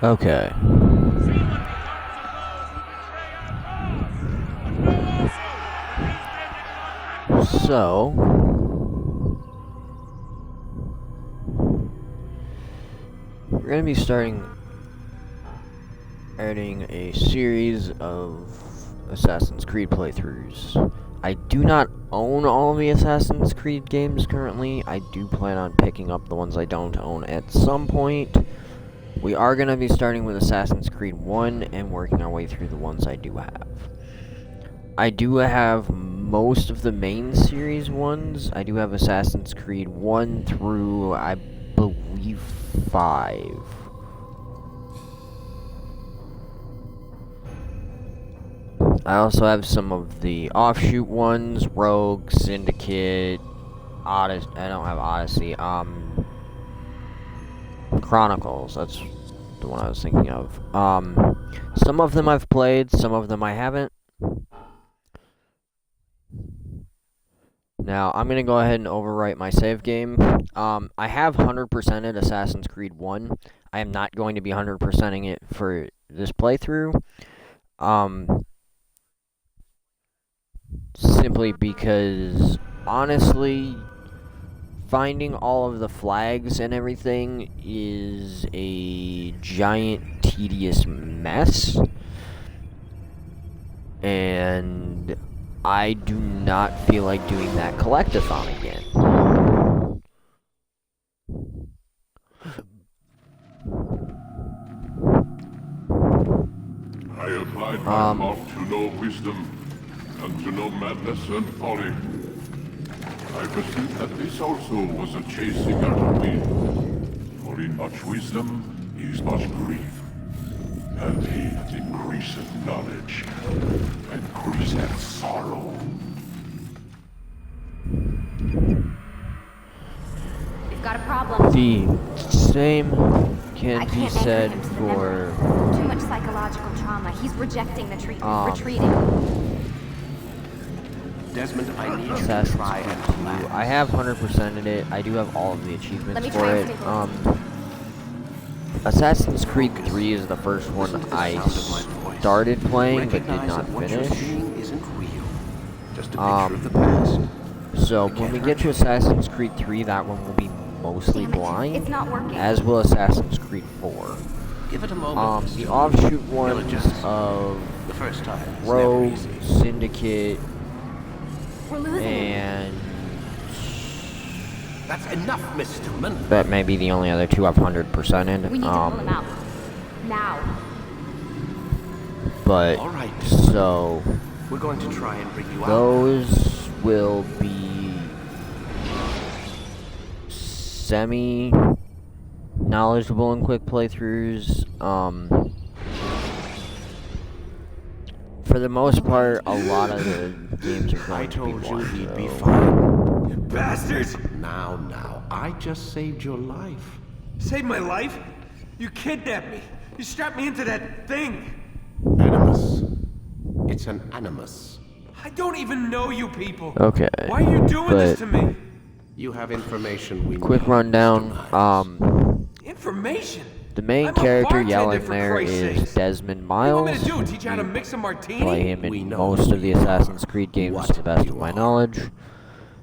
Okay. So, we're going to be starting adding a series of Assassin's Creed playthroughs. I do not own all the Assassin's Creed games currently. I do plan on picking up the ones I don't own at some point. We are going to be starting with Assassin's Creed 1 and working our way through the ones I do have. I do have most of the main series ones. I do have Assassin's Creed 1 through, I believe, 5. I also have some of the offshoot ones, Rogue, Syndicate, Odyssey. I don't have Odyssey. Chronicles. That's the one I was thinking of. Some of them I've played, some of them I haven't. Now, I'm going to go ahead and overwrite my save game. I have 100%ed Assassin's Creed 1. I am not going to be 100%ing it for this playthrough. Simply because, honestly, finding all of the flags and everything is a giant, tedious mess. And I do not feel like doing that collectathon again. I applied my thought to know wisdom, and to know madness and folly. I perceived that this also was a chasing after me. For in much wisdom is much grief, and he that increaseth knowledge increaseth sorrow. We've got a problem. The same can be said for too much psychological trauma. He's rejecting the treatment. Retreating. Desmond, I need you to Assassin's try and Creed 2. plan. I have 100%ed it. I do have all of the achievements for it. Assassin's Creed 3 is the first one I started playing but did not finish. Just a picture of the past. So when we get to Assassin's Creed 3, that one will be mostly blind, It's not working. as will Assassin's Creed 4. Give it a moment. The offshoot ones of The first time. Rogue, Syndicate, We're losing him. and That's enough, Miss Stillman. that may be the only other two I've 100%ed. We need to pull him out. Now. But, All right. so, We're going to try and bring you out. those will be semi-knowledgeable and quick playthroughs. For the most part, a lot of the games are I going to be told you blind, he'd be so- fine. You bastards! Now, I just saved your life. Saved my life? You kidnapped me. You strapped me into that thing. Animus. It's an animus. I don't even know you people. Okay, Why are you doing this to me? You have information we quick need, rundown. Mr. Miles. Information? The main I'm a character bartender, yelling for there Christ's is sakes. Desmond What do you want me Miles. to do? Teach you how to mix a martini? Play him We in know most of the who you Assassin's are. Creed games, What to the best you of my are. knowledge.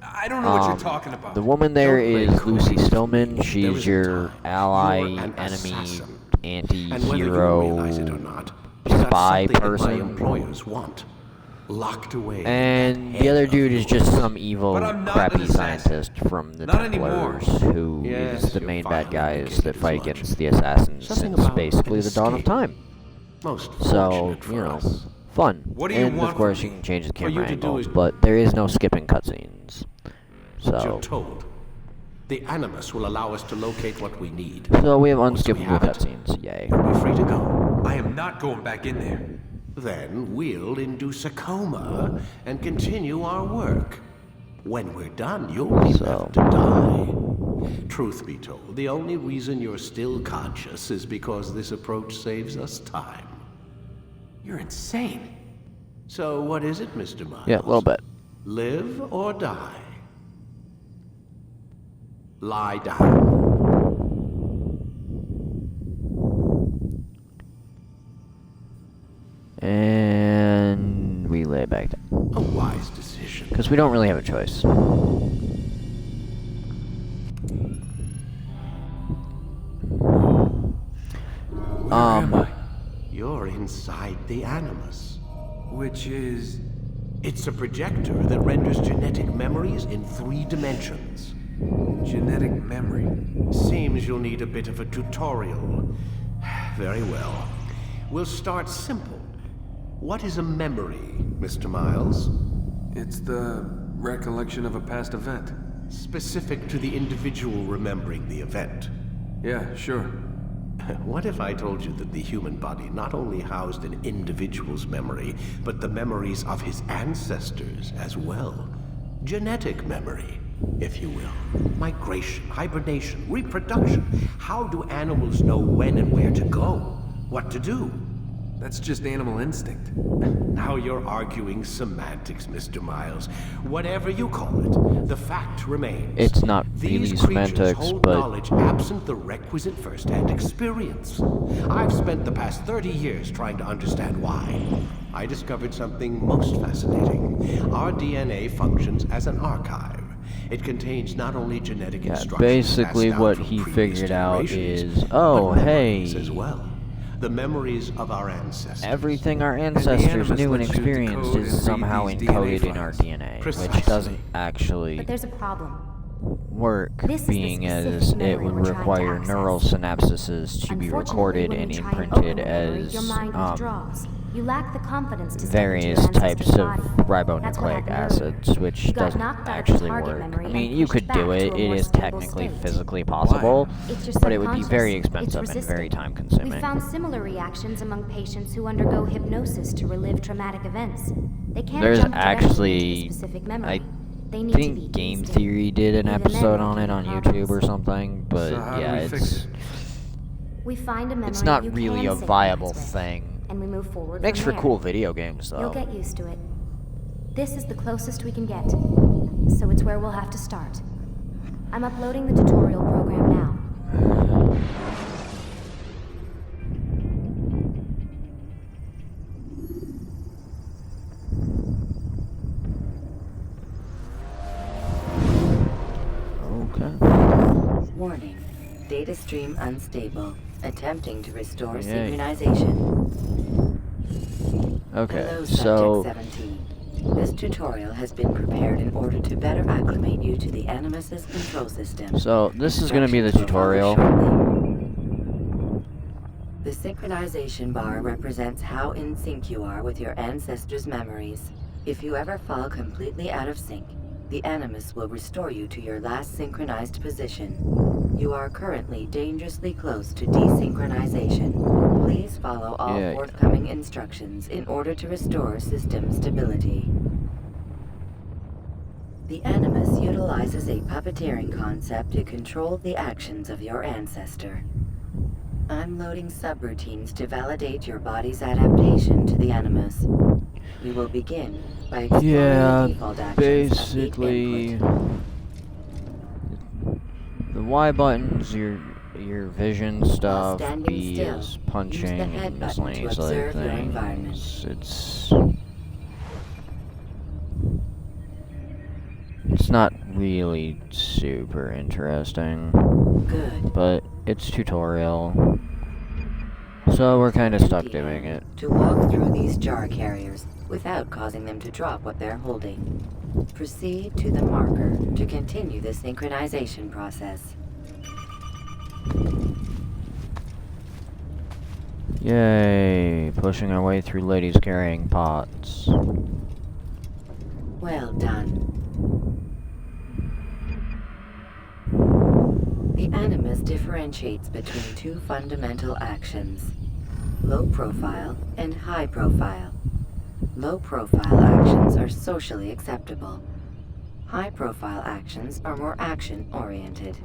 I don't know what you're talking about. The woman there Don't play is coy. Lucy Stillman. There She's isn't your time. ally, You're an enemy, assassin. And whether you anti-hero, realize it or not, that's spy something that my person. employers want. Locked away. And the other dude is just some evil, But I'm not crappy an assassin. scientist from the Not anymore. Templars, who Yes, is the you're main bad finally guys making that his fight lunch. against the assassins Something since about basically an the dawn of escape. time. Most So, fortunate for you know, us. fun. What do you And want of course, from you me? can change the For you camera to do angle, is- but there is no skipping cutscenes. You're So, told. The animus will allow us to locate what we need. so we have Once we unskippable have it, cutscenes. Yay. You'll be free to go. I am not going back in there. Then we'll induce a coma and continue our work. When we're done, you'll be left to die. Truth be told, the only reason you're still conscious is because this approach saves us time. You're insane. So what is it, Mr. Miles? Yeah, a little bit. Live or die? Lie down. lay it back down. A wise decision. Because we don't really have a choice. Where am I? You're inside the Animus. Which is... It's a projector that renders genetic memories in 3 dimensions. genetic memory. Seems you'll need a bit of a tutorial. Very well. We'll start simple. What is a memory, Mr. Miles? It's the recollection of a past event. Specific to the individual remembering the event. Yeah, sure. What if I told you that the human body not only housed an individual's memory, but the memories of his ancestors as well? Genetic memory, if you will. Migration, hibernation, reproduction. How do animals know when and where to go? What to do? That's just animal instinct. Now you're arguing semantics, Mr. Miles. Whatever you call it, the fact remains. It's not really These creatures semantics, hold but knowledge absent the requisite first-hand experience. I've spent the past 30 years trying to understand why. I discovered something most fascinating. Our DNA functions as an archive. It contains not only genetic instructions basically passed down what from he previous figured out generations, is, oh, but memories hey, as well. The memories of our ancestors. everything our Animus ancestors knew and lets you experienced decode is and read somehow these DNA encoded in our files. DNA, Precisely. which doesn't actually But there's a problem. work, This is the being specific as it memory would we're trying to require access. neural synapses to be Unfortunately, recorded when and you try and open imprinted the memory, as your mind withdraws. You lack the confidence to step various into your types ancestor's of body. That's what ribonucleic happened earlier. acids, which You got doesn't knocked out of the actually target work. memory I and mean, you pushed could back do to it, a it more is stable technically state. physically possible, It's your but it would be very subconscious. It's expensive and very resistant. time consuming. We found similar reactions among patients who undergo hypnosis to relive traumatic events. They can't There's jump directly actually, into a specific memory. I They need to be think Game eased in. Theory did an Even then, episode they on can it be on problems. YouTube or something, but So how yeah, do we fix it's it? We find a memory it's not you really can a viable synchronize with, thing. and we move forward Makes from for there. cool video games You'll though. get used to it. This is the closest we can get, so it's where we'll have to start. I'm uploading the tutorial program now. Okay. Warning. Data stream unstable. Attempting to restore Yay. synchronization. Okay, Hello, so Subject 17. This tutorial has been prepared in order to better acclimate you to the Animus's control system. this is gonna be the Instructions will follow tutorial. shortly. The synchronization bar represents how in sync you are with your ancestors' memories. If you ever fall completely out of sync, the Animus will restore you to your last synchronized position. You are currently dangerously close to desynchronization. Please follow all Yeah. forthcoming instructions in order to restore system stability. The Animus utilizes a puppeteering concept to control the actions of your ancestor. I'm loading subroutines to validate your body's adaptation to the Animus. We will begin by exploring Yeah, the default actions of each basically, input. the Y button's your vision stuff, standing B still, is use punching the head and button to miscellaneous other observe your environment. things. It's not really super interesting, Good. but it's tutorial, so we're kind of stuck Empty doing hand it. To walk through these jar carriers without causing them to drop what they're holding. Proceed to the marker to continue the synchronization process. Yay, pushing our way through ladies carrying pots. Well done. The Animus differentiates between two fundamental actions: low profile and high profile. Low profile actions are socially acceptable. High profile actions are more action oriented.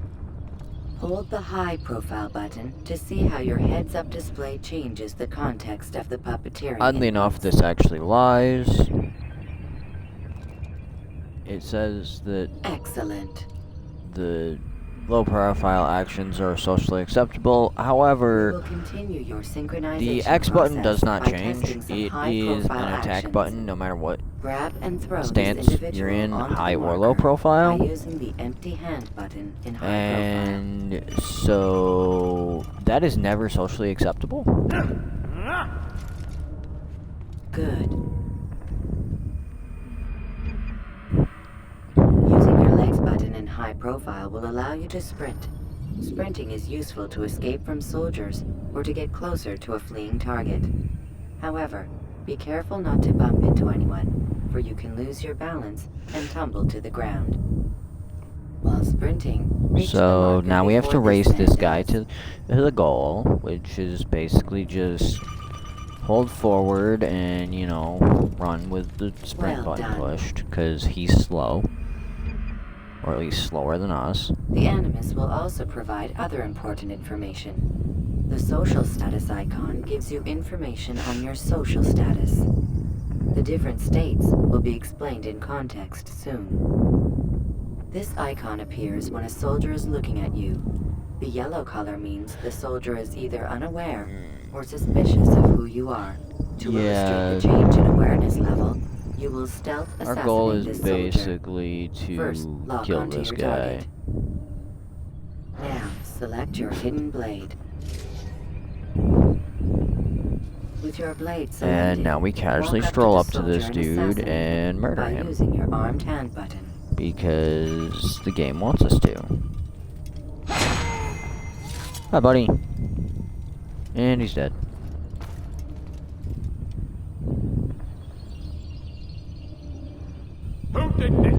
Hold the high profile button to see how your heads up display changes the context of the puppeteering. Oddly enough, inputs. this actually lies. It says that Excellent. the low-profile actions are socially acceptable. You However, will continue your synchronization the X button process does not by change. testing some It is an high-profile attack actions. button no matter what Grab and throw this stance individual you're in, onto the high or marker low profile. by using the empty hand button in high And so that is never socially acceptable. profile. Good. Using your legs button in high profile will allow you to sprint. Sprinting is useful to escape from soldiers or to get closer to a fleeing target. However, be careful not to bump into anyone, for you can lose your balance and tumble to the ground. While sprinting, reach the So marker now we have to before race man this guy does. to the goal, which is basically just hold forward and, you know, run with the sprint Well button done. pushed, because he's slow. Or at least slower than us. The Animus will also provide other important information. The social status icon gives you information on your social status. The different states will be explained in context soon. This icon appears when a soldier is looking at you. The yellow color means the soldier is either unaware or suspicious of who you are. To illustrate the change in awareness level, you will stealth Our assassinate goal is this soldier. basically First, to lock kill onto this your guy. target. Now, select your hidden blade. With your blade selected, And now we casually walk up stroll the up to this soldier and dude assassinate and murder by him. using your armed hand button. Because the game wants us to. Hi, buddy. And he's dead. Who did this?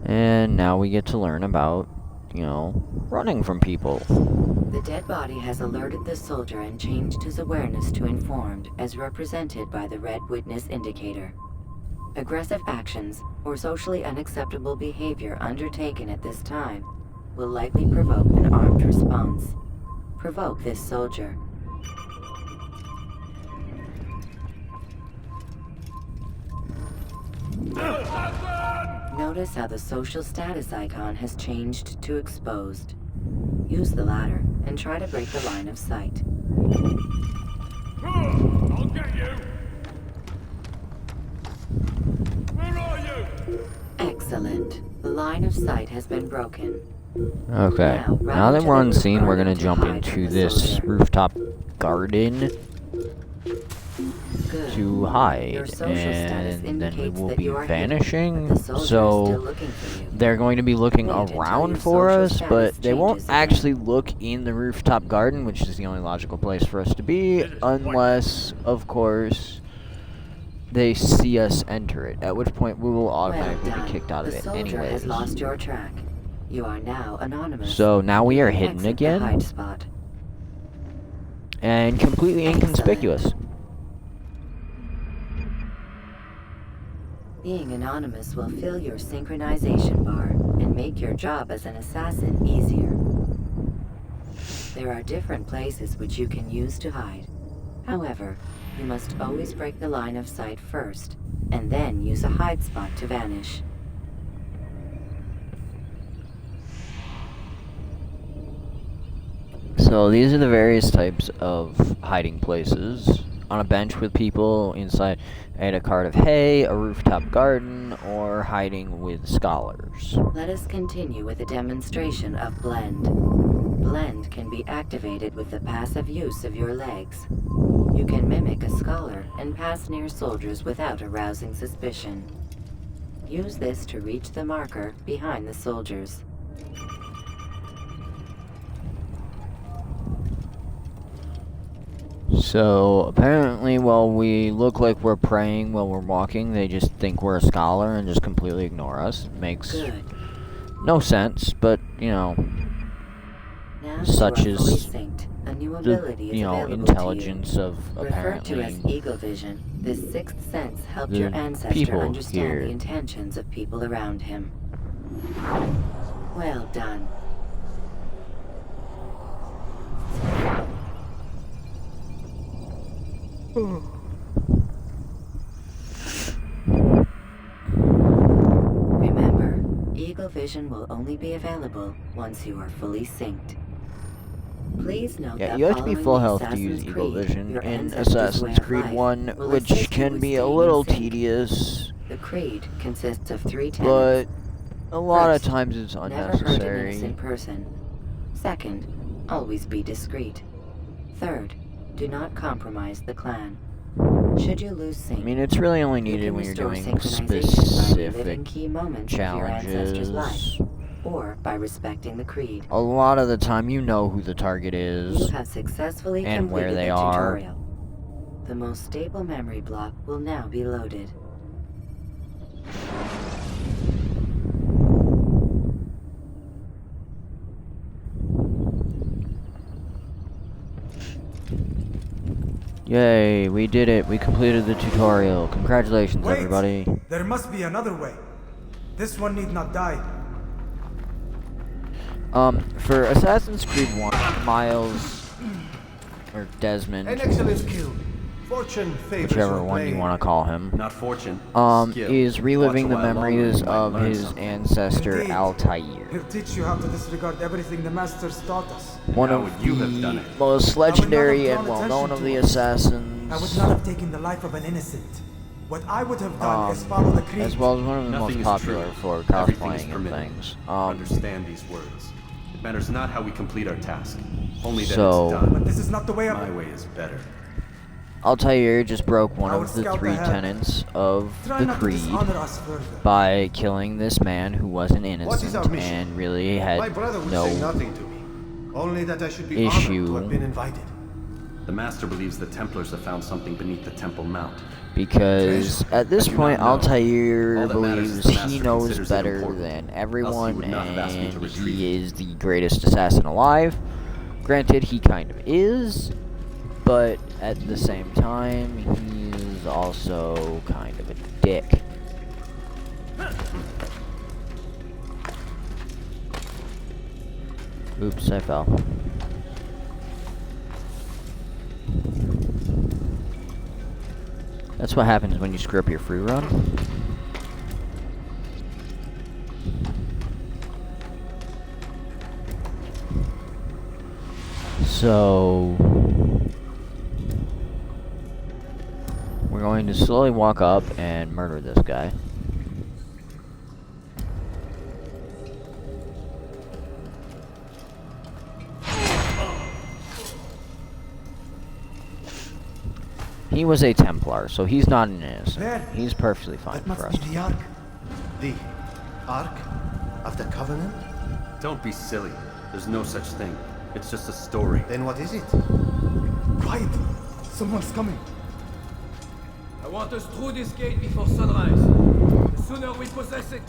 And now we get to learn about, you know, running from people. The dead body has alerted the soldier and changed his awareness to informed, as represented by the red witness indicator. Aggressive actions or socially unacceptable behavior undertaken at this time will likely provoke an armed response. Provoke this soldier. Notice how the social status icon has changed to exposed. Use the ladder and try to break the line of sight. I'll get you. Where are you? Excellent. The line of sight has been broken. Okay. Now, run Now that into we're the on roof scene, we're garden gonna to jump hide into from the this soldier. rooftop garden Good. to Your hide, social status and then we indicates will that be you are hidden, vanishing. but the soldier is So still looking for you. they're going to be looking Wait until around your for social us, status but they won't changes again. actually look in the rooftop garden, which is the only logical place for us to be, unless, of course, they see us enter it, at which point we will automatically Well be kicked out of the it soldier has anyways. lost your track. You are now anonymous. So now we are You can hidden exit the again, hide spot. and completely Excellent. inconspicuous. Being anonymous will fill your synchronization bar and make your job as an assassin easier. There are different places which you can use to hide. However, you must always break the line of sight first, and then use a hide spot to vanish. So these are the various types of hiding places. On a bench with people, inside a cart of hay, a rooftop garden, or hiding with scholars. Let us continue with a demonstration of Blend. Blend can be activated with the passive use of your legs. You can mimic a scholar and pass near soldiers without arousing suspicion. Use this to reach the marker behind the soldiers. So apparently, while we look like we're praying while we're walking, they just think we're a scholar and just completely ignore us. It makes Good. no sense, but you know, Now Such you are fully is synced. A new the ability is available intelligence of to you. Referred to as apparently Eagle Vision, this sixth sense helped the your ancestor people understand here. the intentions of people around him. Well done. vision will only be available once you are fully synced. Please note Yeah, that you have to be following full the health to Assassin's use Eagle Creed, Vision your in ancestors' way Assassin's of Creed life 1, will which assist you can with be a staying in little sync. tedious, The creed consists of 3 tenets. but a lot of First, times it's never hurt an unnecessary. innocent person. Second, always be discreet. Third, do not compromise the clan. Should you lose sync, I mean, it's really only you needed can when you're restore doing synchronization by reliving specific key moments of your ancestor's life, challenges. or by respecting the creed. A lot of the time, you know who the target You is. have successfully and where completed they the are. tutorial. The most stable memory block will now be loaded. Yay, we did it. We completed the tutorial. Congratulations, Wait! everybody. There must be another way. This one need not die. For Assassin's Creed 1, Miles, or Desmond, An excellent skill. Fortune favors whichever your one you blade. want to call him, Not fortune. skill. is reliving Watch the a while longer, memories you might of learn his something. ancestor, Indeed. Altair. He'll teach you how to disregard everything the masters taught us. One How of would you have the done it? most legendary and drawn well-known of attention the to it. assassins, I would not have taken the life of an innocent. What I would have done is follow the creed. as well as one of the Nothing most is true. popular for Everything is cosplaying and permitted. things. Understand these words. It matters not how we complete our task, only that So- it's done. But this is not the way My I... way is better. Altair just broke one I of would the scout 3 ahead. tenets of Try the not to creed dishonor us further. by killing this man who wasn't What is innocent our mission? and really My had brother would say no nothing to me. Only that I should be issue. honored to have been invited. The Master believes the Templars have found something beneath the Temple Mount. because at this I do point not know. Altair All that matters is believes the he Master knows considers it better important. than Else he everyone would not have asked me to and retrieve he it. is the greatest assassin alive. Granted, he kind of is, but at the same time, he is also kind of a dick. Oops, I fell. That's what happens when you screw up your free run. So we're going to slowly walk up and murder this guy. He was a Templar, so he's not an innocent. There. He's perfectly fine That for must us. be the Ark. The Ark of the Covenant? Don't be silly. There's no such thing. It's just a story. Then what is it? Quiet! Someone's coming. I want us through this gate before sunrise. The sooner we possess it,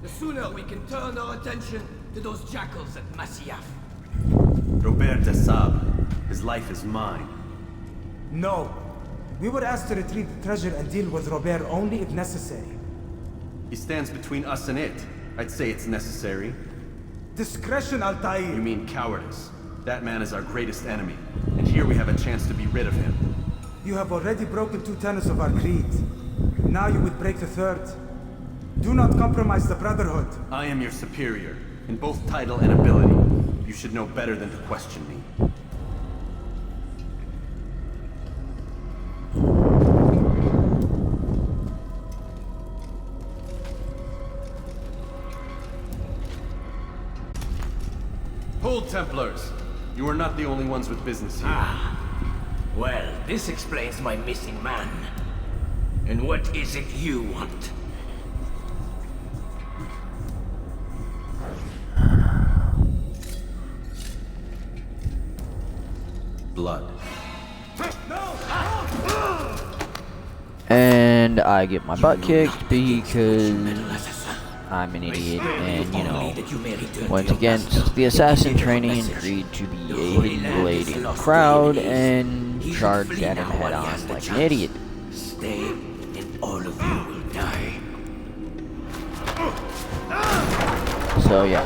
the sooner we can turn our attention to those jackals at Masyaf. Robert de Sable. His life is mine. No. We were asked to retrieve the treasure and deal with Robert only if necessary. He stands between us and it. I'd say it's necessary. Discretion, You Altair. mean cowardice. That man is our greatest enemy, and here we have a chance to be rid of him. You have already broken 2 tenets of our creed. Now you would break the 3rd. Do not compromise the Brotherhood. I am your superior, in both title and ability. You should know better than to question me. Hold, Templars! You are not the only ones with business here. Well, this explains my missing man. And what is it you want? Blood. And I get my butt kicked because I'm an idiot and, you know, went against the assassin training and agreed to be a hidden blade in the crowd and charged at him head on like an idiot. Stay, and all of you will die. So yeah,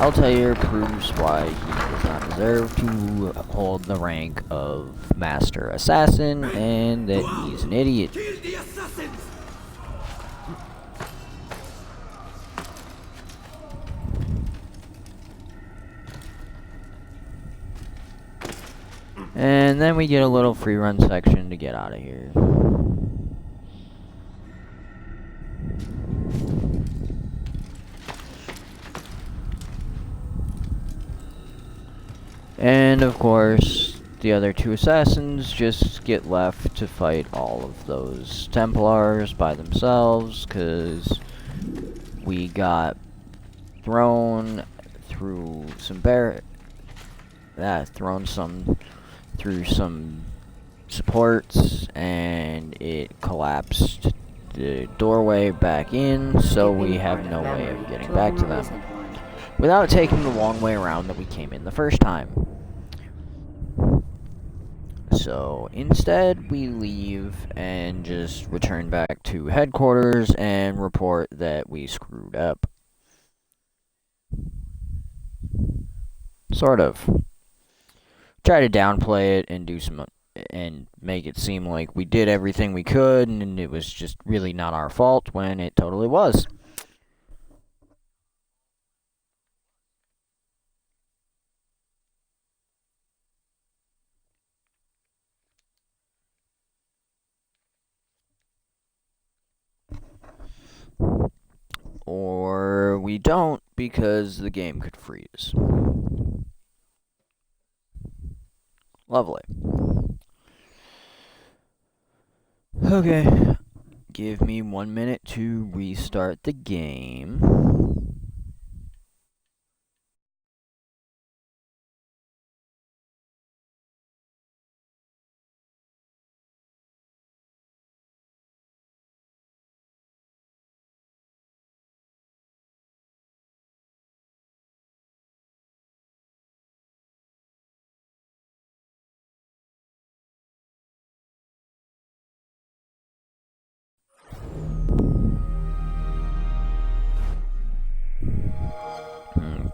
Altair proves why he does not deserve to hold the rank of Master Assassin and that he's an idiot. Kill the assassins! And then we get a little free run section to get out of here. And of course, the other two assassins just get left to fight all of those Templars by themselves, because we got thrown through some through some supports, and it collapsed the doorway back in, so we have no way of getting back to them without taking the long way around that we came in the first time. So instead, we leave and just return back to headquarters and report that we screwed up. Sort of. Try to downplay it and and make it seem like we did everything we could and it was just really not our fault, when it totally was. Or we don't, because the game could freeze. Lovely. Okay. Give me 1 minute to restart the game.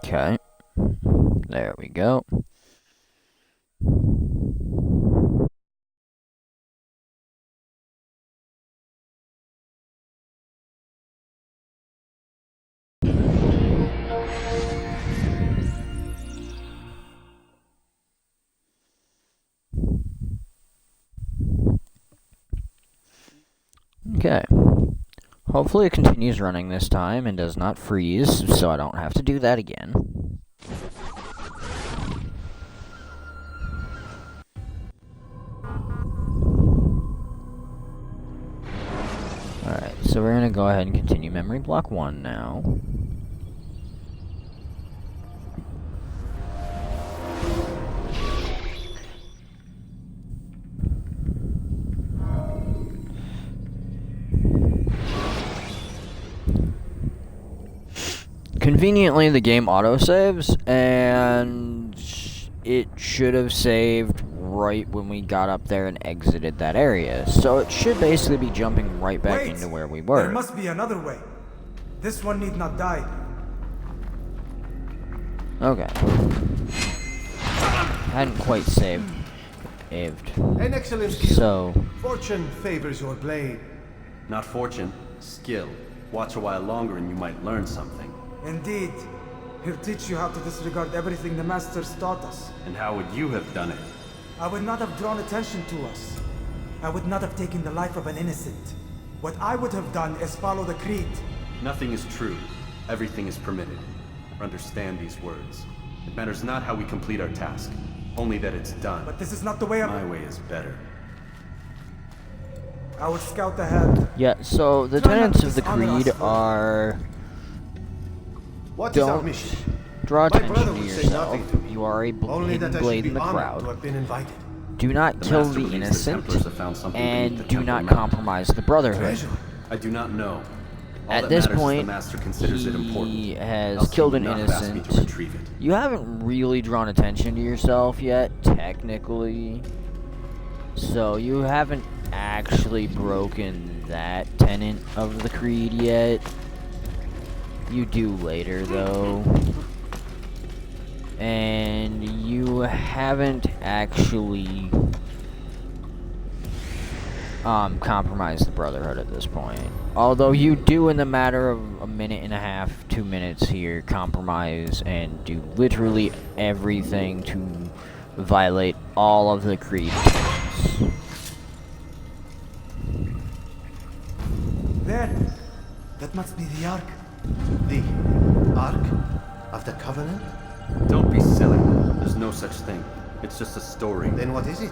Okay. There we go. Okay. Hopefully it continues running this time and does not freeze, so I don't have to do that again. Alright, so we're going to go ahead and continue memory block 1 now. Conveniently, the game autosaves, and it should have saved right when we got up there and exited that area. So it should basically be jumping right back into where we were. There must be another way. This one need not die. Okay. Hadn't quite saved. An excellent skill. So Fortune favors your blade. Not fortune, skill. Watch a while longer and you might learn something. Indeed. He'll teach you how to disregard everything the Masters taught us. And how would you have done it? I would not have drawn attention to us. I would not have taken the life of an innocent. What I would have done is follow the creed. Nothing is true. Everything is permitted. Understand these words. It matters not how we complete our task, only that it's done. But this is not the way My way is better. I would scout ahead. yeah, so the tenets of the creed are: What is our don't mission? draw My attention brother to would say yourself. nothing to me. You are a Only hidden that I should blade be in the honored crowd. to have been invited. Do not The kill Master the believes the innocent, Templars have found something beneath and the do Temple not Mountain. compromise the Brotherhood. Treasure. I do not know. All At that this matters is point, the Master considers it important. he has Else he killed would an not have asked me innocent. to retrieve it. You haven't really drawn attention to yourself yet, technically. So you haven't actually broken that tenet of the creed yet. You do later, though. And you haven't actually compromised the Brotherhood at this point. Although you do, in the matter of a minute and a half, 2 minutes here, compromise and do literally everything to violate all of the Creed games. There. That must be the Ark. The Ark of the Covenant? Don't be silly. There's no such thing. It's just a story. Then what is it?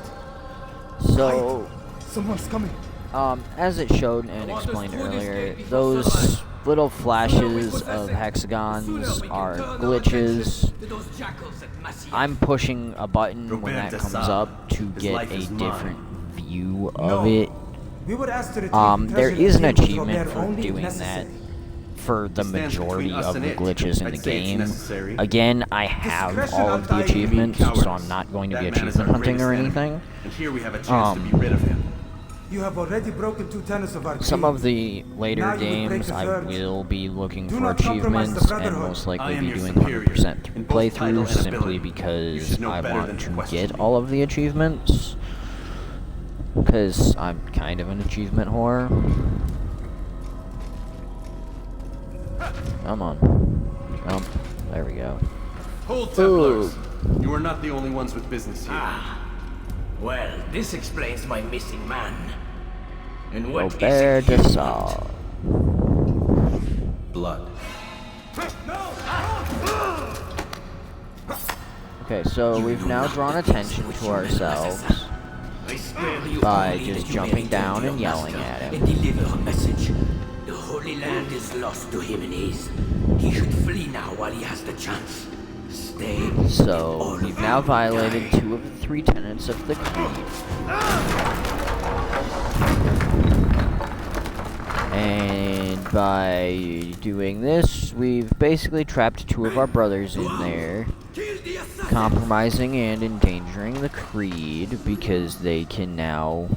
So, Someone's coming. as it showed and explained earlier, those little flashes of hexagons are glitches. I'm pushing a button when that comes up to get a different view of it. We were asked to retrieve There treasure is an in the achievement Robert for only doing necessary. that for the majority of the glitches in the game. necessary. Again, I have Discretion all of the undying achievements, cowards. so I'm not going to be That man is achievement our hunting or greatest enemy. anything. And here we have a chance to be rid of him. You have already broken 2 tenets of our creed. Some of the later Now you would break games, the I third. will be looking Do for not compromise the achievements and Brotherhood. most I likely am be your doing superior. 100% In both title playthroughs and simply ability. You because should know I better want than to to question get me. all of the achievements. Because I'm kind of an achievement whore. Come on. Oh, there we go. Hold, Templars! You are not the only ones with business here. Well, this explains my missing man. And what is Robert it you de want? Saul. Blood. Okay, so we've now drawn attention to ourselves I spare you by only just that you may jumping attend down to your and yelling master at him. and deliver a message. The Holy Land is lost to Jimenez. He should flee now while he has the chance. Stay. and all So, we've of now you violated die. 2 of the 3 tenets of the creed. And by doing this, we've basically trapped 2 of our brothers in there, Kill the assassin! compromising and endangering the creed because they can now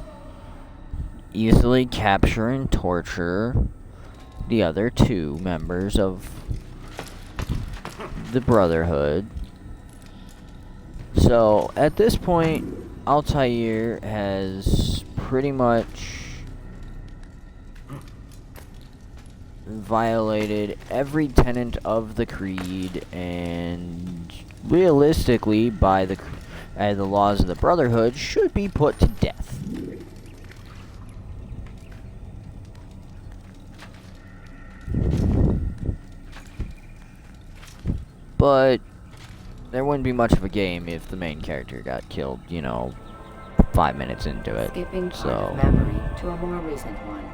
easily capture and torture the other 2 members of the Brotherhood. So, at this point, Altair has pretty much violated every tenet of the creed, and realistically, by the laws of the Brotherhood, should be put to death. But there wouldn't be much of a game if the main character got killed, you know, 5 minutes into it. Skipping part So, of memory to a more recent one.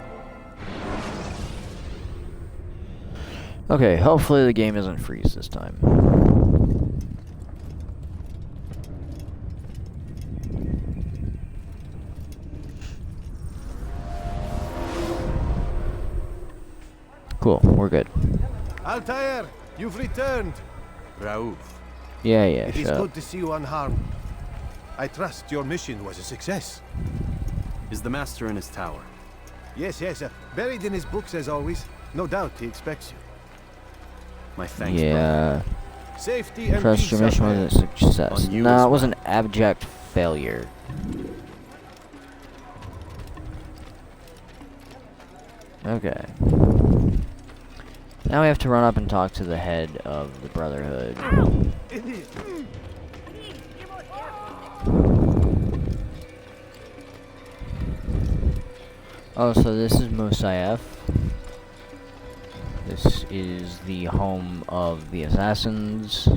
okay, hopefully the game doesn't freeze this time. Cool, we're good. Altair, you've returned. Raouf. Yeah, It is shut up. good to see you unharmed. I trust your mission was a success. Is the master in his tower? Yes, yes, buried in his books as always. No doubt he expects you. My thanks, Yeah, Safety and trust peace, your mission Altair. was a success. On you No, as it was well. an abject failure. Okay. Now we have to run up and talk to the head of the Brotherhood. Oh, so this is Musaif. This is the home of the assassins.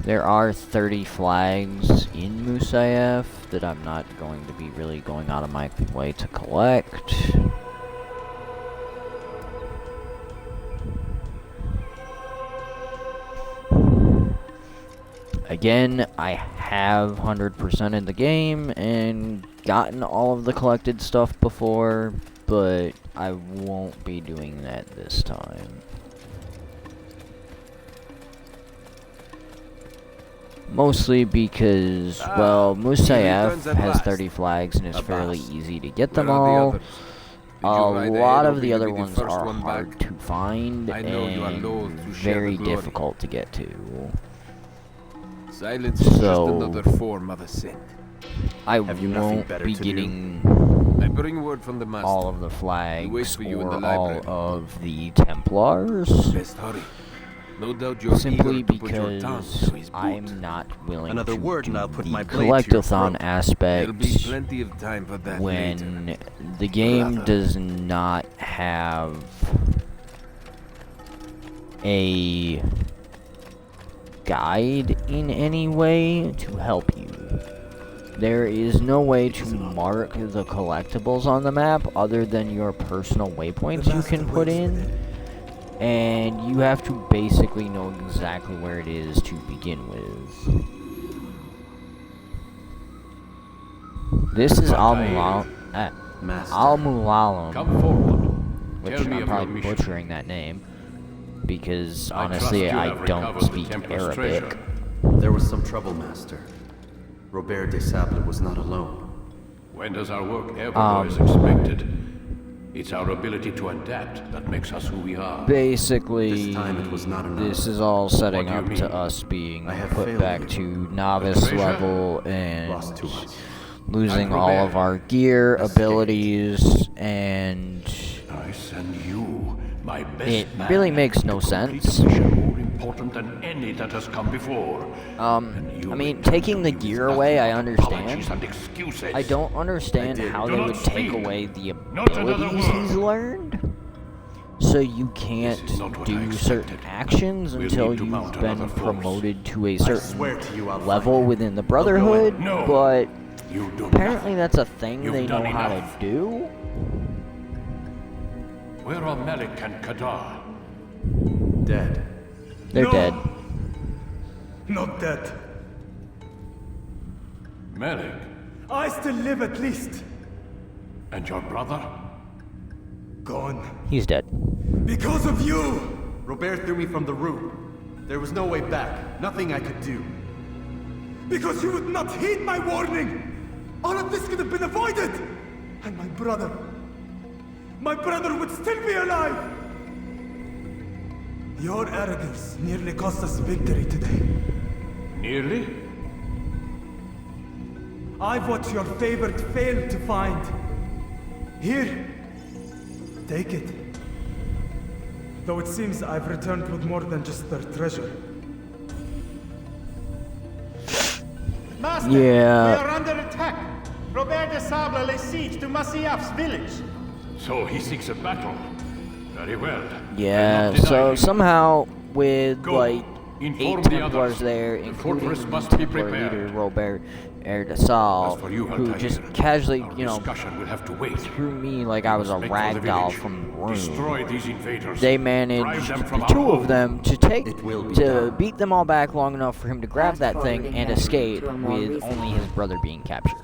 There are 30 flags in Musaif that I'm not going to be really going out of my way to collect. Again, I have 100% in the game and gotten all of the collected stuff before, but I won't be doing that this time. Mostly because, well, Musaif has 30 flags and it's fairly easy to get them all. A lot of the other ones are hard to find and very difficult to get to. Silence is just So- another form of a sin. I Have you nothing won't better be to do? getting I bring word from the master. all of the flags for you in or the all library. of the Templars. Best hurry. No doubt you're simply eager to put your tongue because to his boot. I'm not willing Another to word do and I'll put the my blade to your collectathon throat. aspect There'll be plenty of time for that later. when the game Brother. does not have a guide in any way to help you. There is no way to mark the collectibles on the map other than your personal waypoints you can put in, and you have to basically know exactly where it is to begin with. This is Master. Al-Mulallam, Come forward. which Tell me I'm of your probably mission. butchering that name, because I honestly trust you I have don't recovered the speak Templar's Arabic. treasure. There was some trouble, Master. Robert de Sable was not alone. When does our work ever go as expected? It's our ability to adapt that makes us who we are. Basically, This time it was not enough. this is all setting What do you up mean? to us being I have put failed back you. to novice treasure? level and Lost too much. losing And all Robert of our gear, escaped. abilities, and I send you, my best it man, really makes no to complete sense. a mission more important than any that has come before. And you I mean, return taking to the me gear with away, I nothing but apologies understand. and excuses. I don't understand how Do they not would take speak. away the Not another abilities word. he's learned, so you can't This is not what I do certain expected. actions We'll until need to you've mount been another force. promoted to a swear certain to you I'll level find within the Brotherhood, No. but You do apparently nothing. that's a thing You've they know done how to enough. do. Where are Malik and Kadar? Dead. They're No. dead. Not dead. Malik I still live at least. and your brother? Gone. He's dead. Because of you! Robert threw me from the roof. There was no way back. Nothing I could do. Because you would not heed my warning! All of this could have been avoided! And my brother would still be alive! Your arrogance nearly cost us victory today. Nearly? I've what your favorite failed to find. Here, take it. Though it seems I've returned with more than just their treasure. Master, Yeah. we are under attack. Robert de Sable lays siege to Masyaf's village. So he seeks a battle. Very well. Yeah, I'll not deny so him. somehow with Go. like Inform 8 the Templars others. there, The including fortress the must be Templar prepared. leader Robert Erdesal, As for you, who Altair, just casually, our you know, discussion will have to wait. threw me like I was a Make for the rag doll village. from the room. Destroy these invaders. They Drive managed, them from the our two of home. them, to take It will be to done. beat them all back long enough for him to grab Fast that thing forwarding and memory escape to a more with recent only one. his brother being captured.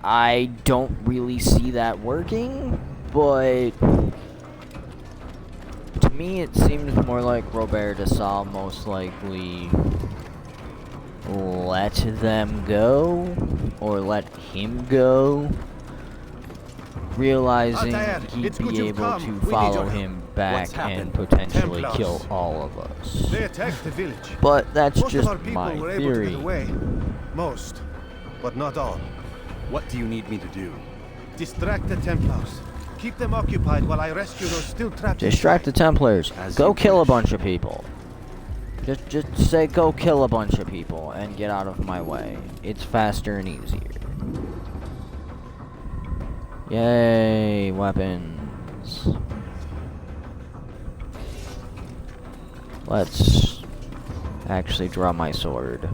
I don't really see that working, but to me it seems more like Robert de Sal most likely let them go, or let him go, realizing Altair, he'd it's good be you've able come. to We need follow your help. him back What's happened? and potentially Templars. kill all of us. They attacked the village. But that's Most of just our people my were able to theory. get away. Most, but not all. What do you need me to do? Distract the Templars. Keep them occupied while I rescue those still trapped Distract the inside. Templars. As Go you kill a wish. bunch of people. Just say go kill a bunch of people and get out of my way. It's faster and easier. Yay, weapons. Let's actually draw my sword.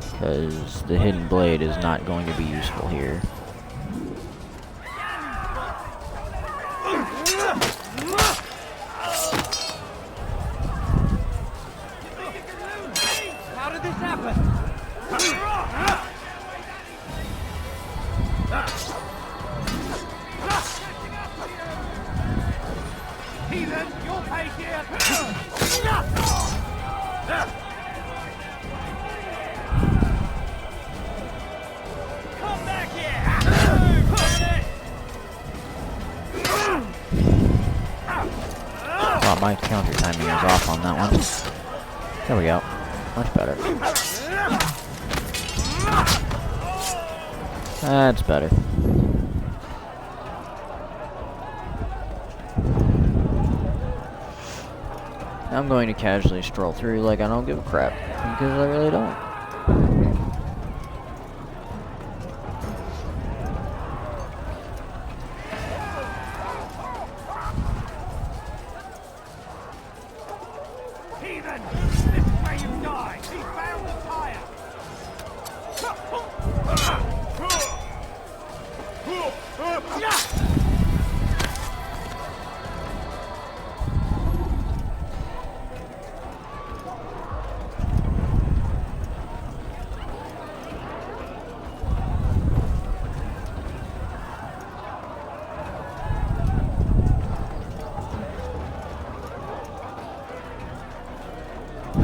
Because the hidden blade is not going to be useful here. How did this happen? Heathen, you'll pay dear. Come back here. Wow, my counter timing is off on that one. There we go. Much better. That's better. I'm going to casually stroll through like I don't give a crap, because I really don't. Heathen! This is where you die! He found the fire!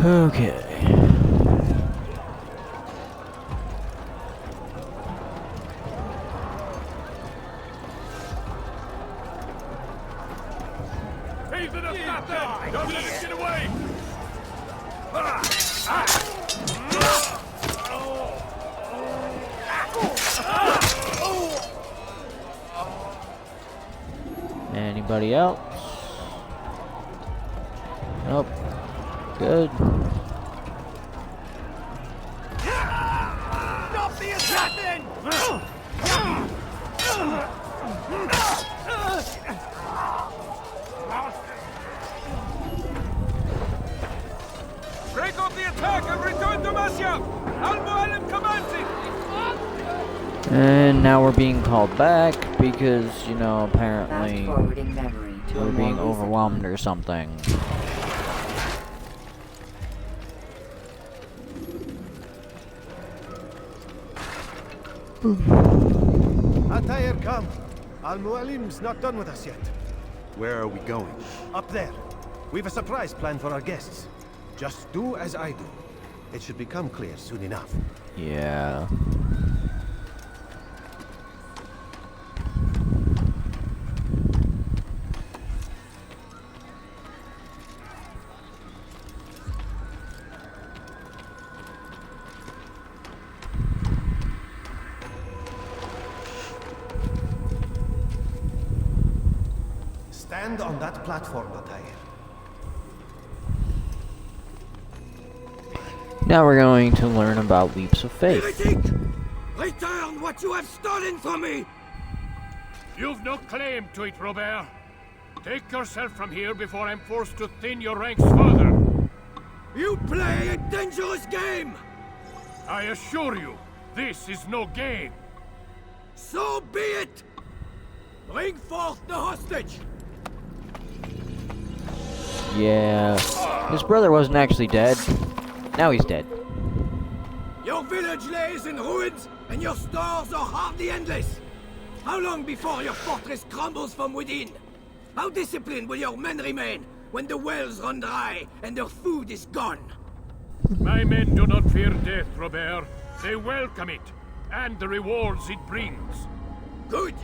Okay. Heathen of Satan! Don't let him get away! Anybody else? Nope. Good. Stop the assassin! Break off the attack and return to Masyaf! Al-Mualim commanding! And now we're being called back because, you know, apparently Fast-forwarding memory to we're a being more recent overwhelmed or something. Altair, come. Al-Mualim's not done with us yet. Where are we going? Up there. We've a surprise planned for our guests. Just do as I do. It should become clear soon enough. Yeah. Stand on that platform, Altair. Now we're going to learn about leaps of faith. Heretic! Return what you have stolen from me! You've no claim to it, Robert. Take yourself from here before I'm forced to thin your ranks further. You play a dangerous game! I assure you, this is no game. So be it! Bring forth the hostage! Yeah. His brother wasn't actually dead. Now he's dead. Your village lays in ruins, and your stores are hardly endless. How long before your fortress crumbles from within? How disciplined will your men remain when the wells run dry and their food is gone? My men do not fear death, Robert. They welcome it, and the rewards it brings. Good.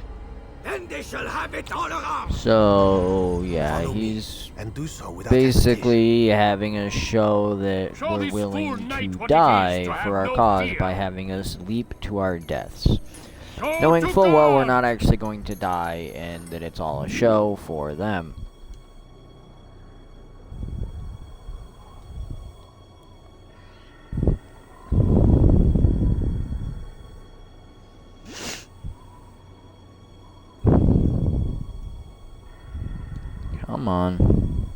Then they shall have it all around. So, yeah, he's and do so without basically having us show that Show we're this willing fool knight to what it is die to have for our no cause fear. by having us leap to our deaths. Show Knowing to full well we're God! not actually going to die and that it's all a show for them. Come on.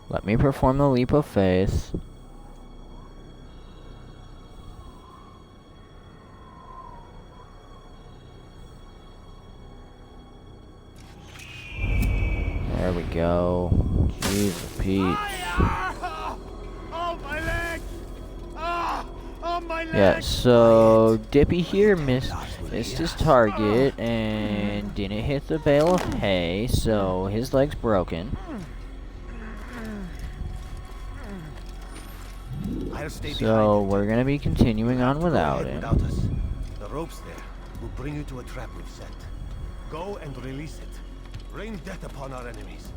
Let me perform the leap of faith. There we go. Jeez Pete. Oh, my legs! Oh, my legs! Yeah, so Dippy here missed his target and didn't hit the bale of hay, so his leg's broken. I'll stay So behind. we're gonna be continuing on Go without ahead him. without us. The ropes there will bring you to a trap we've set. Go and release it. Rain death upon our enemies.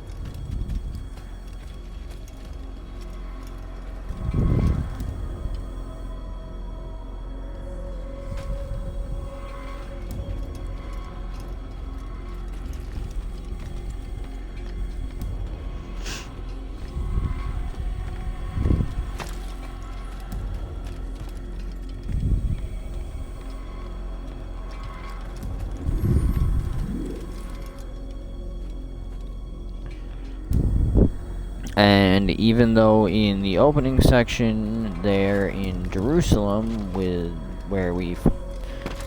And even though in the opening section there in Jerusalem, where we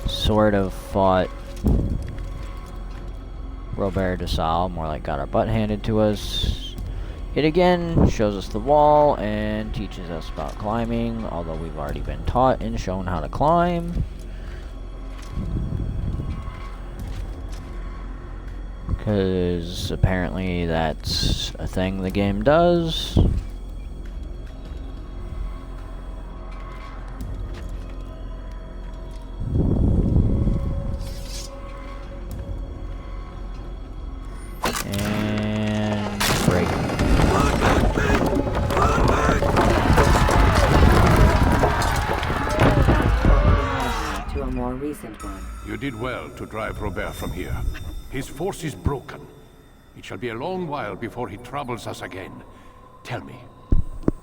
sort of fought Robert de Salle, more like got our butt handed to us, it again shows us the wall and teaches us about climbing, although we've already been taught and shown how to climb. Because apparently that's a thing the game does. And break. To a more recent one. You did well to drive Robert from here. His force is broken. It shall be a long while before he troubles us again. Tell me,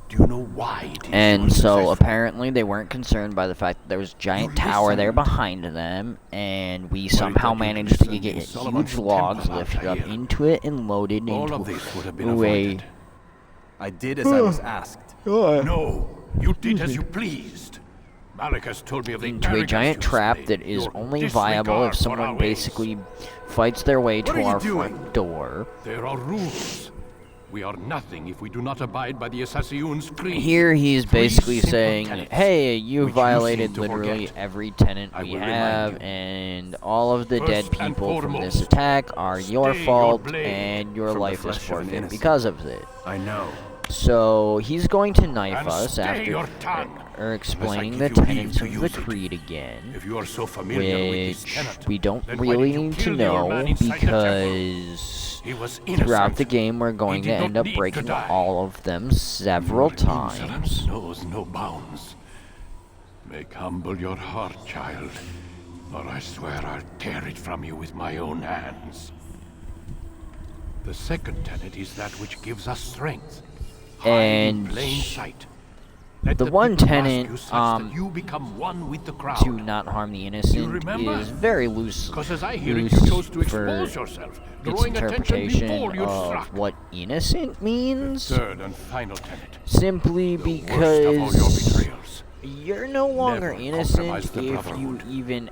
do you know why it is And so so successful? apparently they weren't concerned by the fact that there was a giant tower there behind them, and we somehow managed to get huge logs lifted up into it and loaded All of into this would have been a avoided. I did as I was asked. No, you did as you pleased. Malik has told me of the into a arrogance giant you trap displayed, that is your only viable if disregard for someone our ways. basically fights their way What to are you our doing? front door. There are rules. We are nothing if we do not abide by the Assassin's creed. Here he's Three basically simple saying, tenets, hey, you which violated seem to literally forget. every tenant I we will remind have, you. and all of the dead First and people from this foremost, attack are your stay your fault, blade and your from the life is flesh of an forfeit innocent. because of it. I know. So he's going to knife And us stay your after tongue, explaining the give you leave tenets to of the use it. creed again, If you are so familiar with this which tenet, we don't then why really did you need to kill the old know man inside the temple? because He was throughout innocent. the game we're going He to did end not up need to breaking die. all of them several Your times. insolence knows no bounds. Make humble your heart, child, or I swear I'll tear it from you with my own hands. The second tenet is that which gives us strength. Hide in And plain sight. Let the one people mask tenet, you such that you become one with the crowd. to not harm the innocent remember? is very loose, Because as I hear it, loose you chose to for expose yourself, its drawing attention interpretation before you of struck. what innocent means, Third and final tenet. simply The worst of all your because betrayals. you're no longer Never innocent compromise the if you Brotherhood. even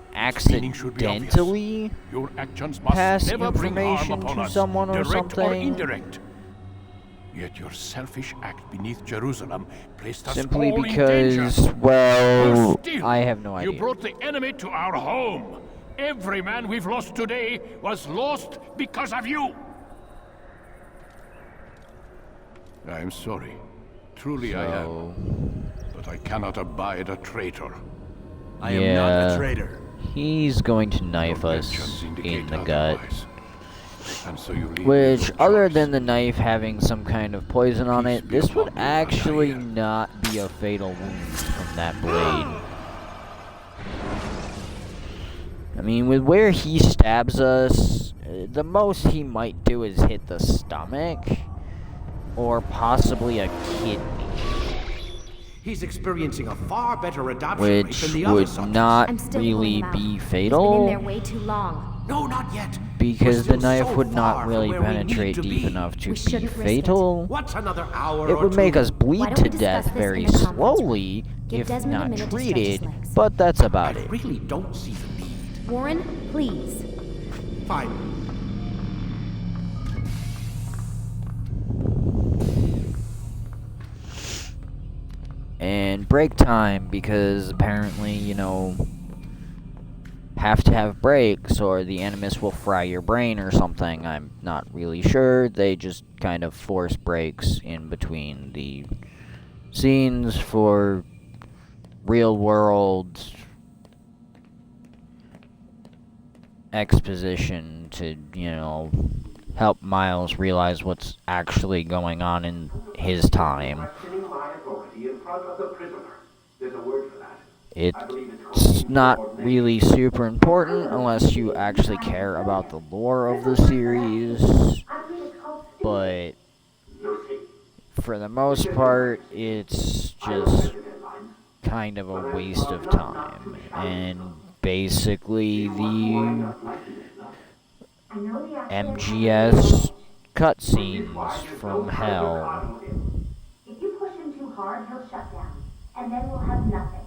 meaning should be obvious. accidentally Your actions must pass never bring harm information upon to us, someone or direct or something. indirect. Yet your selfish act beneath Jerusalem placed us simply all in danger. because, well, Worse still, I have no idea. You brought the enemy to our home. Every man we've lost today was lost because of you. I am sorry. Truly I am. But I cannot abide a traitor. I am not Yeah. a traitor. He's going to knife Your us actions indicate in the gut. otherwise. And so you leave Which, me no other choice. than the knife having some kind of poison on it, Peace be this would upon you, actually Altair. not be a fatal wound from that blade. I mean, with where he stabs us, the most he might do is hit the stomach, or possibly a kidney, He's experiencing a far better adoption rate which than the other would subjects. not I'm still really pulling him out. be He's been in fatal. there way too long. No, not yet. Because We're the still knife so would far not from really where we need penetrate to deep be. enough to We be shouldn't risk it. fatal. What's another hour It or would two? make us Why bleed don't to we discuss death this very in a conference room? slowly Give if Desmond a not minute to stretch his treated, legs. but that's about I it. really don't see the need. Warren, please. Fine. And break time, because apparently, you know, have to have breaks or the Animus will fry your brain or something. I'm not really sure. They just kind of force breaks in between the scenes for real world exposition to, you know, help Miles realize what's actually going on in his time. It's not really super important unless you actually care about the lore of the series, but for the most part, it's just kind of a waste of time. And basically, the MGS cutscenes from hell. If you push him too hard, he'll shut down, and then we'll have nothing.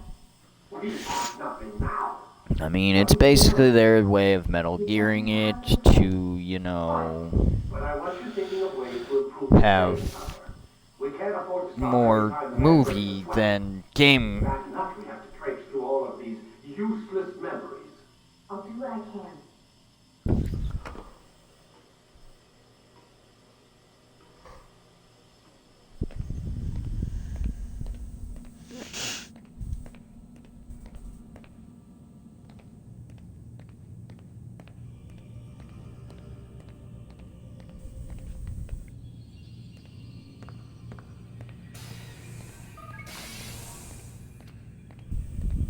We have nothing now. I mean, it's basically their way of Metal Gearing it to, you know, have more movie than game. Not we have to trace through all of these useless memories. I'll do what I can.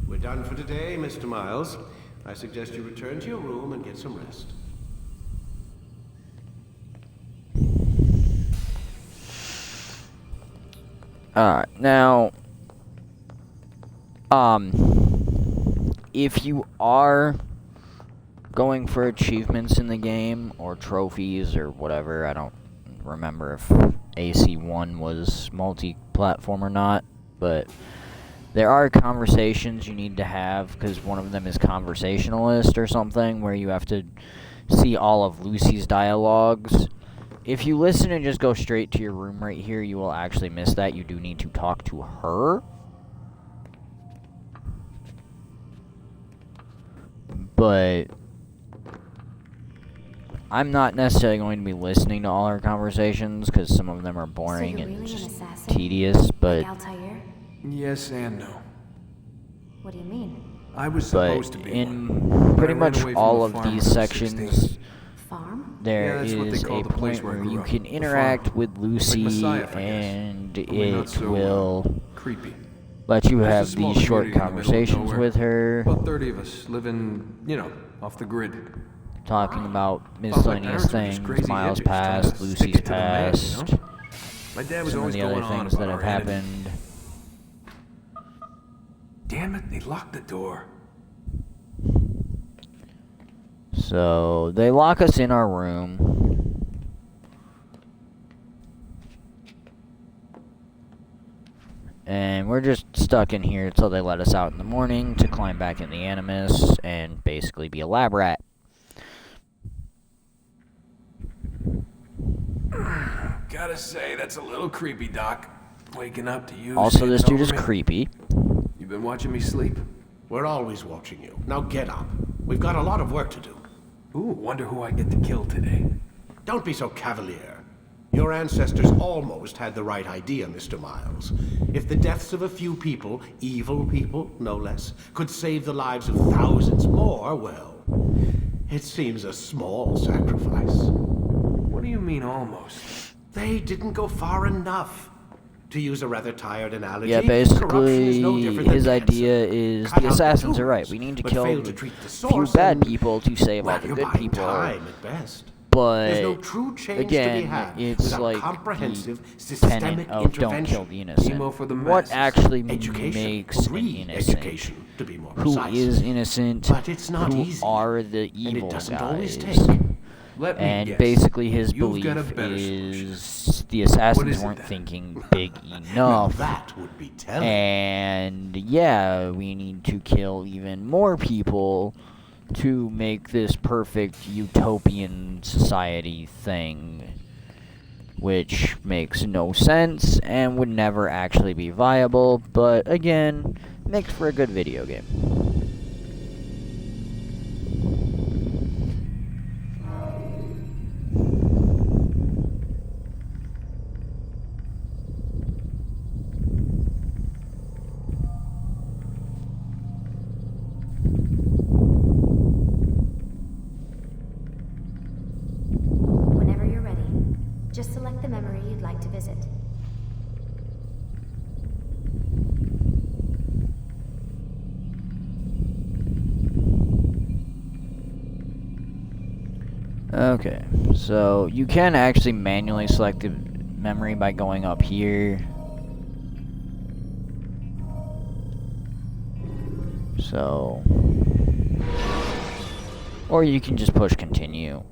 We're done for today, Mr. Miles. I suggest you return to your room and get some rest. Alright, now, if you are going for achievements in the game, or trophies, or whatever, I don't remember if AC1 was multi-platform or not, but there are conversations you need to have, because one of them is conversationalist or something, where you have to see all of Lucy's dialogues. If you listen and just go straight to your room right here, you will actually miss that. You do need to talk to her. But I'm not necessarily going to be listening to all her conversations, because some of them are boring and just tedious, but... Altair? Yes and no. What do you mean? I was supposed to be in pretty much all of these sections, Farm? there is a point where you can interact with Lucy, and it will let you have these short conversations with her, About 30 of us living, you know, off the grid. talking about miscellaneous things, Miles' past, Lucy's past, My dad was some of always the going other on things about that have our enemy. happened. Damn it, they locked the door. So, they lock us in our room. And we're just stuck in here until they let us out in the morning to climb back in the Animus and basically be a lab rat. Gotta say, that's a little creepy, Doc. Waking up to you. Also, this standing dude is over me. creepy. You've been watching me sleep? We're always watching you. Now get up. We've got a lot of work to do. Ooh, wonder who I get to kill today. Don't be so cavalier. Your ancestors almost had the right idea, Mr. Miles. If the deaths of a few people, evil people, no less, could save the lives of thousands more, well, it seems a small sacrifice. What do you mean, almost? They didn't go far enough. To use a rather tired analogy, Yeah, corruption is no basically, different than his cancer. idea is Cut the out assassins the are right. tumors, We need to but kill fail a to treat the few source bad and, people to save all well, the you're good buying people. time at best. But There's no true change again, to be had it's without like comprehensive, the systemic tenet of don't intervention. kill the innocent. Chemo for the What masses. actually Education, makes an innocent? re-education, to be more Who precise. is innocent? But it's not who easy, are the and evil it doesn't guys? always take. Let me And guess. basically, his You've got a belief better is the assassins is it weren't then? thinking big Now enough. that would be telling. And yeah, we need to kill even more people to make this perfect utopian society thing, which makes no sense and would never actually be viable, but again, makes for a good video game. Whenever you're ready, just select the memory you'd like to visit. Okay, so you can actually manually select the memory by going up here. So, or you can just push continue.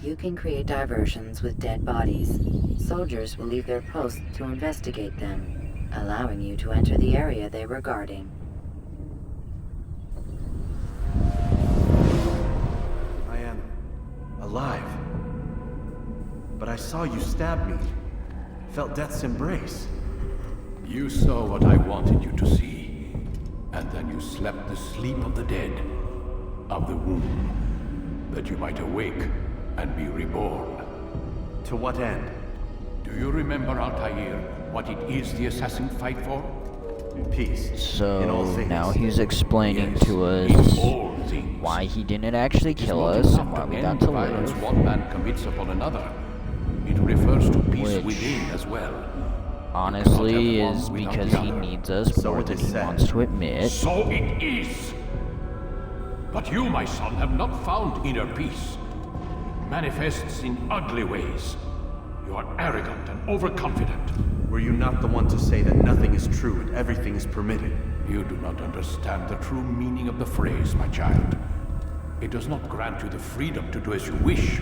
You can create diversions with dead bodies. Soldiers will leave their posts to investigate them, allowing you to enter the area they were guarding. I am alive. But I saw you stab me. Felt death's embrace. You saw what I wanted you to see, and then you slept the sleep of the dead, of the womb, that you might awake and be reborn. To what end? Do you remember, Altair, what it is the assassins fight for? Peace. So now he's explaining to us why he didn't actually kill us and why we got to violence live. one man commits upon another. It refers to peace within as well. Honestly, is because he needs us more than he wants to admit. So it is. But you, my son, have not found inner peace. It manifests in ugly ways. You are arrogant and overconfident. Were you not the one to say that nothing is true and everything is permitted? You do not understand the true meaning of the phrase, my child. It does not grant you the freedom to do as you wish.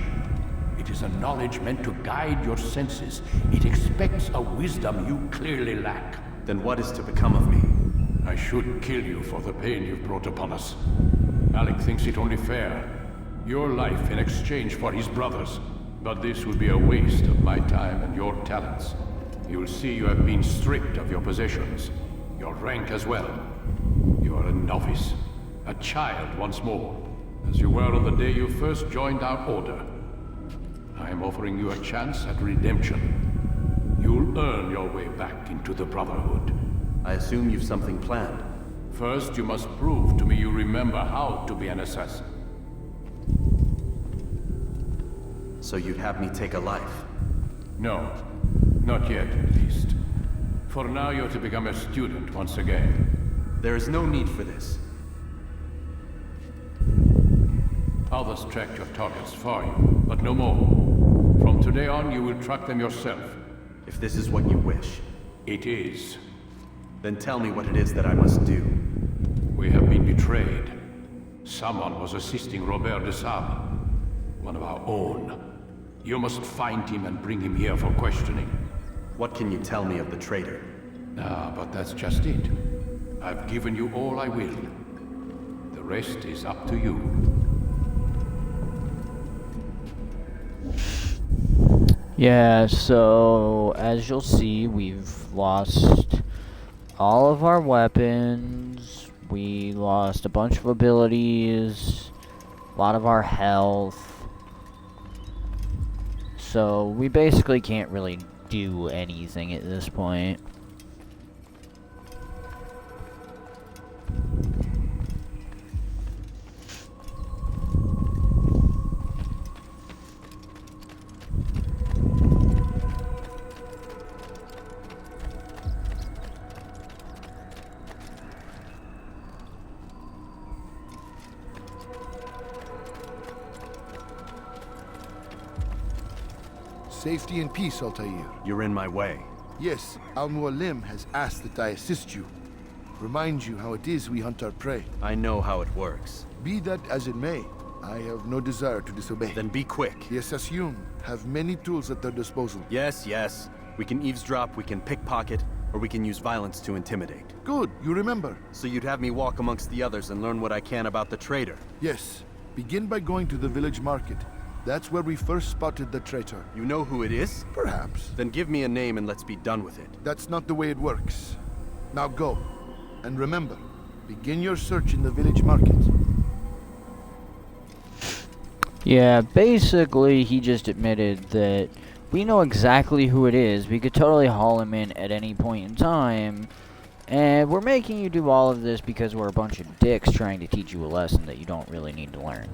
It is a knowledge meant to guide your senses. It expects a wisdom you clearly lack. Then what is to become of me? I should kill you for the pain you've brought upon us. Alec thinks it only fair. Your life in exchange for his brother's. But this would be a waste of my time and your talents. You'll see you have been stripped of your possessions. Your rank as well. You are a novice. A child once more. As you were on the day you first joined our order. I am offering you a chance at redemption. You'll earn your way back into the Brotherhood. I assume you've something planned. First, you must prove to me you remember how to be an assassin. So you'd have me take a life? No. Not yet, at least. For now, you're to become a student once again. There is no need for this. Others tracked your targets for you, but no more. From today on, you will track them yourself. If this is what you wish. It is. Then tell me what it is that I must do. We have been betrayed. Someone was assisting Robert de Sable, one of our own. You must find him and bring him here for questioning. What can you tell me of the traitor? Ah, but that's just it. I've given you all I will. The rest is up to you. Yeah, so as you'll see, we've lost all of our weapons. We lost a bunch of abilities, a lot of our health. So we basically can't really do anything at this point. Safety and peace, Altair. You're in my way. Yes, Al-Mualim has asked that I assist you. Remind you how it is we hunt our prey. I know how it works. Be that as it may, I have no desire to disobey. Then be quick. The Assassin have many tools at their disposal. Yes, yes. We can eavesdrop, we can pickpocket, or we can use violence to intimidate. Good, you remember. So you'd have me walk amongst the others and learn what I can about the traitor? Yes. Begin by going to the village market. That's where we first spotted the traitor. You know who it is? Perhaps. Then give me a name and let's be done with it. That's not the way it works. Now go. And remember, begin your search in the village market. Yeah, basically he just admitted that we know exactly who it is. We could totally haul him in at any point in time. And we're making you do all of this because we're a bunch of dicks trying to teach you a lesson that you don't really need to learn.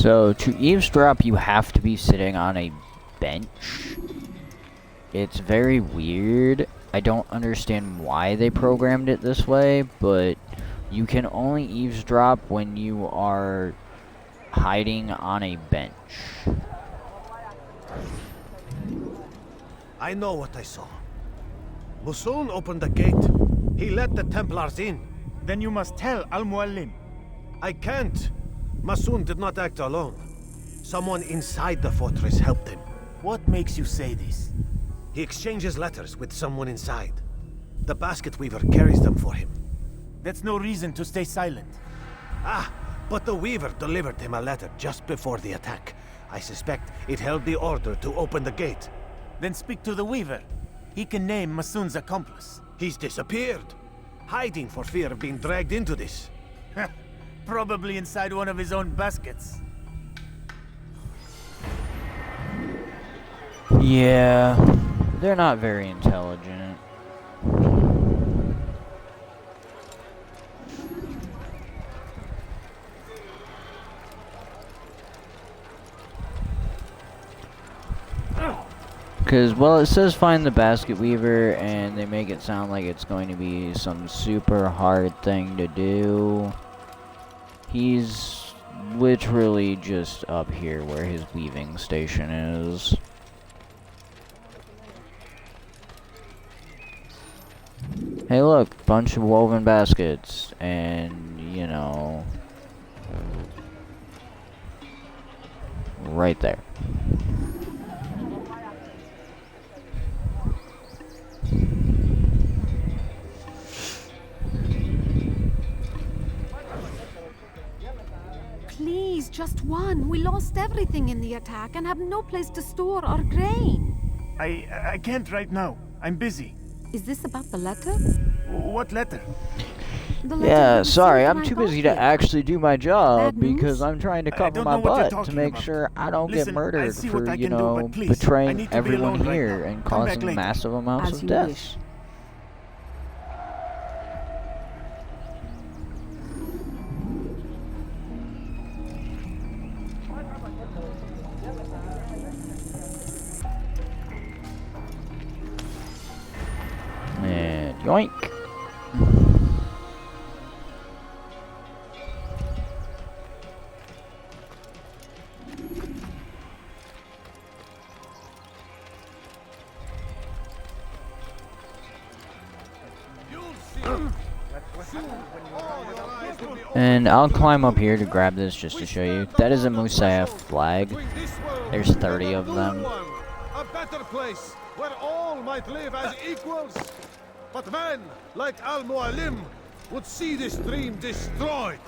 So, to eavesdrop, you have to be sitting on a bench. It's very weird. I don't understand why they programmed it this way, but you can only eavesdrop when you are hiding on a bench. I know what I saw. Musun opened the gate. He let the Templars in. Then you must tell Al-Mualim. I can't. Musun did not act alone. Someone inside the fortress helped him. What makes you say this? He exchanges letters with someone inside. The basket weaver carries them for him. That's no reason to stay silent. Ah, but the weaver delivered him a letter just before the attack. I suspect it held the order to open the gate. Then speak to the weaver. He can name Masun's accomplice. He's disappeared. Hiding for fear of being dragged into this. Probably inside one of his own baskets. Yeah, they're not very intelligent. Because, well, it says find the basket weaver, and they make it sound like it's going to be some super hard thing to do. He's literally just up here where his weaving station is. Hey look, bunch of woven baskets, and, you know, right there. Please, just one. We lost everything in the attack and have no place to store our grain. I can't right now. I'm busy. Is this about the letter? What letter? The letter Yeah, we sorry, received I'm when I too got busy to here. actually do my job Bad news? because I'm trying to cover don't my know what you're butt to talking make about. sure I don't Listen, get I murdered see what for, I you can do, know, but please, I betraying need to be everyone alone right here now. and Come back causing later. massive amounts As of you deaths. wish. And yoink. And I'll climb up here to grab this just to show you. That is a Musaf flag. There's 30 of them. A better place where all might live as equals. But men like Al-Mualim would see this dream destroyed.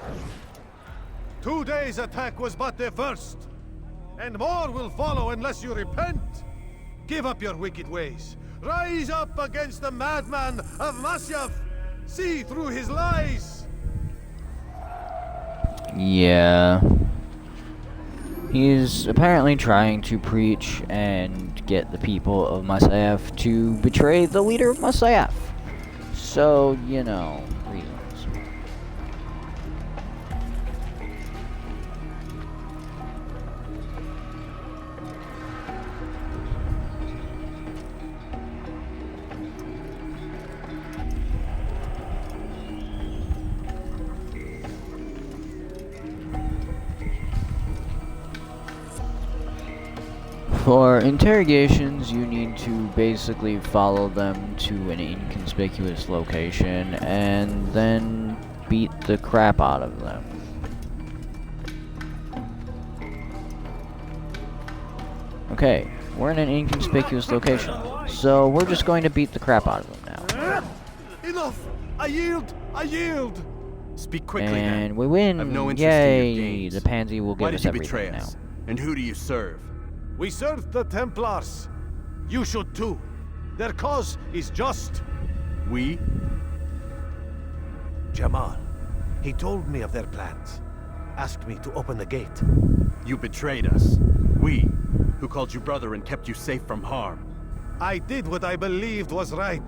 Today's attack was but the first, and more will follow unless you repent. Give up your wicked ways. Rise up against the madman of Masyaf. See through his lies. Yeah. He's apparently trying to preach and get the people of Masyaf to betray the leader of Masyaf. So, you know, reasons. For interrogations, you need to basically follow them to an inconspicuous location and then beat the crap out of them. Okay, we're in an inconspicuous location, so we're just going to beat the crap out of them now. Enough! I yield! I yield! Speak quickly, And then. we win! I've no interest Yay! in your games. The pansy will Why give did us you betray everything us? now. And who do you serve? We serve the Templars. You should too. Their cause is just. We? Jamal. He told me of their plans. Asked me to open the gate. You betrayed us. We, who called you brother and kept you safe from harm. I did what I believed was right.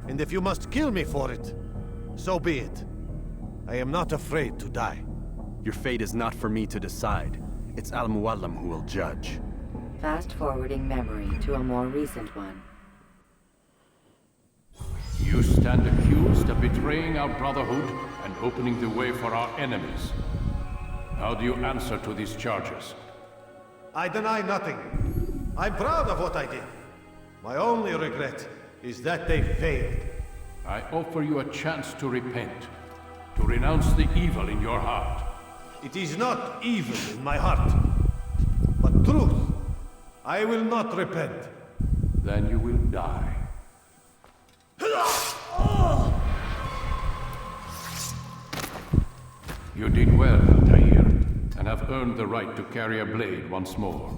And if you must kill me for it, so be it. I am not afraid to die. Your fate is not for me to decide. It's Al-Mualim who will judge. Fast-forwarding memory to a more recent one. You stand accused of betraying our Brotherhood and opening the way for our enemies. How do you answer to these charges? I deny nothing. I'm proud of what I did. My only regret is that they failed. I offer you a chance to repent, to renounce the evil in your heart. It is not evil in my heart, but truth. I will not repent. Then you will die. You did well, Altair, and have earned the right to carry a blade once more.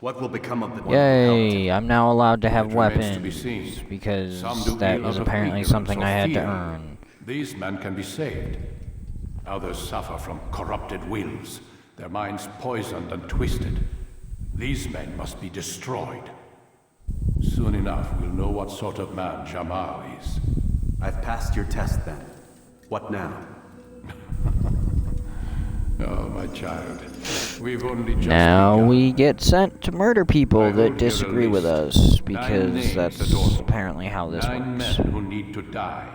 What will become of the... Yay, I'm now allowed to have It remains weapons, to be seen. because Some do that ill was out of apparently ignorance something or I had to fear. earn. These men can be saved. Others suffer from corrupted wills, their minds poisoned and twisted. These men must be destroyed. Soon enough, we'll know what sort of man Jamal is. I've passed your test then. What now? Oh, my child. We've only just Now begun. we get sent to murder people I that hold here a disagree with list. us, 9 because names that's adorable. apparently how this 9 works. men who need to die.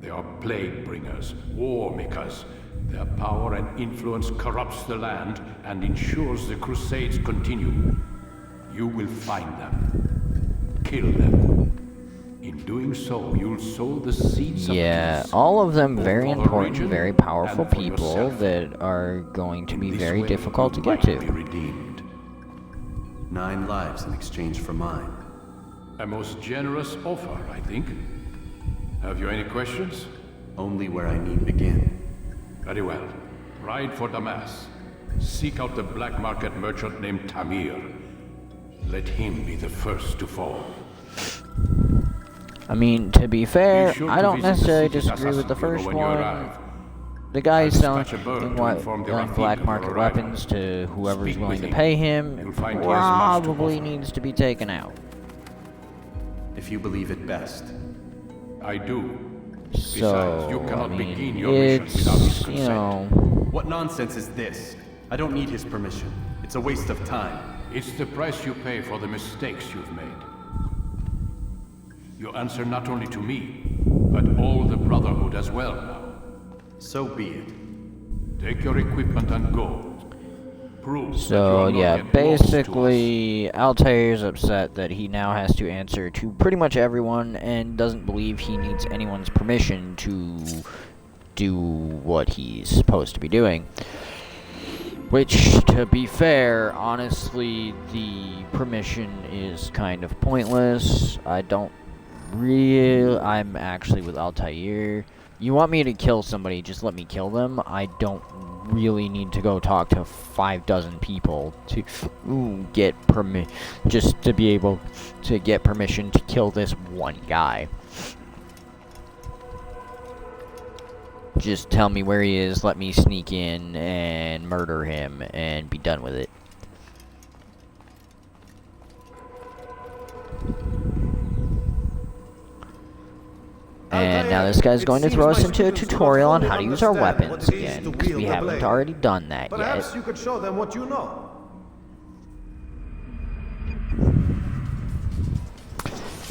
They are plague bringers, war makers. Their power and influence corrupts the land and ensures the Crusades continue. You will find them. Kill them. In doing so, you'll sow the seeds of Yeah, peace, all of them both very for the important, region very powerful and for people yourself. that are going to In be this very way, difficult to you get might to. be redeemed. 9 lives in exchange for mine. A most generous offer, I think. Have you any questions? Only where I need begin. Very well. Ride for Damas. Seek out the black market merchant named Tamir. Let him be the first to fall. I mean, to be fair, sure I to don't visit the necessarily city's disagree with the assassin bureau first when you one. arrive. The guy's selling dispatch a bird to inform the black Rafid of market your arrival. weapons to whoever's Speak willing with to him. pay him. You'll find he has much to Probably offer. needs to be taken out. If you believe it best. I do. So, you cannot I mean, begin your mission without his it's, consent. you know... What nonsense is this? I don't need his permission. It's a waste of time. It's the price you pay for the mistakes you've made. You answer not only to me, but all the Brotherhood as well now. So be it. Take your equipment and go. Prove So, that you are yeah, not yet lost to us. basically, Altair's upset that he now has to answer to pretty much everyone and doesn't believe he needs anyone's permission to do what he's supposed to be doing. Which, to be fair, honestly, the permission is kind of pointless. I'm actually with Altair. You want me to kill somebody, just let me kill them. I don't really need to go talk to 5 people to get just to be able to get permission to kill this one guy. Just tell me where he is, let me sneak in and murder him and be done with it. And now this guy's going to throw us into a tutorial on how to use our weapons again, because we haven't already done that Perhaps yet. you could show them what you know.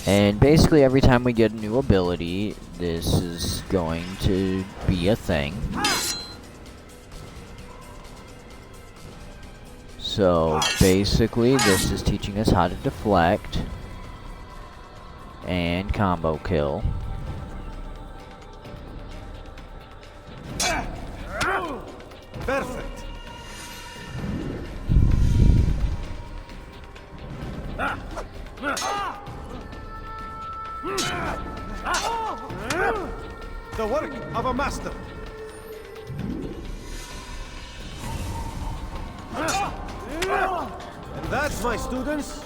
And basically every time we get a new ability, this is going to be a thing. So basically this is teaching us how to deflect and combo kill. Perfect. The work of a master. And that, my students,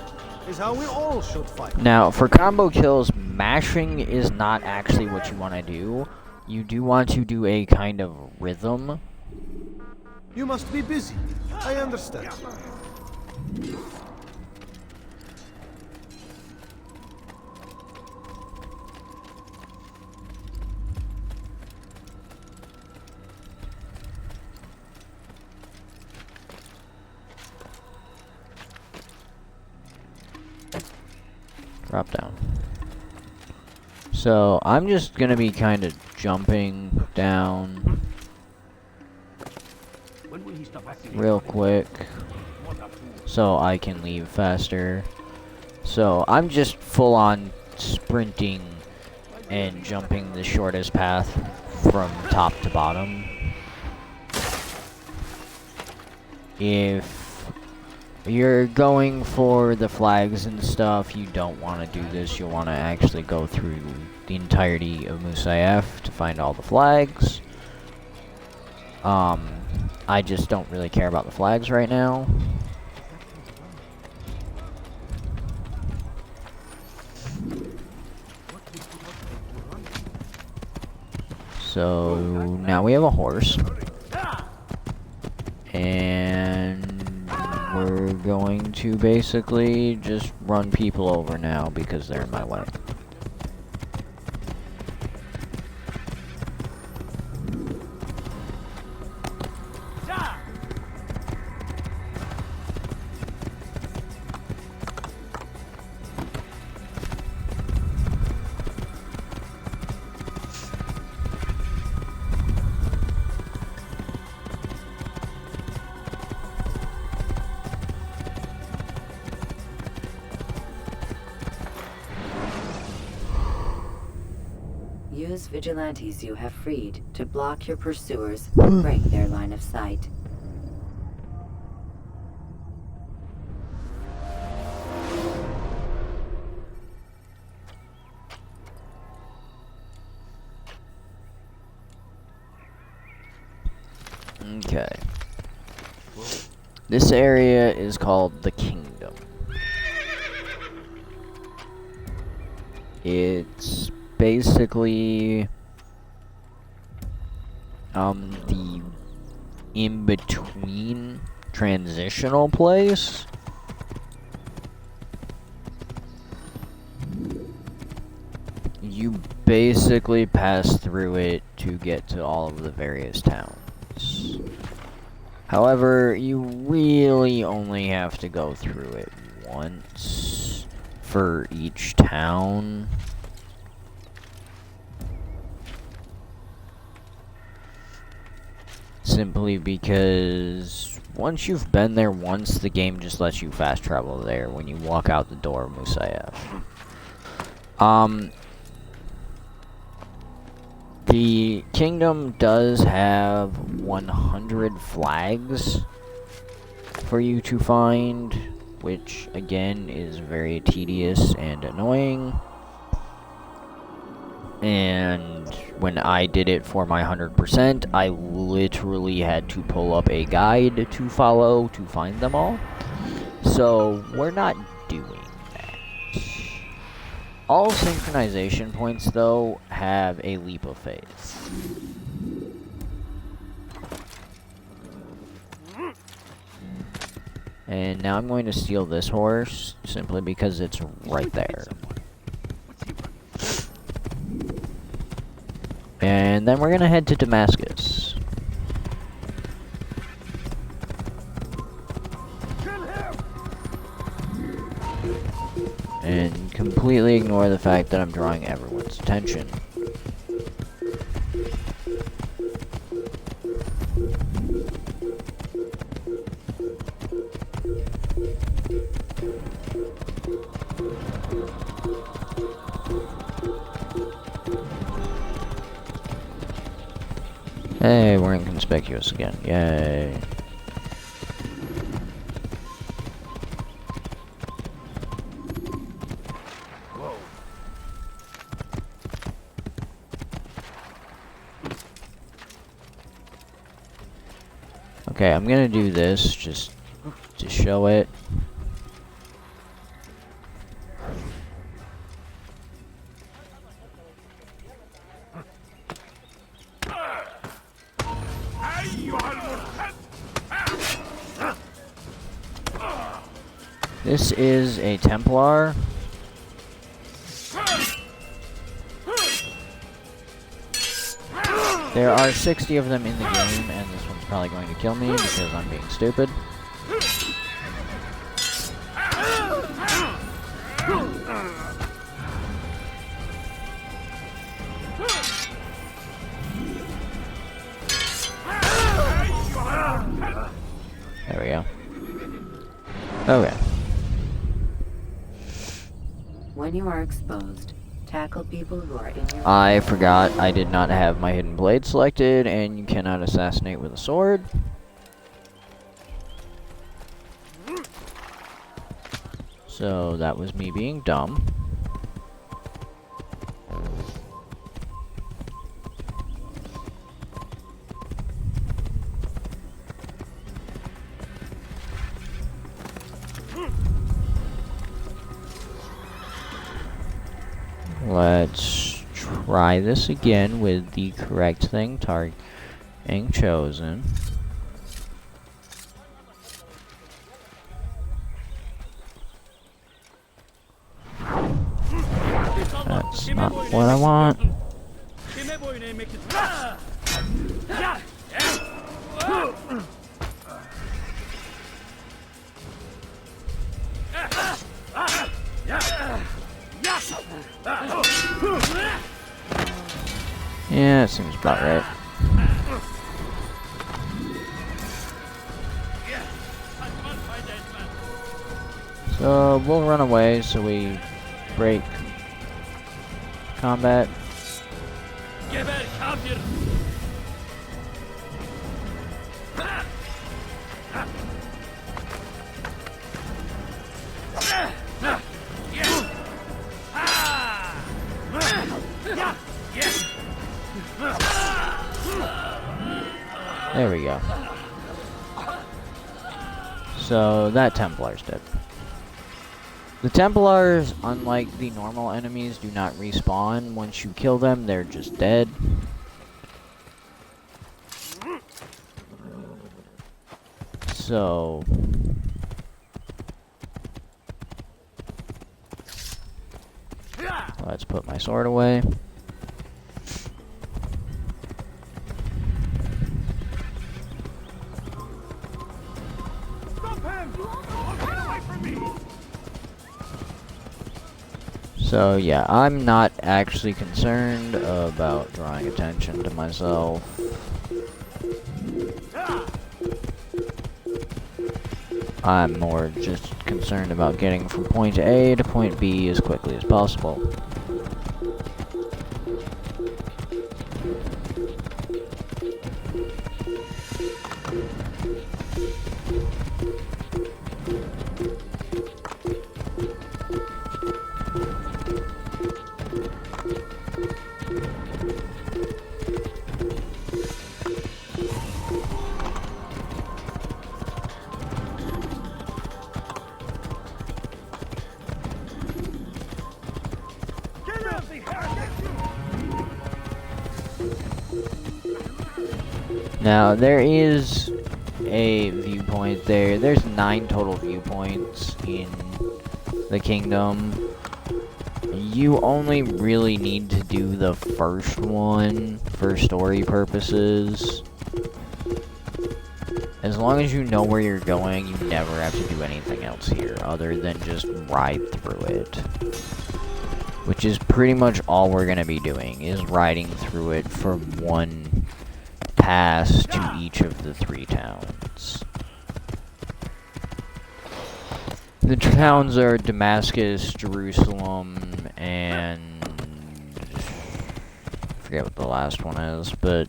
is how we all should fight. Now, for combo kills, mashing is not actually what you want to do. You do want to do a kind of rhythm. You must be busy. I understand. Drop down. So, I'm just gonna be kind of jumping down real quick so I can leave faster. So, I'm just full on sprinting and jumping the shortest path from top to bottom. If you're going for the flags and stuff, you don't want to do this. You'll want to actually go through the entirety of Musayef to find all the flags. I just don't really care about the flags right now. So now we have a horse. And we're going to basically just run people over now because they're in my way. Use vigilantes you have freed to block your pursuers and break their line of sight. Okay. This area is called the Kingdom. It's basically the in-between transitional place. You basically pass through it to get to all of the various towns. However, you really only have to go through it once for each town. Simply because once you've been there once, the game just lets you fast travel there when you walk out the door of Musayef. The kingdom does have 100 flags for you to find, which again is very tedious and annoying. And when I did it for my 100%, I literally had to pull up a guide to follow to find them all. So we're not doing that. All synchronization points, though, have a leap of faith. And now I'm going to steal this horse, simply because it's right there. And then we're gonna head to Damascus. And completely ignore the fact that I'm drawing everyone's attention. Hey, we're inconspicuous again. Yay. Okay, I'm gonna do this just to show it. This is a Templar. There are 60 of them in the game, and this one's probably going to kill me because I'm being stupid. There we go. Okay. When you are exposed, tackle people who are in your... I forgot I did not have my hidden blade selected, and you cannot assassinate with a sword. So that was me being dumb. Let's try this again with the correct thing targeting chosen. That's not what I want. Yeah, that seems about right. So we'll run away so we break combat. There we go. So that Templar's dead. The Templars, unlike the normal enemies, do not respawn. Once you kill them, they're just dead. So let's put my sword away. So yeah, I'm not actually concerned about drawing attention to myself. I'm more just concerned about getting from point A to point B as quickly as possible. Now, there is a viewpoint there. There's 9 total viewpoints in the kingdom. You only really need to do the first one for story purposes. As long as you know where you're going, you never have to do anything else here other than just ride through it. Which is pretty much all we're going to be doing, is riding through it for one pass to each of the 3 towns. The towns are Damascus, Jerusalem, and I forget what the last one is, but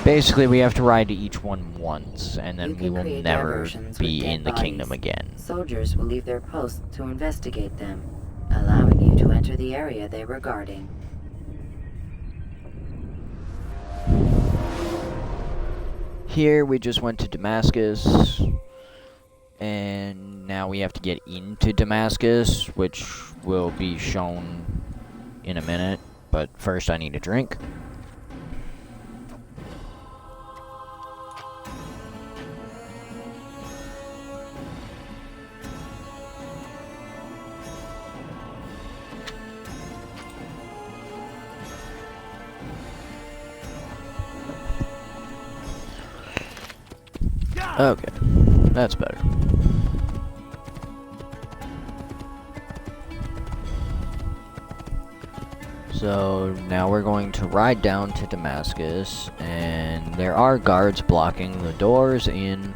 basically we have to ride to each one once, and then we will never be in the kingdom again. Soldiers will leave their posts to investigate them, allowing you to enter the area they were guarding. Here we just went to Damascus, and now we have to get into Damascus, which will be shown in a minute, but first I need a drink. Okay, that's better. So now we're going to ride down to Damascus, and there are guards blocking the doors in,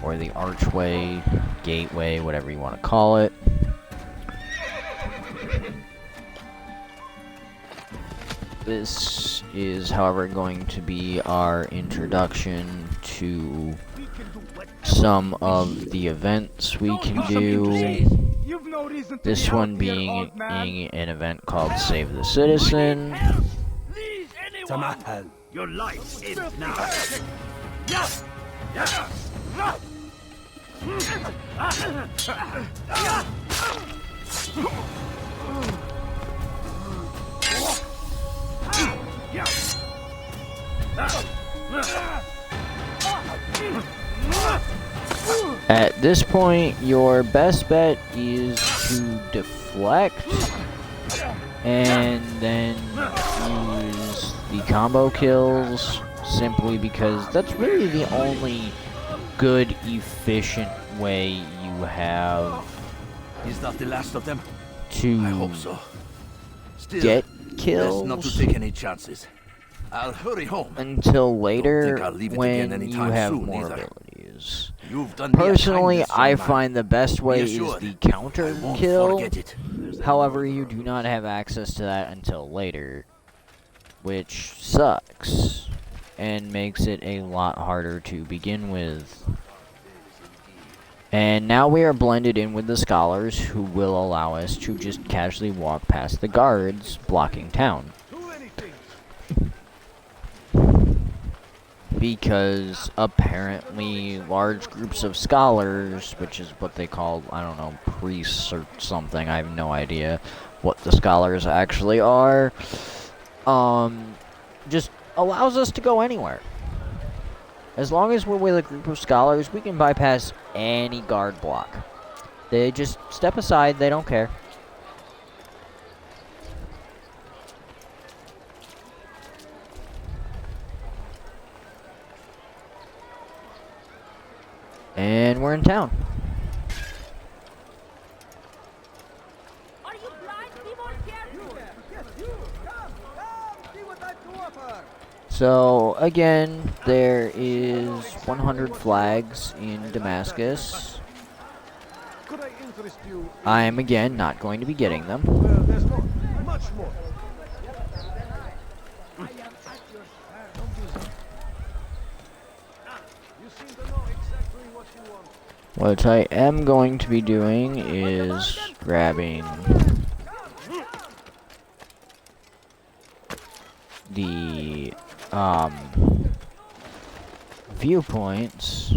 or the archway, gateway, whatever you want to call it. This is, however, going to be our introduction to some of the events we can do. This one being an event called Save the Citizen. Tamahal, your life ends now. At this point, your best bet is to deflect and then use the combo kills, simply because that's really the only good, efficient way you have Is that the last of them? to I hope so. Still, get best kills. not to take any chances. I'll hurry home. Until later, I'll leave it when again you anytime have soon, more either. abilities. You've done me a Personally, kindness, I young man. find the best way Be is assured, the counter I won't kill. forget it. However, you do not have access to that until later, which sucks and makes it a lot harder to begin with. And now we are blended in with the scholars, who will allow us to just casually walk past the guards blocking town. Because apparently large groups of scholars, which is what they call, I don't know, priests or something, I have no idea what the scholars actually are, just allows us to go anywhere. As long as we're with a group of scholars, we can bypass any guard block. They just step aside, they don't care. And we're in town. Are you blind? Be more careful. Yes, you. Come, see what I've to offer. So, again, there is 100 flags in Damascus. Could I interest you? I am, again, not going to be getting them. Well, there's more. Much more. What I am going to be doing is grabbing the viewpoints.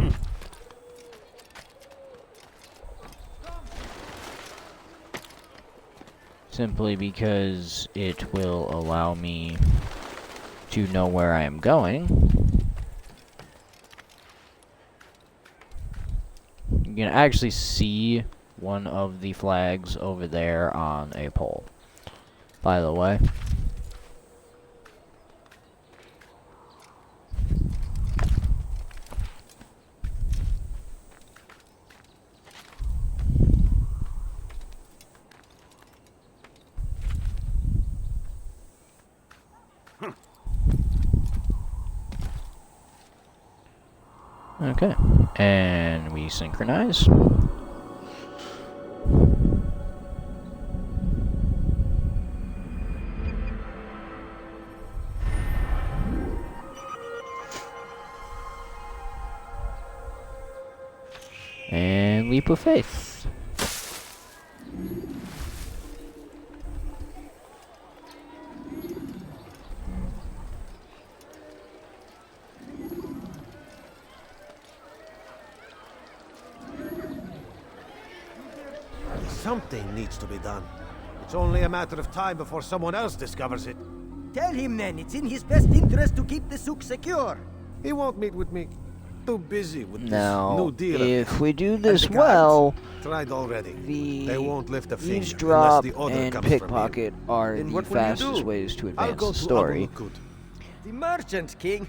Simply because it will allow me to know where I am going. You can actually see one of the flags over there on a pole, by the way. Okay, and we synchronize. And leap of faith. Something needs to be done. It's only a matter of time before someone else discovers it. Tell him then, it's in his best interest to keep the souk secure. He won't meet with me. Too busy with this Now, new deal. if we do And this the guards well, tried already. the They won't lift a finger eavesdrop unless the order and comes from pickpocket him. are Then the what will you fastest do? ways to I'll advance go the to story. Abu Lukud. The merchant king.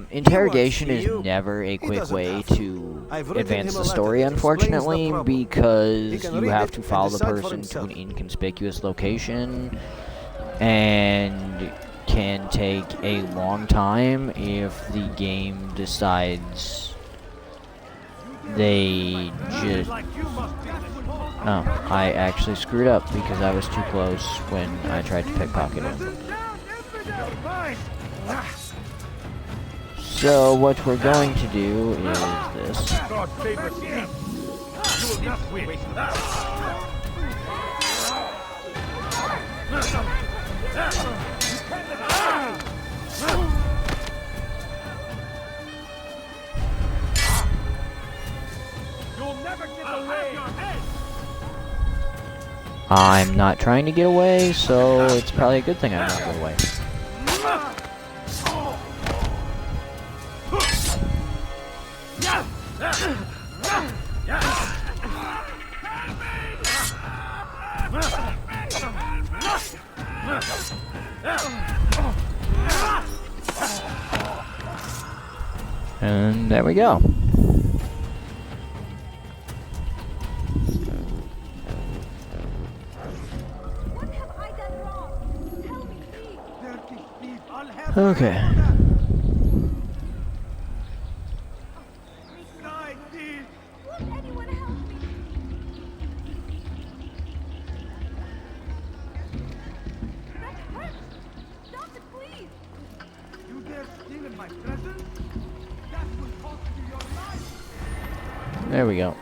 Interrogation He wants is you. never a He quick doesn't way have to. to I've written advance him the a letter story, that explains the unfortunately, problem. He because can you read have it to and follow the decide for person to himself. an inconspicuous location, and can take a long time if the game decides they just... Oh, I actually screwed up because I was too close when I tried to pickpocket him. So what we're going to do is this. God favors me. You will not win. You'll never get away. I'm not trying to get away, so it's probably a good thing I'm not going away. And there we go. Okay. There we go.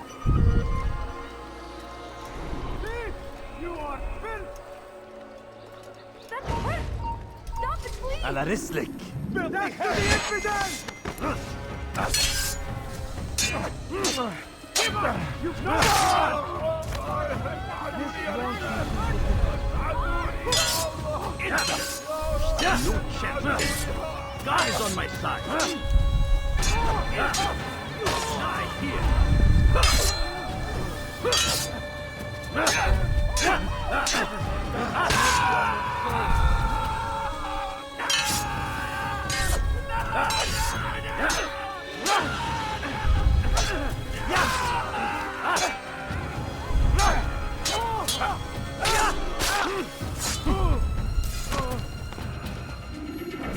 على رسلك. God is on my side.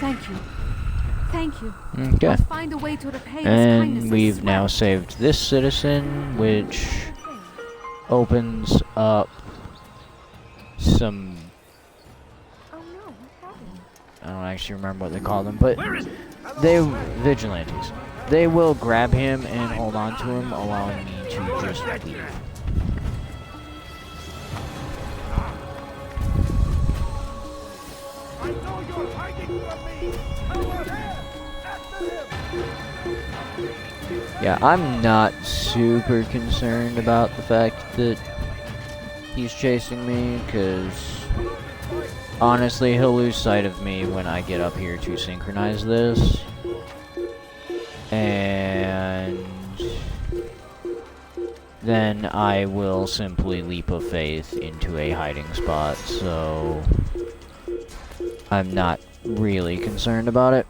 Thank you. Thank you. Okay. I'll find a way to repay his And kindness, I we've swear. now saved this citizen, which opens up some... I don't actually remember what they call them, but they vigilantes. They will grab him and hold on to him, allowing me to just leave. Yeah, I'm not super concerned about the fact that he's chasing me, because honestly, he'll lose sight of me when I get up here to synchronize this. And then I will simply leap of faith into a hiding spot, so I'm not really concerned about it.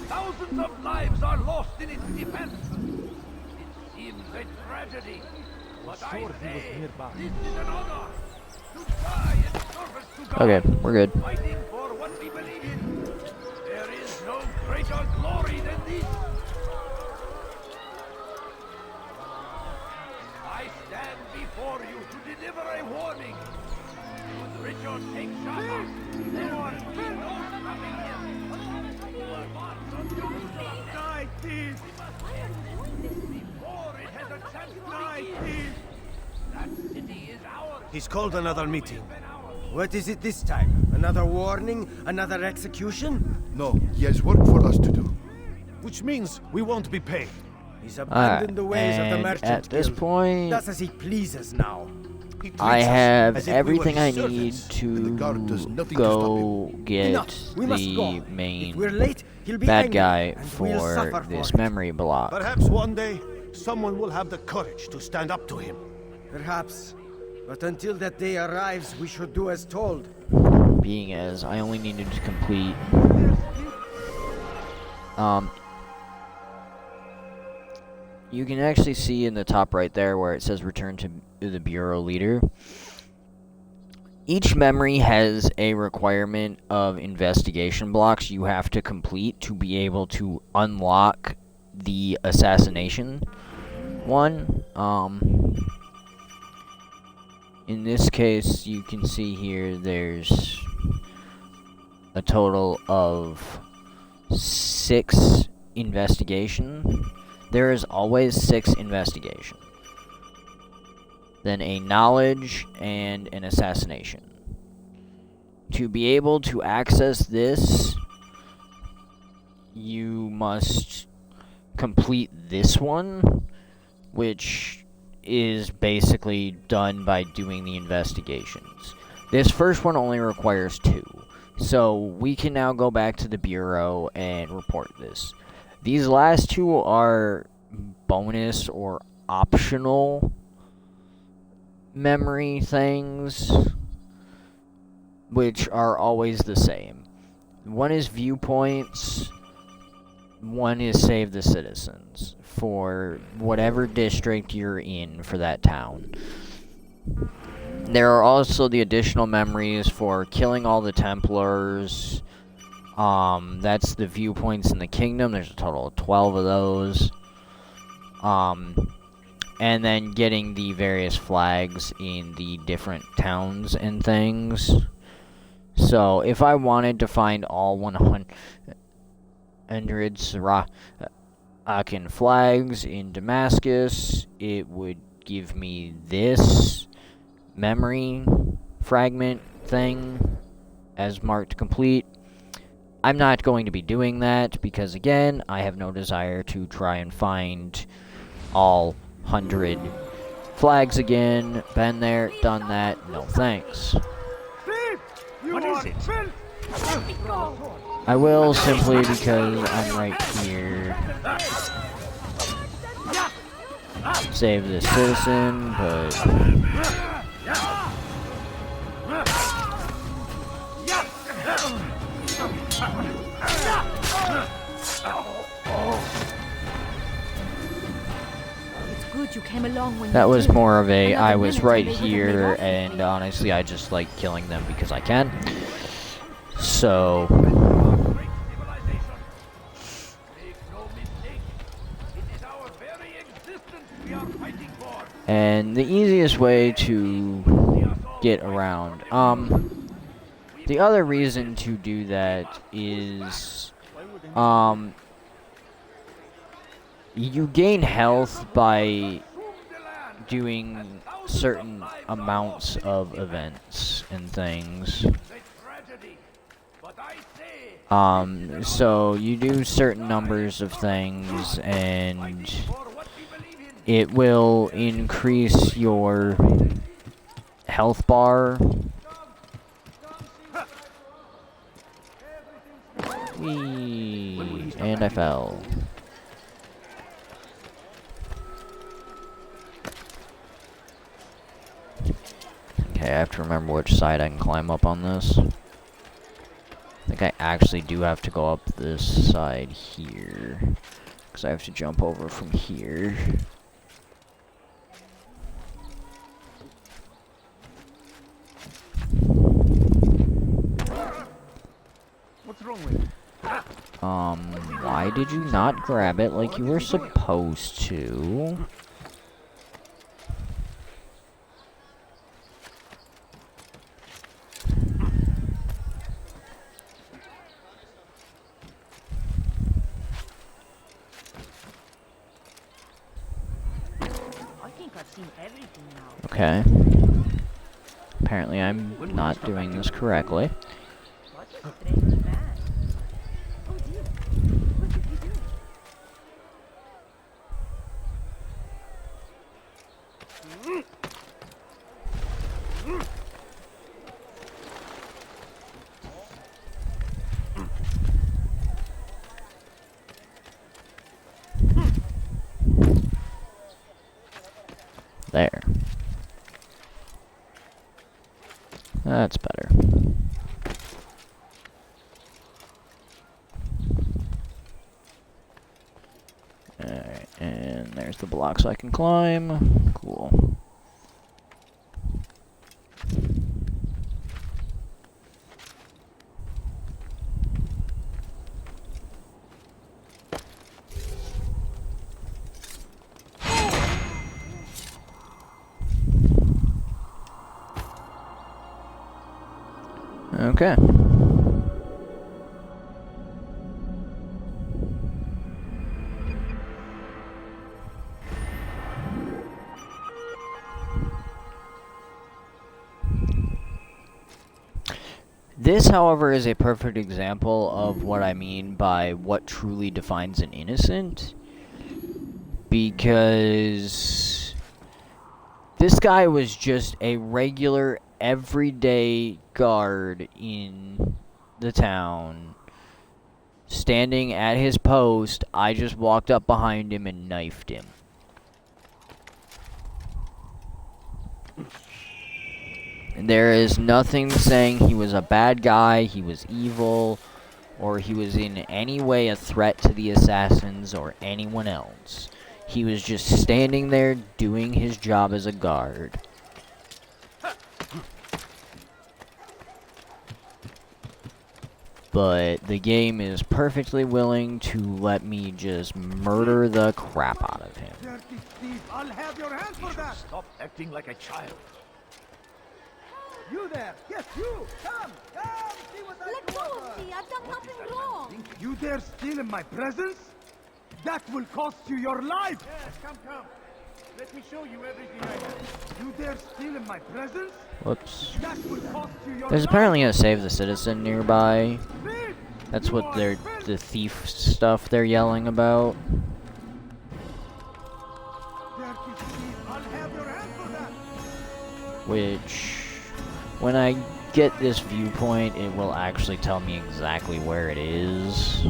Thousands of lives are lost in its defense. It seems a tragedy, but I say this is an honor to die in service to God. Okay, we're good. Fighting for what we believe in. There is no greater glory than this. I stand before you to deliver a warning. Should Richard take Shama, there are no stopping him. He's called another meeting. What is it this time? Another warning? Another execution? No, he has work for us to do. Which means we won't be paid. He's abandoned the ways of the and merchant at this guild. point, Does as he pleases now. He treats I us have as if we were everything his I need servants. to go get Enough. We must go. the If main we're late, he'll be bad angry, guy and we'll suffer for for this it. memory block. Perhaps one day, someone will have the courage to stand up to him. Perhaps. But until that day arrives, we should do as told. Being as I only needed to complete you can actually see in the top right there where it says return to the Bureau Leader. Each memory has a requirement of investigation blocks you have to complete to be able to unlock the assassination one. In this case, you can see here there's a total of 6 investigation. There is always 6 investigation. Then a knowledge and an assassination. To be able to access this, you must complete this one, which is basically done by doing the investigations. This first one only requires 2. So we can now go back to the Bureau and report this. These last 2 are bonus or optional memory things, which are always the same. One is viewpoints, one is save the citizens for whatever district you're in for that town. There are also the additional memories for killing all the Templars. That's the viewpoints in the kingdom. There's a total of 12 of those. And then getting the various flags in the different towns and things. So, if I wanted to find all 100 Saracan flags in Damascus, it would give me this memory fragment thing as marked complete. I'm not going to be doing that because, again, I have no desire to try and find all 100 flags again. Been there, done that, no thanks. What is it? I will simply because I'm right here. Save this citizen, but It's good you came along when that you was did. more of a I Another was minute right and they would have here, made off with and me. honestly I just like killing them because I can. So and the easiest way to get around. The other reason to do that is, you gain health by doing certain amounts of events and things. So you do certain numbers of things and it will increase your health bar. Whee! And I fell. Okay, I have to remember which side I can climb up on this. I think I actually do have to go up this side here, because I have to jump over from here. What's wrong with it? Why did you not grab it like you were supposed to? I think I've seen everything now. Okay. Apparently I'm not doing this correctly. There. That's better. Alright, and And there's the blocks I can climb. Cool. Okay. This, however, is a perfect example of what I mean by what truly defines an innocent. Because this guy was just a regular, everyday guard in the town, standing at his post. I just walked up behind him and knifed him. There is nothing saying he was a bad guy, he was evil, or he was in any way a threat to the assassins or anyone else. He was just standing there doing his job as a guard. But the game is perfectly willing to let me just murder the crap out of him. Dirty thief, I'll have your hands for that! Stop acting like a child. You there! Yes, you! Come! Come! See what I Let go of me! I've done nothing wrong! You dare steal in my presence? That will cost you your life! Yes, come. Let me show you everything I have. You dare steal in my presence? Whoops. That will cost you your There's life! apparently a Save the Citizen nearby. That's what the thief stuff they're yelling about. Dirty thief, I'll have your hands for that! Which, when I get this viewpoint, it will actually tell me exactly where it is.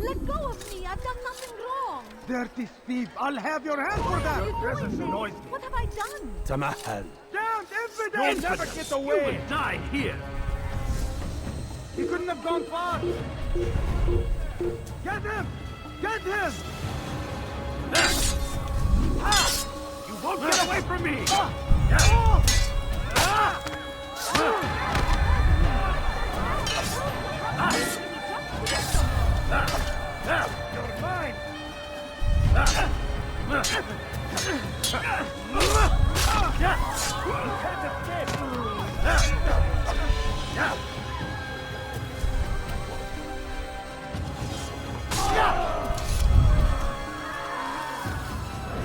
Let go of me! I've done nothing wrong! Dirty thief, I'll have your hands for that! Your presence annoys me. What have I done? Tamahal. Damn infidel! You'll never get away! You will die here! He couldn't have gone far! Get him! Get him! You won't get away from me! You're mine!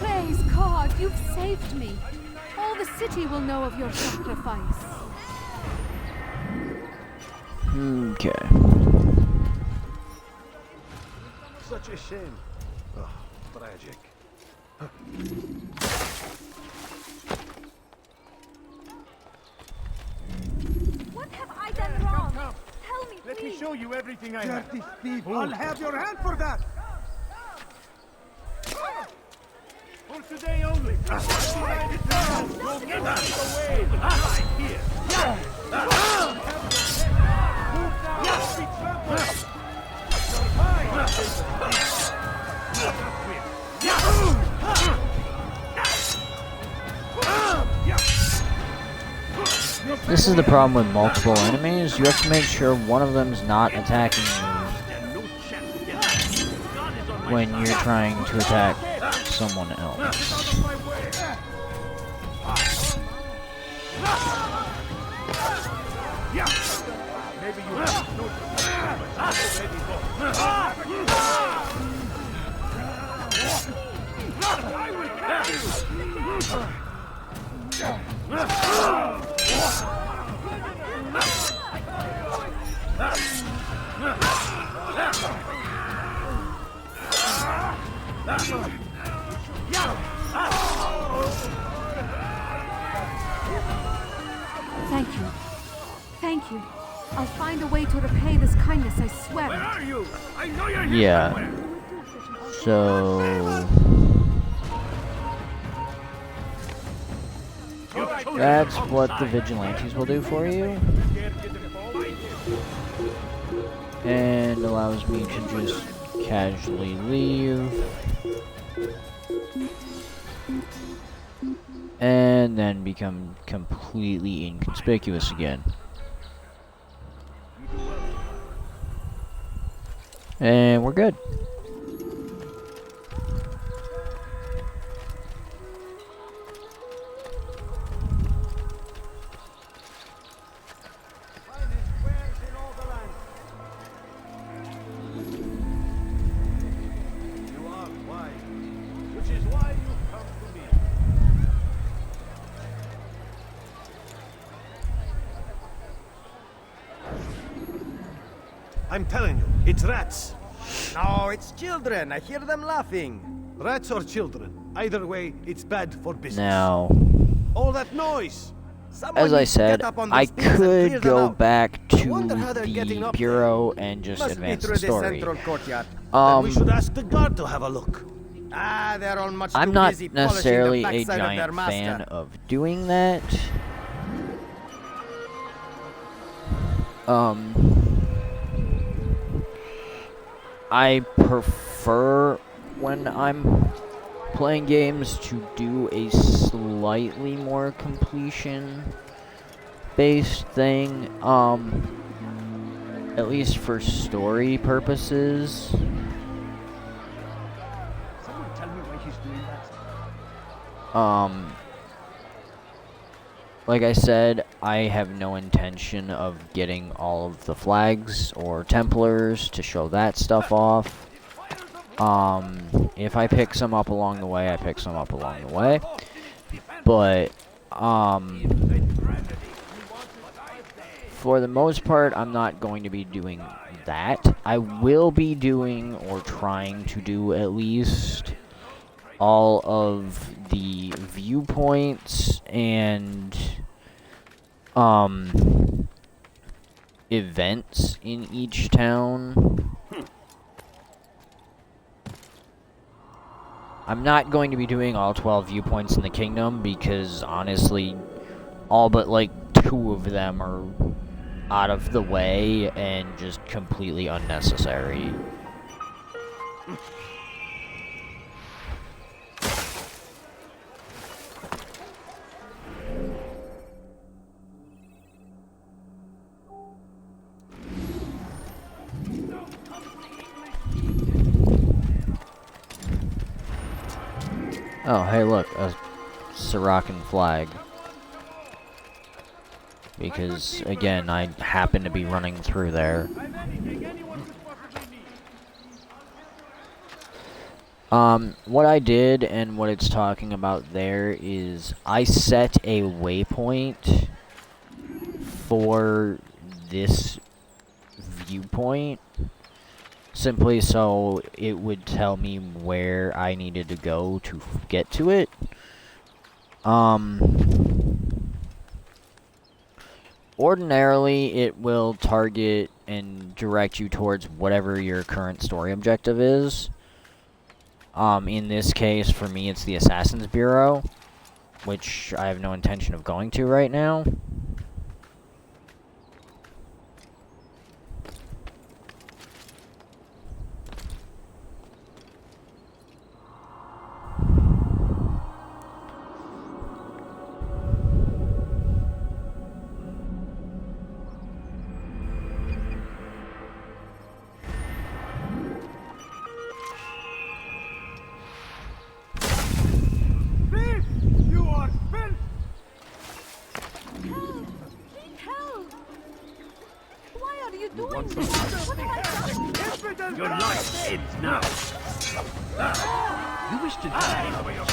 Praise God, you've saved me. All the city will know of your sacrifice. Okay. Such a shame. Oh, tragic. What have I done wrong? Tell me, Let please. me show you everything I have. Dirty thief, I'll have your hand for that! For today only! You'll get out of the way! Right here! Move now! Be trampled! This is the problem with multiple enemies. You have to make sure one of them's not attacking you when you're trying to attack someone else. Maybe you have no I will catch you! Thank you. Thank you. I'll find a way to repay this kindness, I swear. Where are you? I know you're here Yeah. somewhere. So that's what the vigilantes will do for you. And allows me to just casually leave. And then become completely inconspicuous again. And we're good. I'm telling you, it's rats. No, it's children. I hear them laughing. Rats or children. Either way, it's bad for business. Now, All that noise. as I said, I could go back to wonder how they're getting the up bureau and just Must be advance through the the story. central courtyard. Then we should ask the guard to have a look. Ah, they're all much I'm too not busy polishing necessarily the a backside of their giant fan master. of doing that. I prefer when I'm playing games to do a slightly more completion-based thing, at least for story purposes. Someone tell me why he's doing that. Like I said, I have no intention of getting all of the flags or Templars to show that stuff off. If I pick some up along the way, I pick some up along the way. But, for the most part, I'm not going to be doing that. I will be doing, or trying to do at least, all of the viewpoints and events in each town. I'm not going to be doing all 12 viewpoints in the kingdom because honestly all but like 2 of them are out of the way and just completely unnecessary. Oh, hey look, a Siracan flag. Because, again, I happen to be running through there. What I did and what it's talking about there is I set a waypoint for this viewpoint simply so it would tell me where I needed to go to get to it. Ordinarily, it will target and direct you towards whatever your current story objective is. In this case, for me, it's the Assassin's Bureau, which I have no intention of going to right now. Your life ends now. You wish to die over your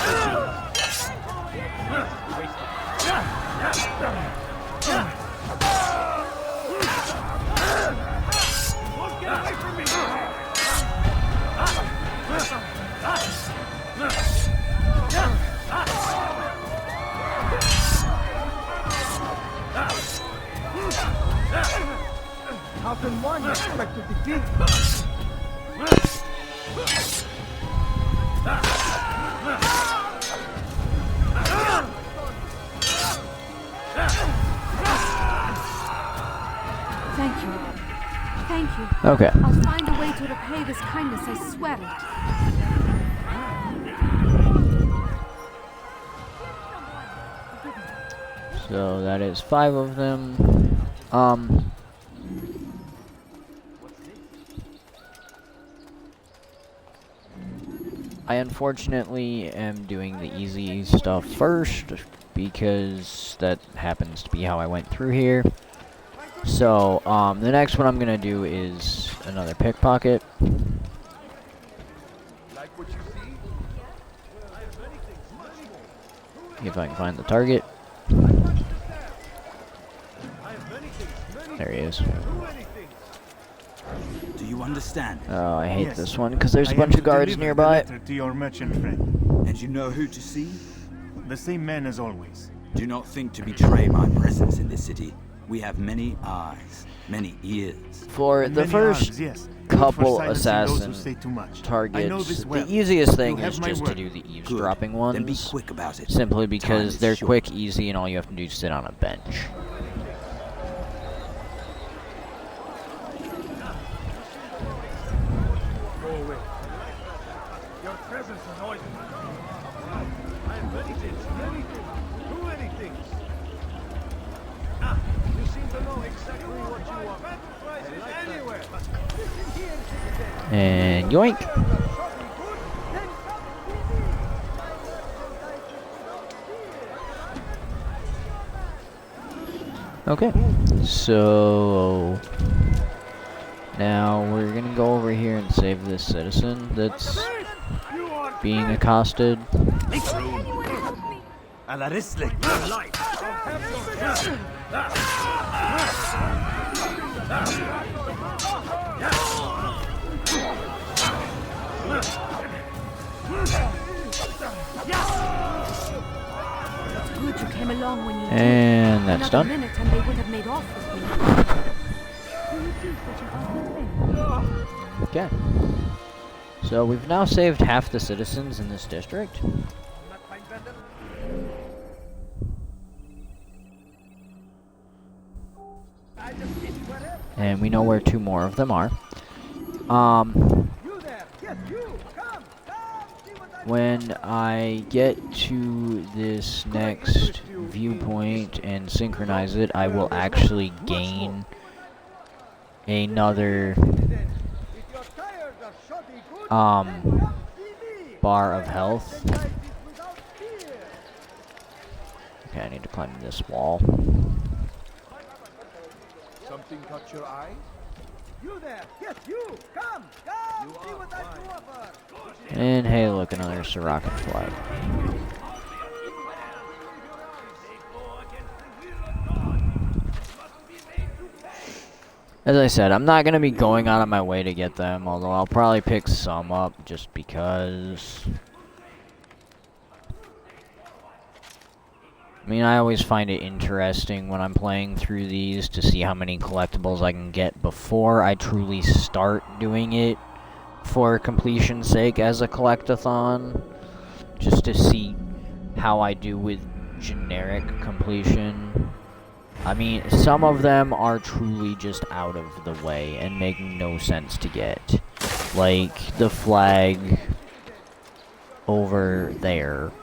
Won't get away from me! Thank you. Thank you. Okay. I'll find a way to repay this kindness, I swear it. So that is 5 of them. I unfortunately am doing the easy stuff first because that happens to be how I went through here. So, the next one I'm gonna do is another pickpocket. If I can find the target. There he is. Do you understand? Oh, I hate this one because there's a bunch of guards nearby. To your merchant friend. And you know who to see? The same man as always. Do not think to betray my presence in this city. We have many eyes, many ears. For the first couple assassin targets, the easiest thing is just to do the eavesdropping ones. Then be quick about it. Simply because they're quick, easy, and all you have to do is sit on a bench. Go away. Your presence annoys me. I am many things, too many things. Ah, you seem to know exactly what you want. Anywhere. And yoink. Okay, so now we're gonna go over here and save this citizen that's being accosted. Good you came along when you And did. that's Another done. minute and they would have made off with me. Okay. So we've now saved half the citizens in this district. And we know where 2 more of them are. When I get to this next viewpoint and synchronize it, I will actually gain another bar of health. Okay, I need to climb this wall. Something caught your eye? You there! Yes, you! Come! See what I do offer! And hey, look, another Sirakan flag. As I said, I'm not going to be going out of my way to get them, although I'll probably pick some up just because. I mean, I always find it interesting when I'm playing through these to see how many collectibles I can get before I truly start doing it for completion's sake as a collectathon, just to see how I do with generic completion. I mean, some of them are truly just out of the way and make no sense to get. Like the flag over there.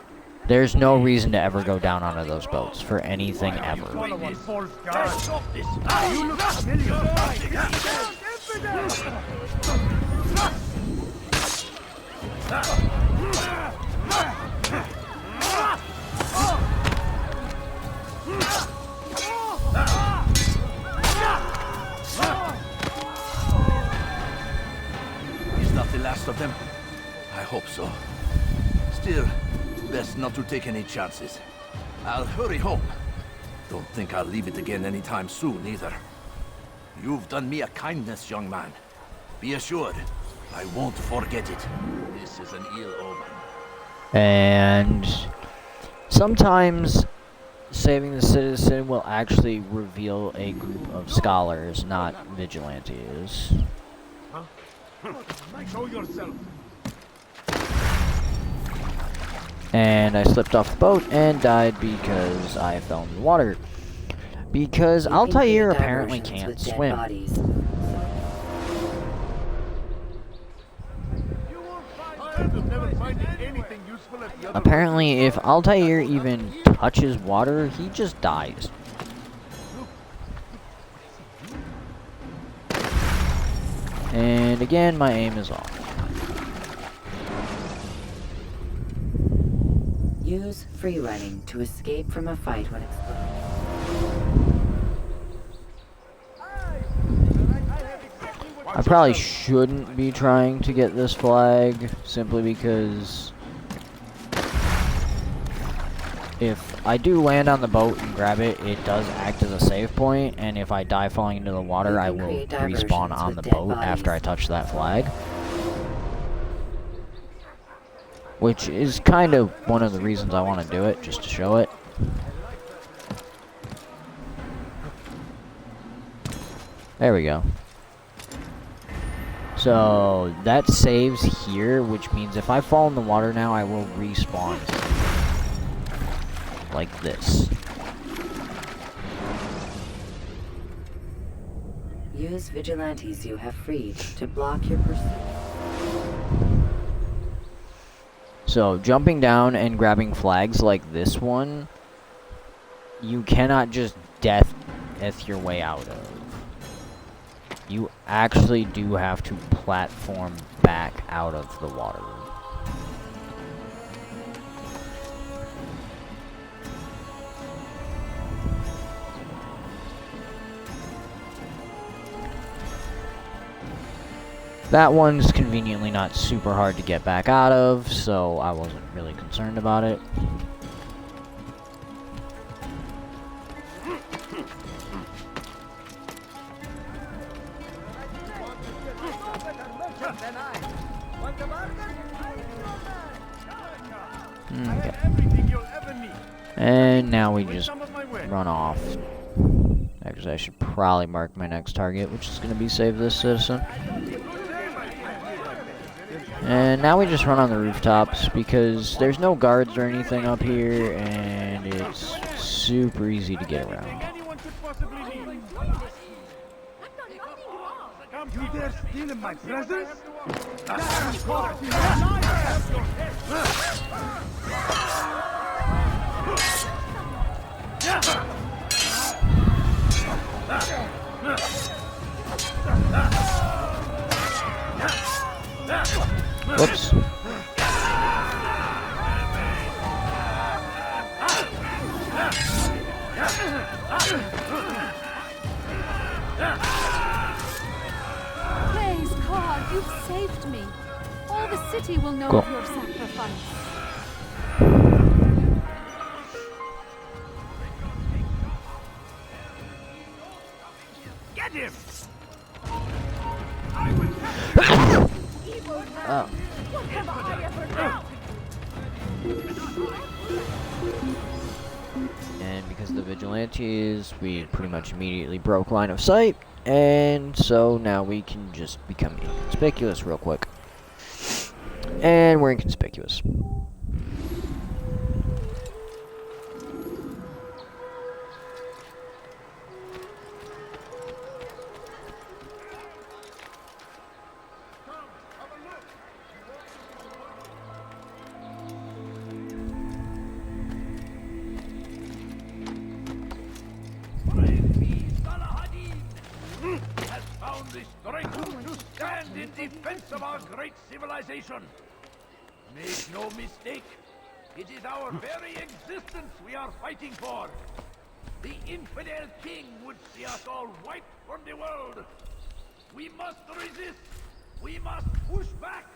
There's no reason to ever go down onto those boats for anything ever. Is that the last of them? I hope so. Still, best not to take any chances. I'll hurry home. Don't think I'll leave it again anytime soon, either. You've done me a kindness, young man. Be assured, I won't forget it. This is an ill omen. And sometimes saving the citizen will actually reveal a group of scholars, not vigilantes. Show yourself. And I slipped off the boat and died because I fell in the water. Because Altair apparently can't swim. Apparently, if Altair even touches water, he just dies. And again, my aim is off. Use free running to escape from a fight when exploding. I probably shouldn't be trying to get this flag, simply because if I do land on the boat and grab it, it does act as a save point, and if I die falling into the water, I will respawn on the boat after I touch that flag. Which is kind of one of the reasons I want to do it, just to show it. There we go. So, that saves here, which means if I fall in the water now, I will respawn. Like this. Use vigilantes you have freed to block your pursuit. So, jumping down and grabbing flags like this one, you cannot just death your way out of. You actually do have to platform back out of the water. That one's conveniently not super hard to get back out of, so I wasn't really concerned about it. Okay. And now we just run off. Actually, I should probably mark my next target, which is going to be Save This Citizen. And now we just run on the rooftops because there's no guards or anything up here, and it's super easy to get around. You dare steal in my presence? Whoops. Praise God, you've saved me. All the city will know of your sacrifice. Get him! Oh. What have I ever done? And because the vigilantes, we pretty much immediately broke line of sight, and so now we can just become inconspicuous real quick. And we're inconspicuous. Has found the strength to stand in defense of our great civilization. Make no mistake, it is our very existence we are fighting for. The infidel king would see us all wiped from the world. We must resist. We must push back.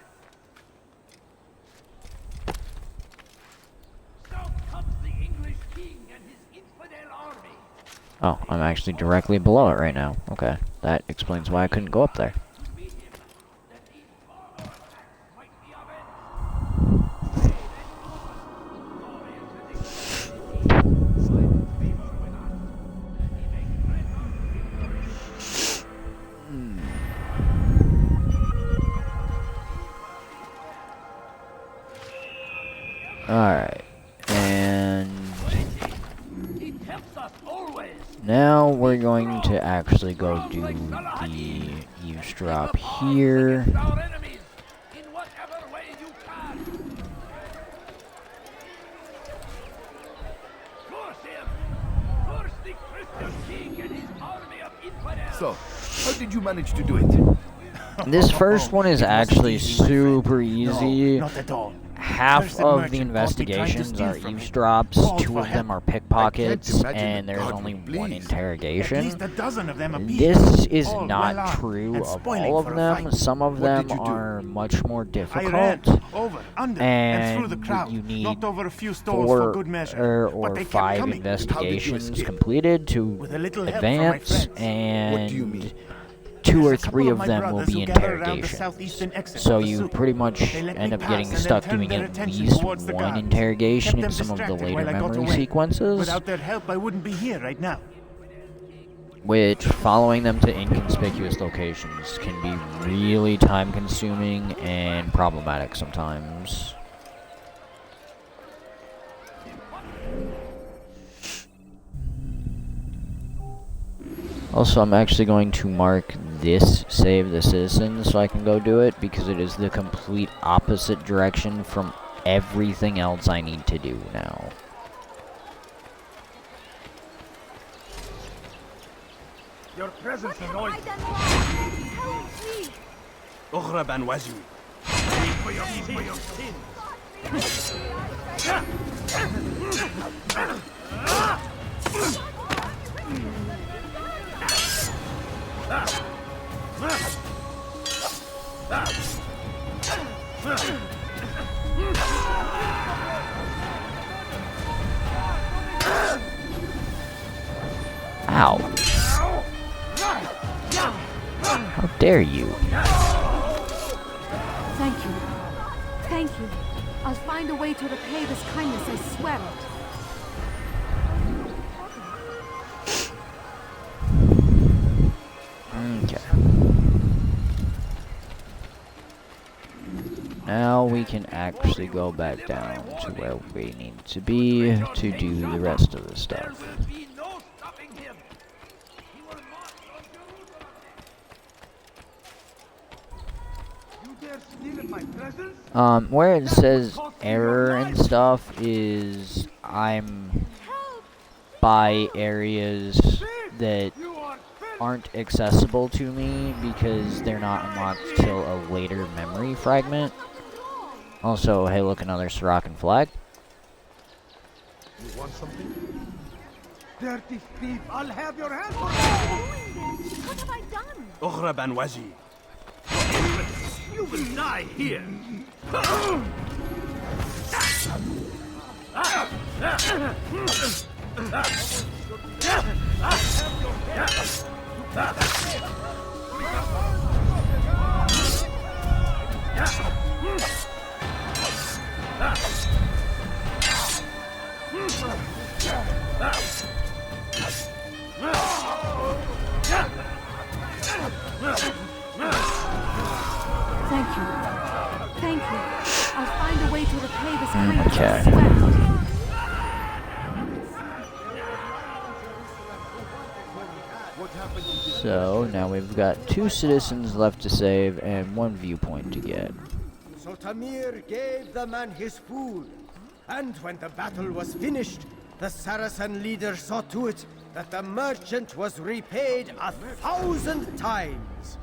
South comes the English king and his infidel army. Oh, I'm actually directly below it right now. Okay, that explains why I couldn't go up there. Alright. And now we're going to actually go do the eavesdrop here. So, how did you manage to do it? This first one is actually super easy. Not at all. Half There's a of merchant the investigations steal are from me. eavesdrops, Called 2 for of them help. are pickpockets, imagine and that there's God only would one please. At interrogation. least a dozen of them apiece. This is All not well armed true and of spoiling all of for a them. fight. Some of What them did you do? are much more I ran difficult, over, under, and through the and crowd. you need Knocked over a few stalls for 4 good measure. or but they kept 5 coming. investigations escape? completed to With a little help from my advance, friends. What do you and mean? 2 or There's a 3 couple of my them will brothers be who gather around the interrogations. southeastern exit So of the you soup. pretty much They let end me up pass getting and then stuck turned doing their at attention least towards the one guards. interrogation Kept in them some of the distracted later while I got memory away. sequences, Without their help, I wouldn't be here right now. which following them to inconspicuous locations can be really time consuming and problematic sometimes. Also, I'm actually going to mark this Save the Citizens so I can go do it, because it is the complete opposite direction from everything else I need to do now. Your presence annoys me. Okhra Banwazu. For your sin. Ow. How dare you? Thank you. Thank you. I'll find a way to repay this kindness, I swear it. Okay. Now we can actually go back down to where we need to be to do the rest of the stuff. Where it says error and stuff is I'm by areas that aren't accessible to me because they're not unlocked till a later memory fragment. Also, hey look, another Siracan flag. You want something? Dirty thief, I'll have your hand for What have I done? Okhra Banwazi. You will die here. Thank you. Thank you. I'll find a way to repay this kindness, I Okay. swear it. So now we've got 2 citizens left to save and 1 viewpoint to get. So Tamir gave the man his food. And when the battle was finished, the Saracen leader saw to it that the merchant was repaid 1,000 times.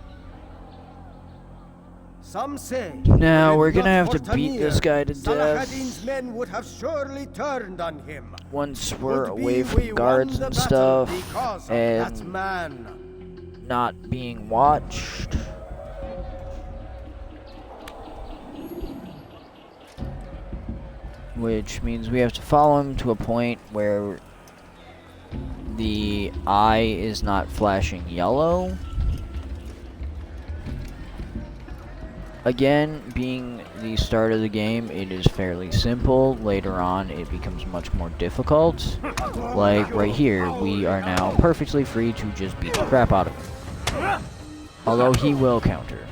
Some say... Now if we're gonna not have for to beat Tamir, this guy to Salahadin's death men would have surely turned on him. once we're Would be away we from won guards the and battle stuff because of that and man. not being watched. Which means we have to follow him to a point where the eye is not flashing yellow. Again, being the start of the game, it is fairly simple. Later on, it becomes much more difficult. Like right here, we are now perfectly free to just beat the crap out of him. Although he will counter.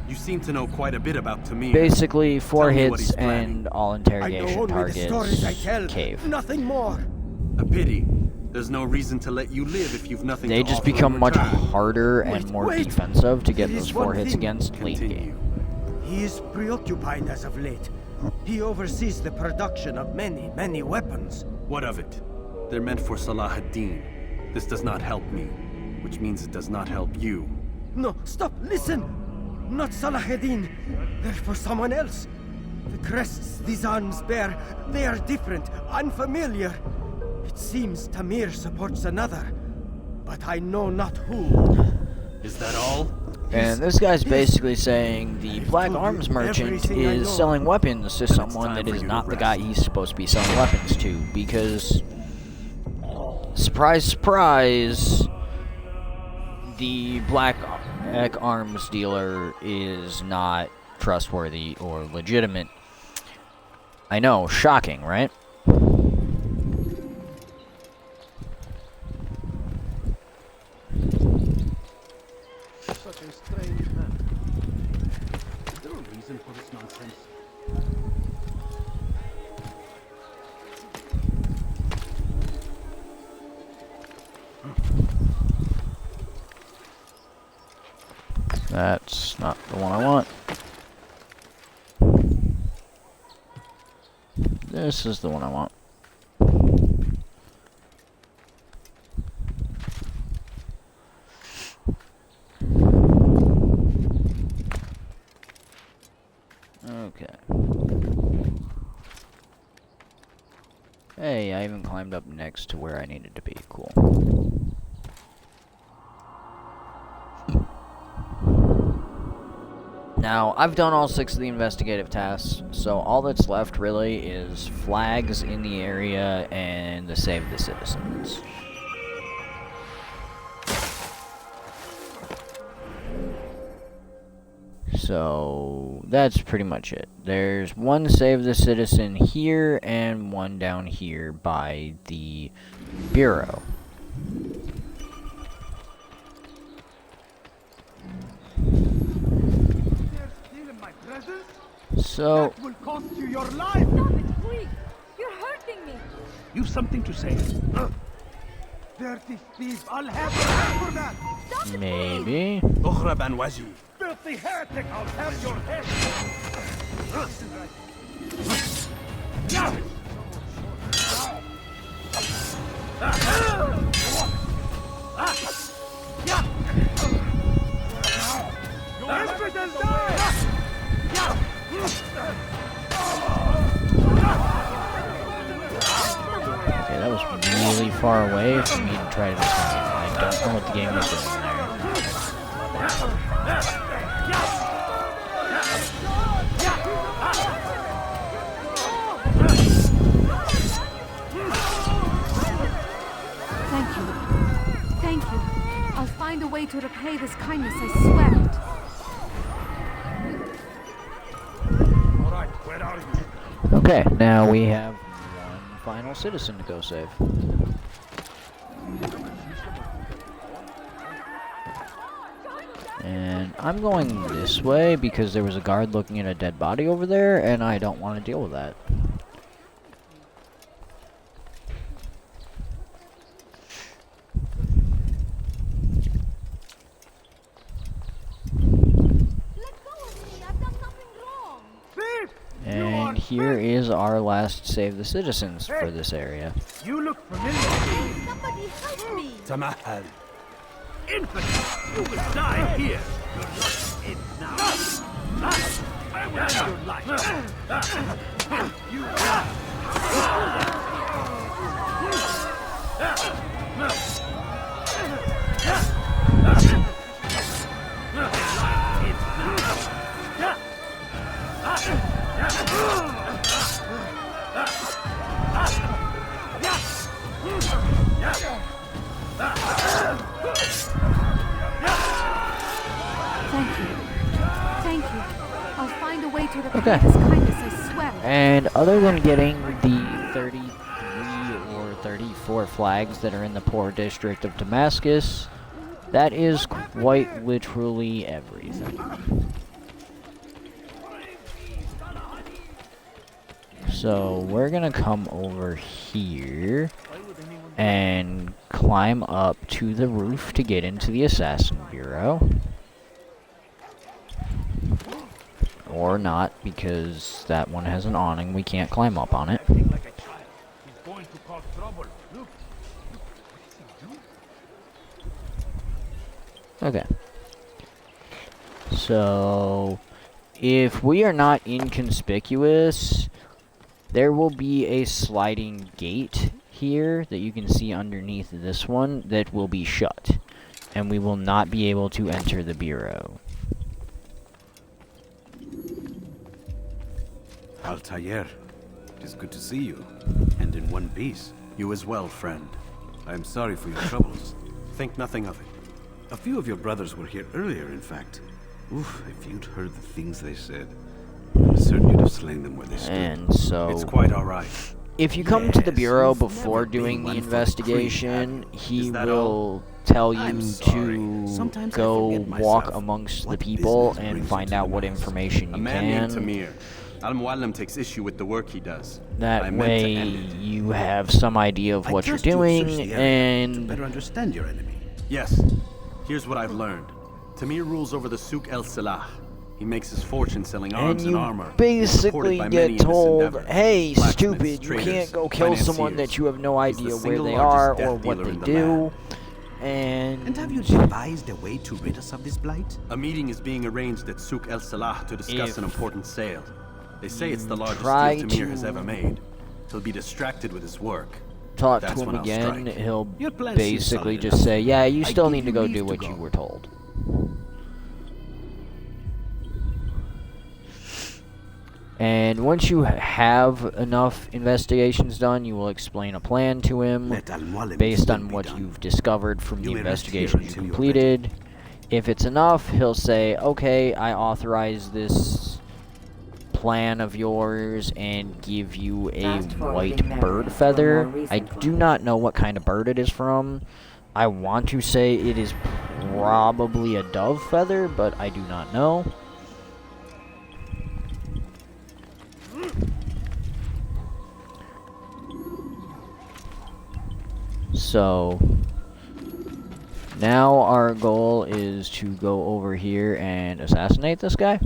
You seem to know quite a bit about Tamir. Basically, 4 Tell me what hits he's planning. and all I know interrogation only the stories I targets. tell. Cave. Nothing more. A pity. There's no reason to let you live if you've nothing They to just offer in become much return. harder and more defensive to get There those is 4 one hits thing. against late game. He is preoccupied as of late. He oversees the production of many, many weapons. What of it? They're meant for Salah ad-Din. This does not help me, which means it does not help you. No, stop, listen! Not Salahuddin. They're for someone else. The crests these arms bear, they are different, unfamiliar. It seems Tamir supports another, but I know not who. Is that all? And this guy's basically saying the Black Arms Merchant everything I is know. selling weapons to someone that is not the guy he's supposed to be selling weapons to, because, surprise, surprise, the Black Arms dealer is not trustworthy or legitimate. I know, shocking, right? Such a strange man. Is there a reason for this nonsense? That's not the one I want. This is the one I want. Okay. Hey, I even climbed up next to where I needed to be. Cool. Now, I've done all 6 of the investigative tasks, so all that's left really is flags in the area and the Save the Citizens. So, that's pretty much it. There's one Save the Citizen here and one down here by the Bureau. So, That will cost you your life! Stop it, please! You're hurting me! You've something to say. Dirty thief! I'll have you back for that! Stop it, maybe. اغرب عن وجهي. Filthy heretic! I'll have your head! Your infidel die! Okay, that was really far away for me to try to defend it. I don't know what the game is doing Thank you. Thank you. I'll find a way to repay this kindness, I swear it. All right, where are you? Okay, now we have one final citizen to go save. And I'm going this way because there was a guard looking at a dead body over there, and I don't want to deal with that. And here is our last Save the Citizens for this area. You look familiar. Somebody help me! تمهل. Infant! You will die here! Your life ends now! I will end your life! You Thank you. Thank you. I'll find a way to repay Okay. this kindness, I swear it. And other than getting the 33 or 34 flags that are in the poor district of Damascus, that is quite literally everything. So we're gonna come over here and climb up to the roof to get into the Assassin Bureau. Or not, because that one has an awning. We can't climb up on it. Okay. So, if we are not inconspicuous, there will be a sliding gate here that you can see underneath this one that will be shut. And we will not be able to enter the Bureau. Altair, it is good to see you, and in one piece. You as well, friend. I am sorry for your troubles. Think nothing of it. A few of your brothers were here earlier, in fact. Oof, if you'd heard the things they said, I'm certain you'd have slain them where they stood. And so... It's quite alright. If you come to the Bureau before doing the investigation, he will tell you to go walk amongst the people and find out what information you A man named can. Tamir. Al-Mualim takes issue with the work he does. That way you have some idea of what you're doing and... better understand your enemy. Yes. Here's what I've learned. Tamir rules over the Souk El Salah. He makes his fortune selling arms and armor. Basically get told, hey, stupid, you can't go kill someone that you have no idea where they are or what they do. And have you devised a way to rid us of this blight? A meeting is being arranged at Souk El Salah to discuss an important sale. They say it's the largest try deal Tamir has ever made. He'll be distracted with his work. Talk That's to him when I'll again, strike. he'll Your plan seems basically solid just enough. say, yeah, you I still give need to you go leave do to what go. you were told. And once you have enough investigations done, you will explain a plan to him based on what you've discovered from the investigations you completed. If it's enough, he'll say, okay, I authorize this plan of yours and give you a white bird feather. I do not know what kind of bird it is from. I want to say it is probably a dove feather, but I do not know. So now our goal is to go over here and assassinate this guy.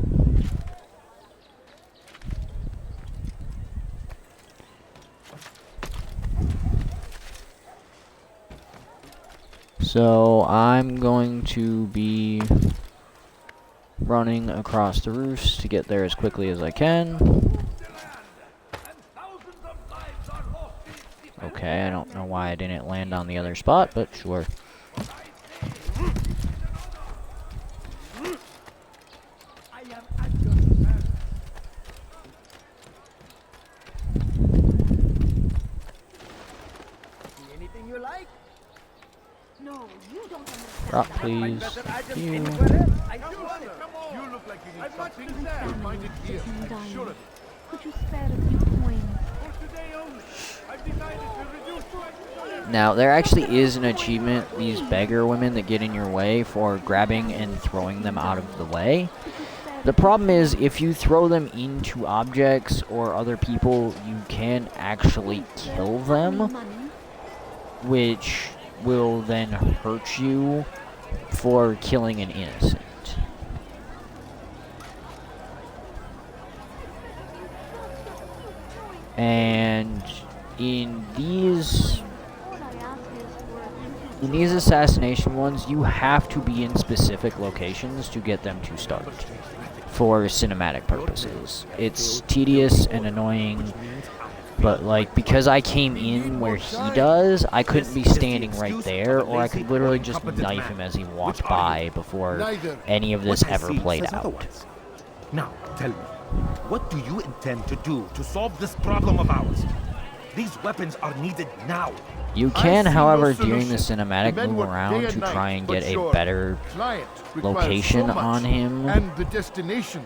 So I'm going to be running across the roofs to get there as quickly as I can. Okay, I don't know why I didn't land on the other spot, but sure. Anything you like? No, you don't understand. Drop, please. You. I do wonder. You look like you need something. You'll find it here. I'm sure of it. Could you spare a few coins? For today only. I've decided to reduce Now, there actually is an achievement, these beggar women that get in your way, for grabbing and throwing them out of the way. The problem is, if you throw them into objects or other people, you can actually kill them, which will then hurt you for killing an innocent. And in these assassination ones, you have to be in specific locations to get them to start for cinematic purposes. It's tedious and annoying, but like, because I came in where he does, I couldn't be standing right there, or I could literally just knife him as he walked by before any of this ever played out. Now, tell me, what do you intend to do to solve this problem of ours? These weapons are needed now. You can, however, during the cinematic, move around to try and get a better location on him. And the destination.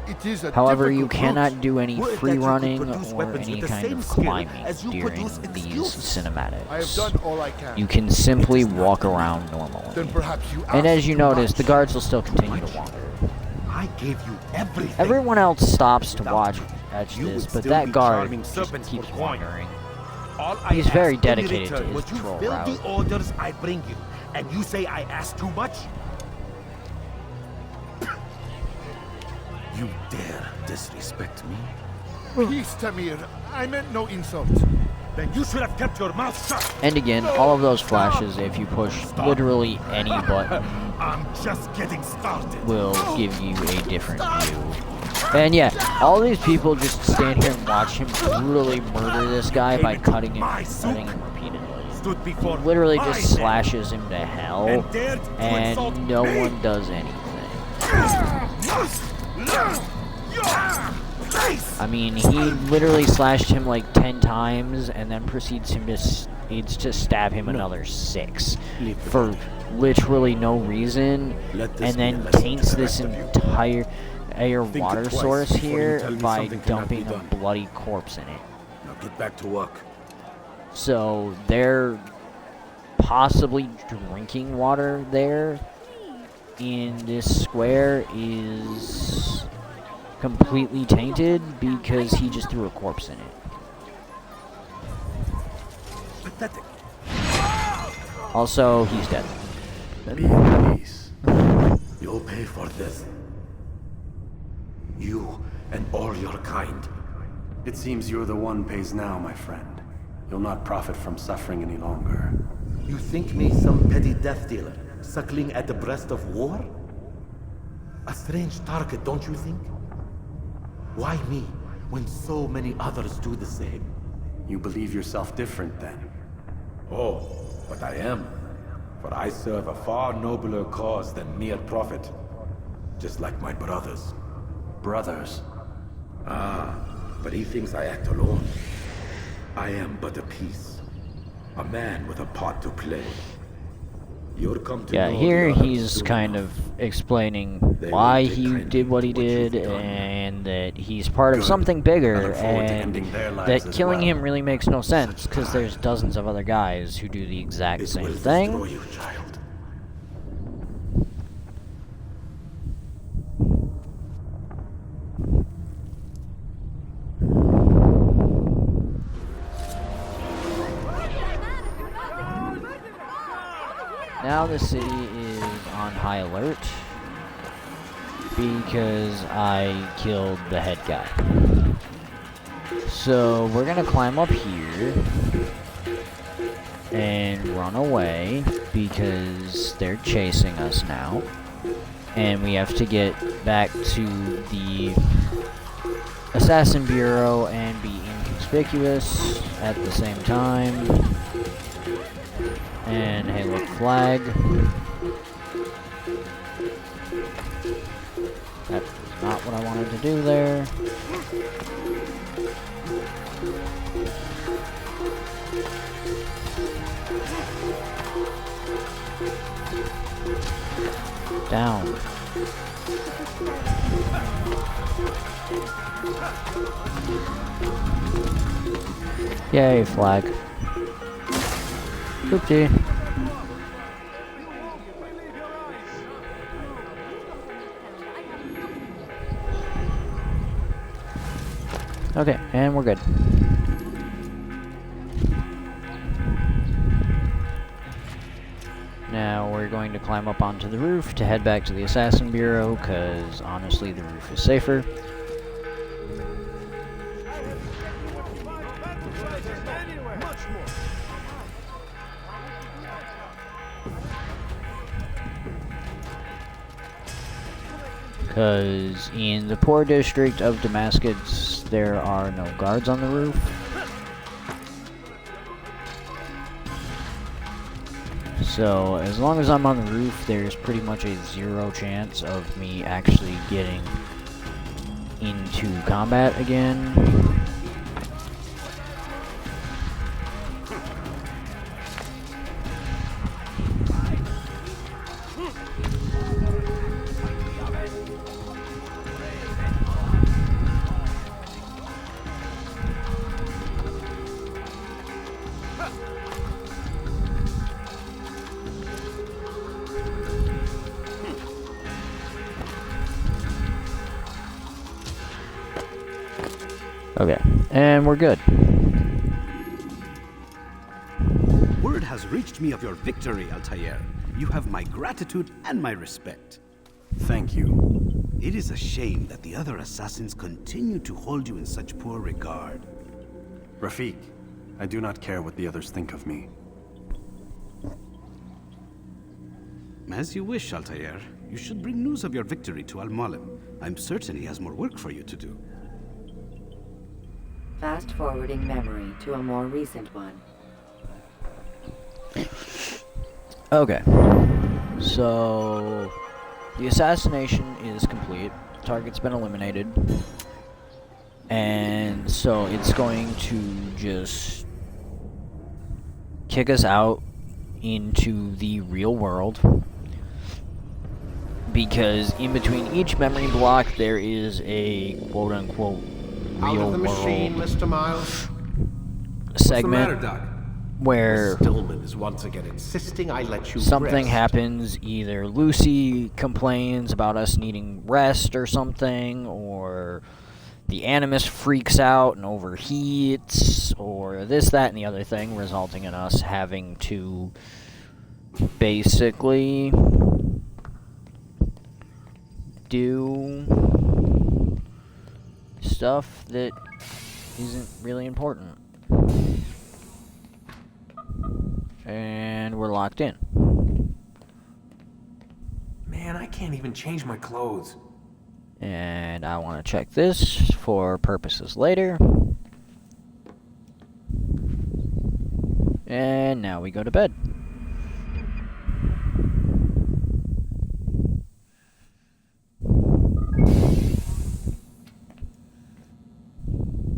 It is a However, you difficult cannot route. do any free running or any the kind same of skill climbing as you during produce these excuses. I have cinematics. done all I can. You can simply walk around normally. Then perhaps you And as asked you too notice, much. the guards will still continue to wander. I gave you everything. Everyone else stops to watch etch You this, would but still that be guard charming just serpents keeps for coin. wandering. All I He's very ask in dedicated to return his was you patrol fill route. the orders I bring you, and you say I ask too much? You dare disrespect me? Peace, Tamir. I meant no insult. Then you should have kept your mouth shut. And again, all of those flashes, if you push literally any button, I'm just getting started. will give you a different view. And yeah, all these people just stand here and watch him brutally murder this guy by cutting him repeatedly. He literally just slashes him to hell, and no one does anything. I mean, he literally slashed him like 10 times, and then proceeds to stab him another 6 for literally no reason, and then taints this entire water source here by dumping a bloody corpse in it. Now get back to work. So they're possibly drinking water there in this square is completely tainted because he just threw a corpse in it. Pathetic. Also, he's dead. Please. You'll pay for this. You and all your kind. It seems you're the one pays now, my friend. You'll not profit from suffering any longer. You think me some petty death dealer, suckling at the breast of war? A strange target, don't you think? Why me, when so many others do the same? You believe yourself different, then? Oh, but I am. For I serve a far nobler cause than mere profit. Just like my brothers. Brothers? Ah, but he thinks I act alone. I am but a piece. A man with a part to play. You'll come to know here the others he's soon kind enough. of explaining They why won't take he kindly did what he to what you've did, done. and that he's part of Good. something I bigger, look forward to and ending their lives that as killing well. him really makes no sense, because there's dozens of other guys who do the exact same thing. Destroy you, child. Now the city is on high alert because I killed the head guy. So we're gonna climb up here and run away because they're chasing us now. And we have to get back to the Assassin Bureau and be inconspicuous at the same time. And hey, look, flag. That's not what I wanted to do there. Down. Yay, flag. Oopsie. Okay, and we're good. Now we're going to climb up onto the roof to head back to the Assassin Bureau, because honestly the roof is safer. Because in the poor district of Damascus, there are no guards on the roof. So as long as I'm on the roof, there's pretty much a 0 chance of me actually getting into combat again. Okay, and we're good. Word has reached me of your victory, Altair. You have my gratitude and my respect. Thank you. It is a shame that the other assassins continue to hold you in such poor regard. Rafik, I do not care what the others think of me. As you wish, Altair. You should bring news of your victory to Al-Mualim. I'm certain he has more work for you to do. Fast-forwarding memory to a more recent one. Okay. So, the assassination is complete. Target's been eliminated. And so it's going to just kick us out into the real world. Because in between each memory block, there is a quote-unquote real Out of the machine, world Mr. Miles. segment What's the matter, Doc? where Stillman is once again insisting I let you something rest. happens. Either Lucy complains about us needing rest or something, or the Animus freaks out and overheats, or this, that, and the other thing, resulting in us having to basically do stuff that isn't really important. And we're locked in. Man, I can't even change my clothes. And I want to check this for purposes later. And now we go to bed.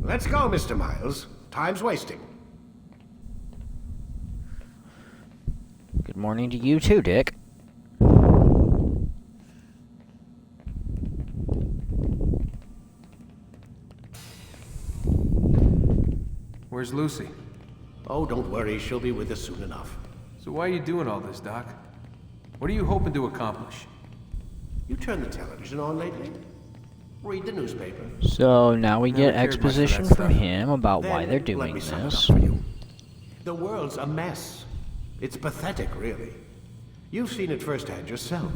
Let's go, Mr. Miles. Time's wasting. Good morning to you too, Dick. Where's Lucy? Oh, don't worry. She'll be with us soon enough. So why are you doing all this, Doc? What are you hoping to accomplish? You turn the television on lately? Read the newspaper. So now we get Never cared much for exposition that from stuff. him about why Then they're let doing me sum it this. up for you. The world's a mess. It's pathetic, really. You've seen it firsthand yourself.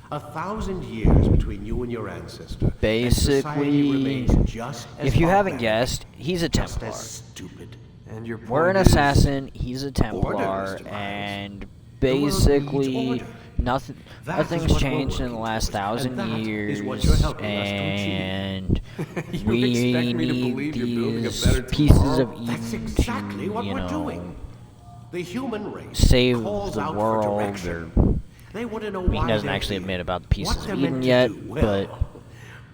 1,000 years between you and your ancestor. And society Basically, remains just as if you haven't barbaric, guessed, he's a just Templar. as stupid. And your We're an point is- assassin, he's a Templar, Mr. Miles. and The world needs basically order. nothing. That is Nothing's what we're changed in the working last towards, 1,000 and that years, is what you're helping us to and You we expect me to need believe you're building a these better pieces tomorrow? of Eden That's exactly to, what you we're know, doing. The human race save calls the out for world. direction. Or They want to know he why doesn't they're actually here, admit about the pieces what of they're Eden meant to yet, do. Well, but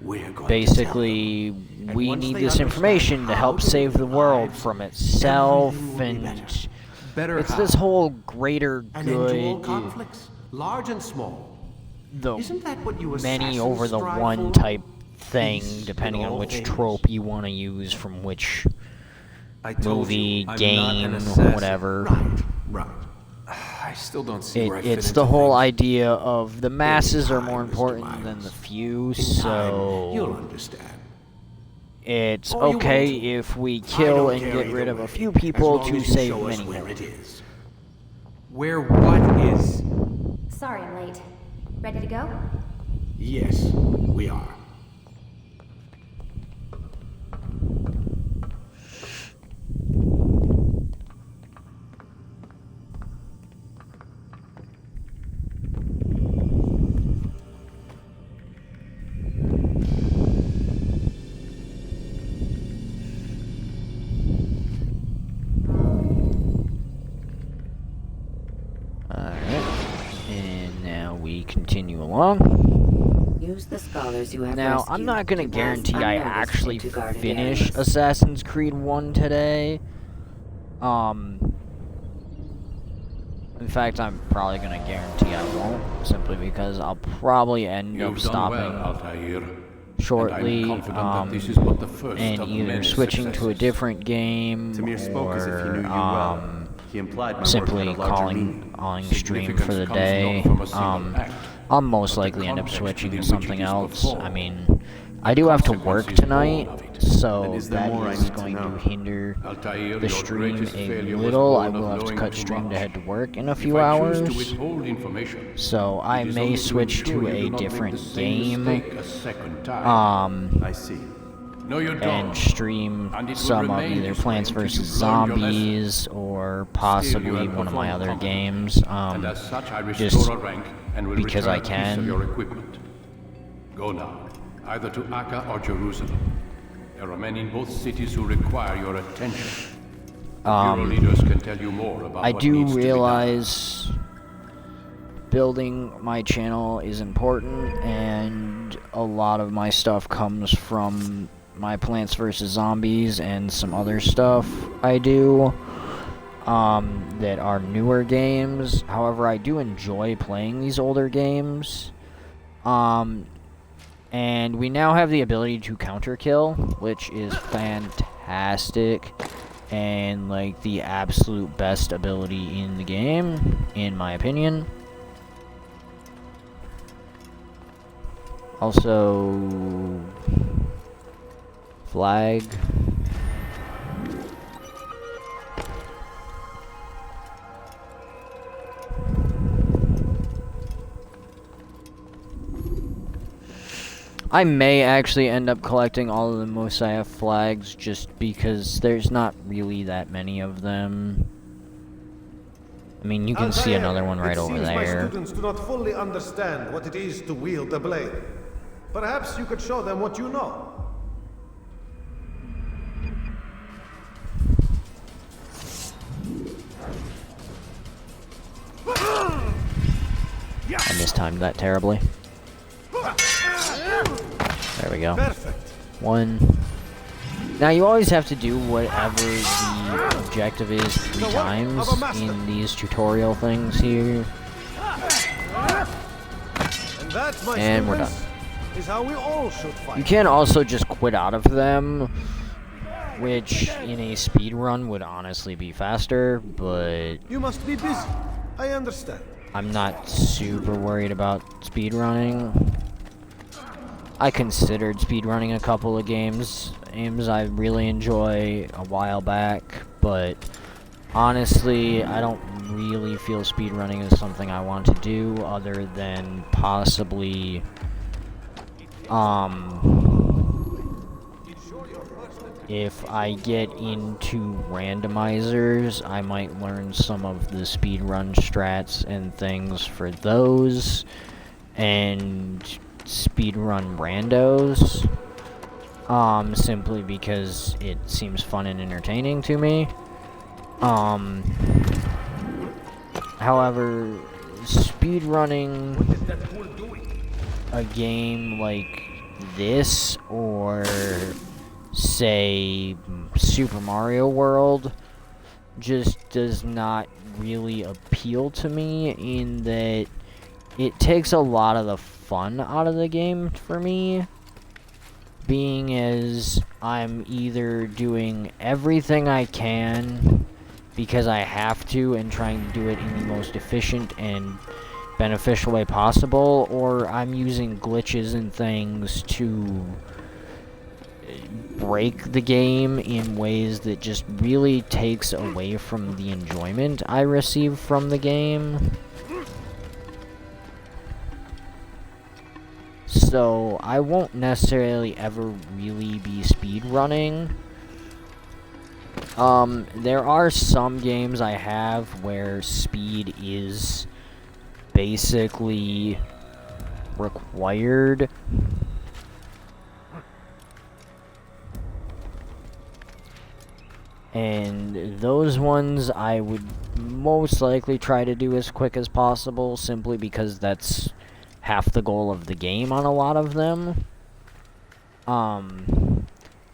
we're going to tell basically them. we once need they this understand information to how help to save live the world lives, from itself, everything will be and better. Better it's how? this whole greater An end to all good, conflicts, large and small. the Isn't that what you many assassins over the strive one for? type thing, Peace depending in on all which things. trope you want to use from which I told movie, you, I'm not game, an assassin. whatever. Right. I still don't see where I fit It's into the whole things. idea of the masses are more time, Mr. important than Miles. the few, In time, so you'll understand. it's Or you okay won't. if we I kill don't and care get either rid of way, a few as people long to as you save show us many where more. it is. Where what is? Sorry I'm late. Ready to go? Yes, we are. Alright, and now we continue along. Use the scholars you have Now, rescued I'm not gonna to pass guarantee I unnoticed actually into guarded finish areas. Assassin's Creed 1 today. In fact, I'm probably gonna guarantee I won't, simply because I'll probably end up You've done stopping well, Altair. shortly, And I'm confident that this is but the first and of either many switching to a successes. different game, Tamir spoke as if he knew you or well. He implied my work simply had a larger calling meaning. on stream for the Significance comes day. not from a single act, I'll most but the likely end up context switching within to which it something is else. performed. I mean, I do have to work tonight, so Then is there that more I is need to going know? to hinder Altair, the your stream greatest a failure was little. I born will of have to knowing cut too stream to much. head to work in a If few I hours. choose to withhold information, So I it is may only to switch ensure to you a do not make different the same game. mistake a second time. I see. Know your job, And stream and it will some of remain either this way Plants until vs. you've learned your lesson. Zombies or Still, you possibly have one of my performed other competently. games. And as such, I restore Just a rank and will because return I a piece of your can. equipment. Go now, either to Akka or Jerusalem. There are men in both cities who require your attention. Bureau leaders can tell you more about I what do needs to be done. realize building my channel is important, and a lot of my stuff comes from my Plants vs. Zombies and some other stuff I do that are newer games. However, I do enjoy playing these older games. And we now have the ability to counter kill, which is fantastic and like the absolute best ability in the game, in my opinion. Also, flag. I may actually end up collecting all of the Mosiah flags just because there's not really that many of them. I mean, you can see another one right over My there. students do not fully understand what it is to wield a blade. Perhaps you could show them what you know. I mistimed that terribly. There we go. Perfect. One. Now you always have to do whatever the objective is 3 times in these tutorial things here. And that, my And we're students, is how we all should fight. You can also just quit out of them, which in a speed run would honestly be faster, but You must be busy. I understand. I'm not super worried about speedrunning. I considered speedrunning a couple of games I really enjoy a while back, but honestly, I don't really feel speedrunning is something I want to do other than possibly if I get into randomizers, I might learn some of the speedrun strats and things for those, and speedrun randos, simply because it seems fun and entertaining to me. However, speedrunning a game like this, or say Super Mario World, just does not really appeal to me, in that it takes a lot of the fun out of the game for me, being as I'm either doing everything I can because I have to and trying to do it in the most efficient and beneficial way possible, or I'm using glitches and things to break the game in ways that just really takes away from the enjoyment I receive from the game. So I won't necessarily ever really be speedrunning. There are some games I have where speed is basically required. And those ones I would most likely try to do as quick as possible, simply because that's half the goal of the game on a lot of them.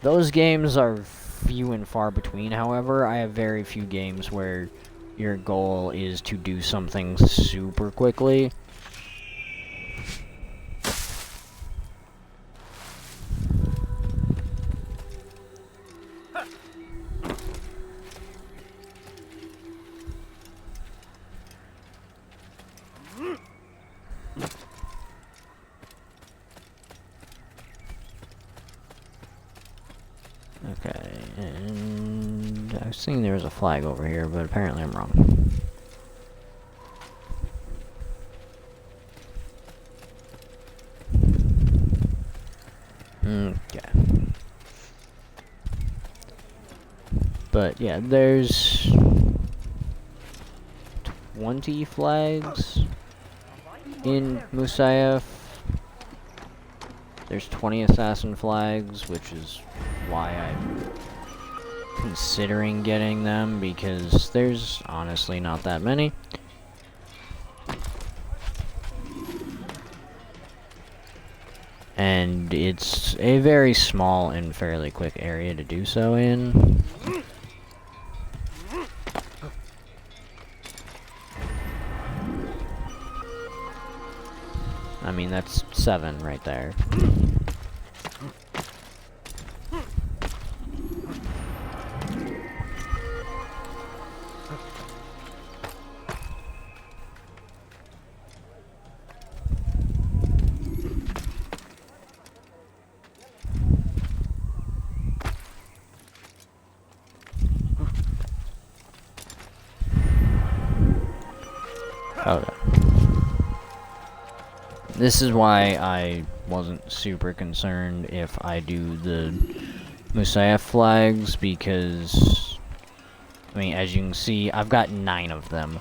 Those games are few and far between, however. I have very few games where your goal is to do something super quickly. I was thinking there was a flag over here, but apparently I'm wrong. Okay. But yeah, there's 20 flags in Musayef. There's 20 assassin flags, which is why I'm considering getting them, because there's honestly not that many. And it's a very small and fairly quick area to do so in. I mean, that's 7 right there. Okay. This is why I wasn't super concerned if I do the Musayef flags, because, I mean, as you can see, I've got 9 of them.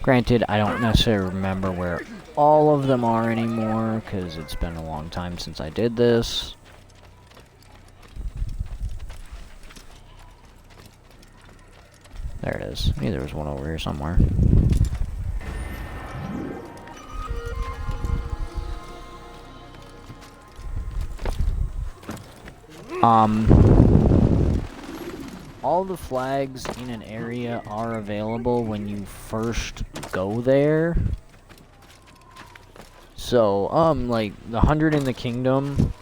Granted, I don't necessarily remember where all of them are anymore, because it's been a long time since I did this. There it is. Maybe there was one over here somewhere. All the flags in an area are available when you first go there. So, like, the 100 in the Kingdom,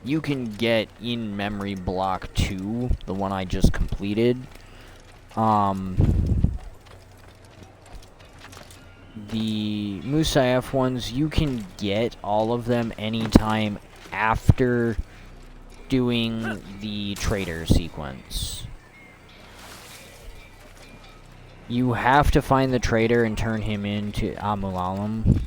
you can get in Memory Block 2, the one I just completed. The Musayef ones, you can get all of them anytime after doing the trader sequence. You have to find the trader and turn him into Amulalam.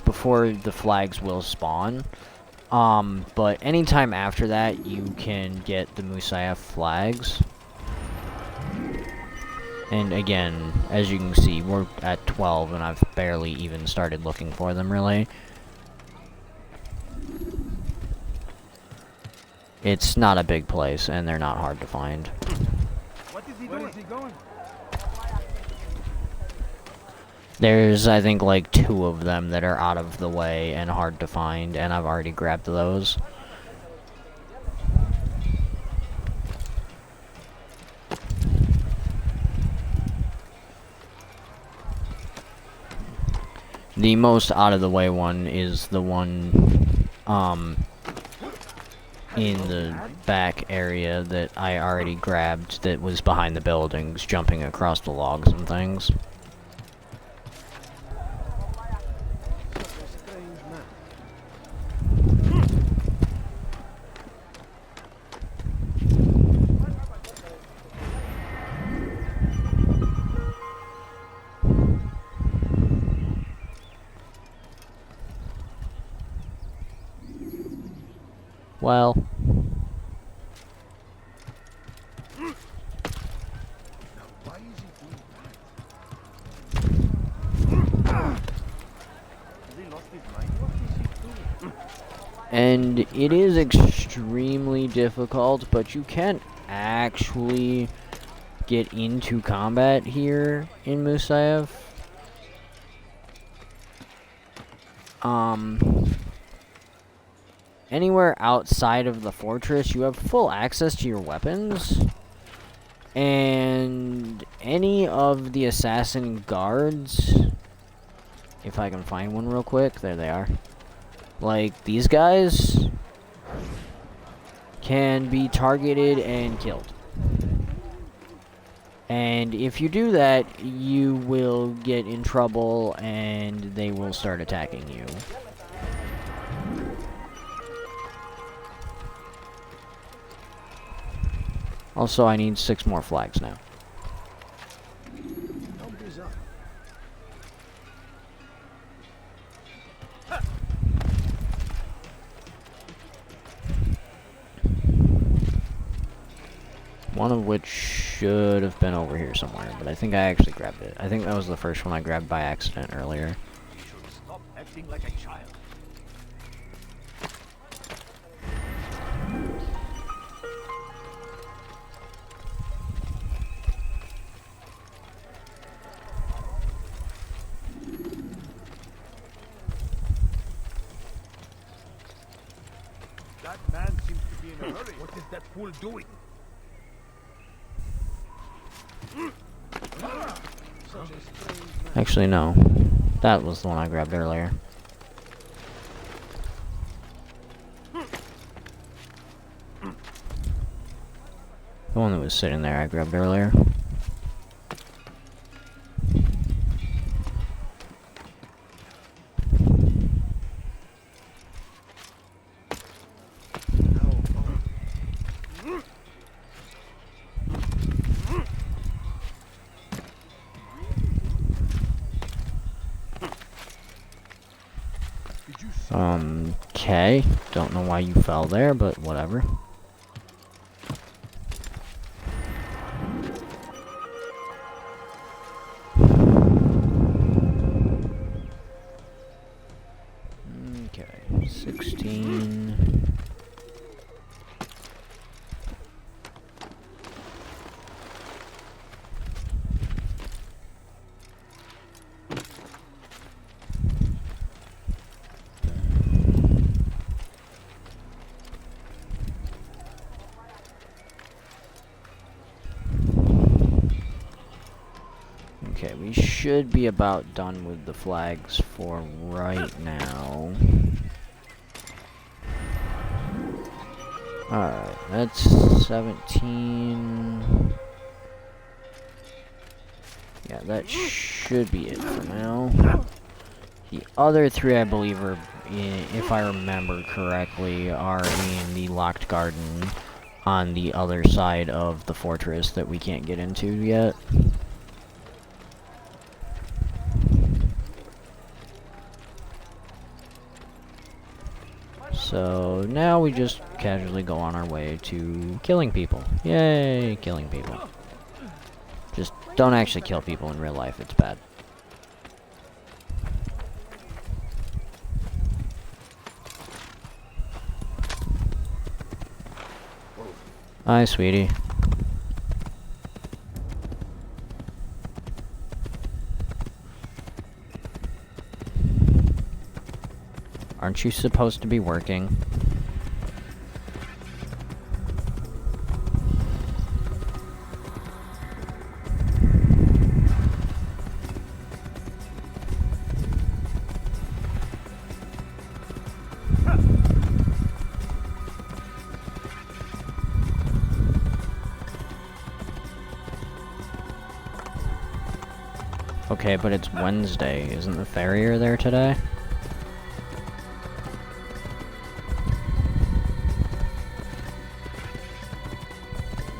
Before the flags will spawn. But anytime after that, you can get the Musayef flags. And again, as you can see, we're at 12, and I've barely even started looking for them, really. It's not a big place, and they're not hard to find. Where is he going? There's, I think, like 2 of them that are out of the way and hard to find, and I've already grabbed those. The most out of the way one is the one, in the back area that I already grabbed that was behind the buildings, jumping across the logs and things. Well, and it is extremely difficult, but you can actually get into combat here in Musayef. Anywhere outside of the fortress, you have full access to your weapons. And any of the assassin guards, if I can find one real quick, there they are. Like, these guys can be targeted and killed. And if you do that, you will get in trouble and they will start attacking you. Also, I need 6 more flags now. One of which should have been over here somewhere, but I think I actually grabbed it. I think that was the first one I grabbed by accident earlier. You should stop acting like a child. That man seems to be in a hurry. What is that fool doing? Actually, no. That was the one I grabbed earlier. The one that was sitting there I grabbed earlier. Okay. Don't know why you fell there, but whatever. Okay. 16. Okay, we should be about done with the flags for right now. Alright, that's 17. Yeah, that should be it for now. The other 3, I believe, are, if I remember correctly, are in the locked garden on the other side of the fortress that we can't get into yet. So now we just casually go on our way to killing people. Yay, killing people. Just don't actually kill people in real life, it's bad. Hi, sweetie. Aren't you supposed to be working? Okay, but it's Wednesday. Isn't the farrier there today?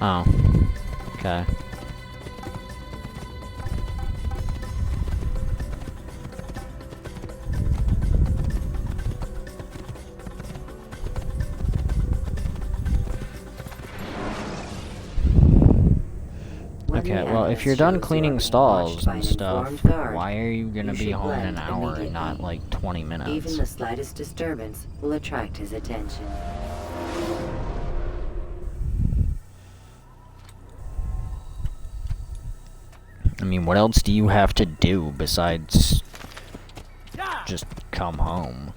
Oh. Okay. Okay, well, if you're done cleaning stalls and stuff, why are you gonna be home in an hour and not, like, 20 minutes? Even the slightest disturbance will attract his attention. I mean, what else do you have to do besides just come home?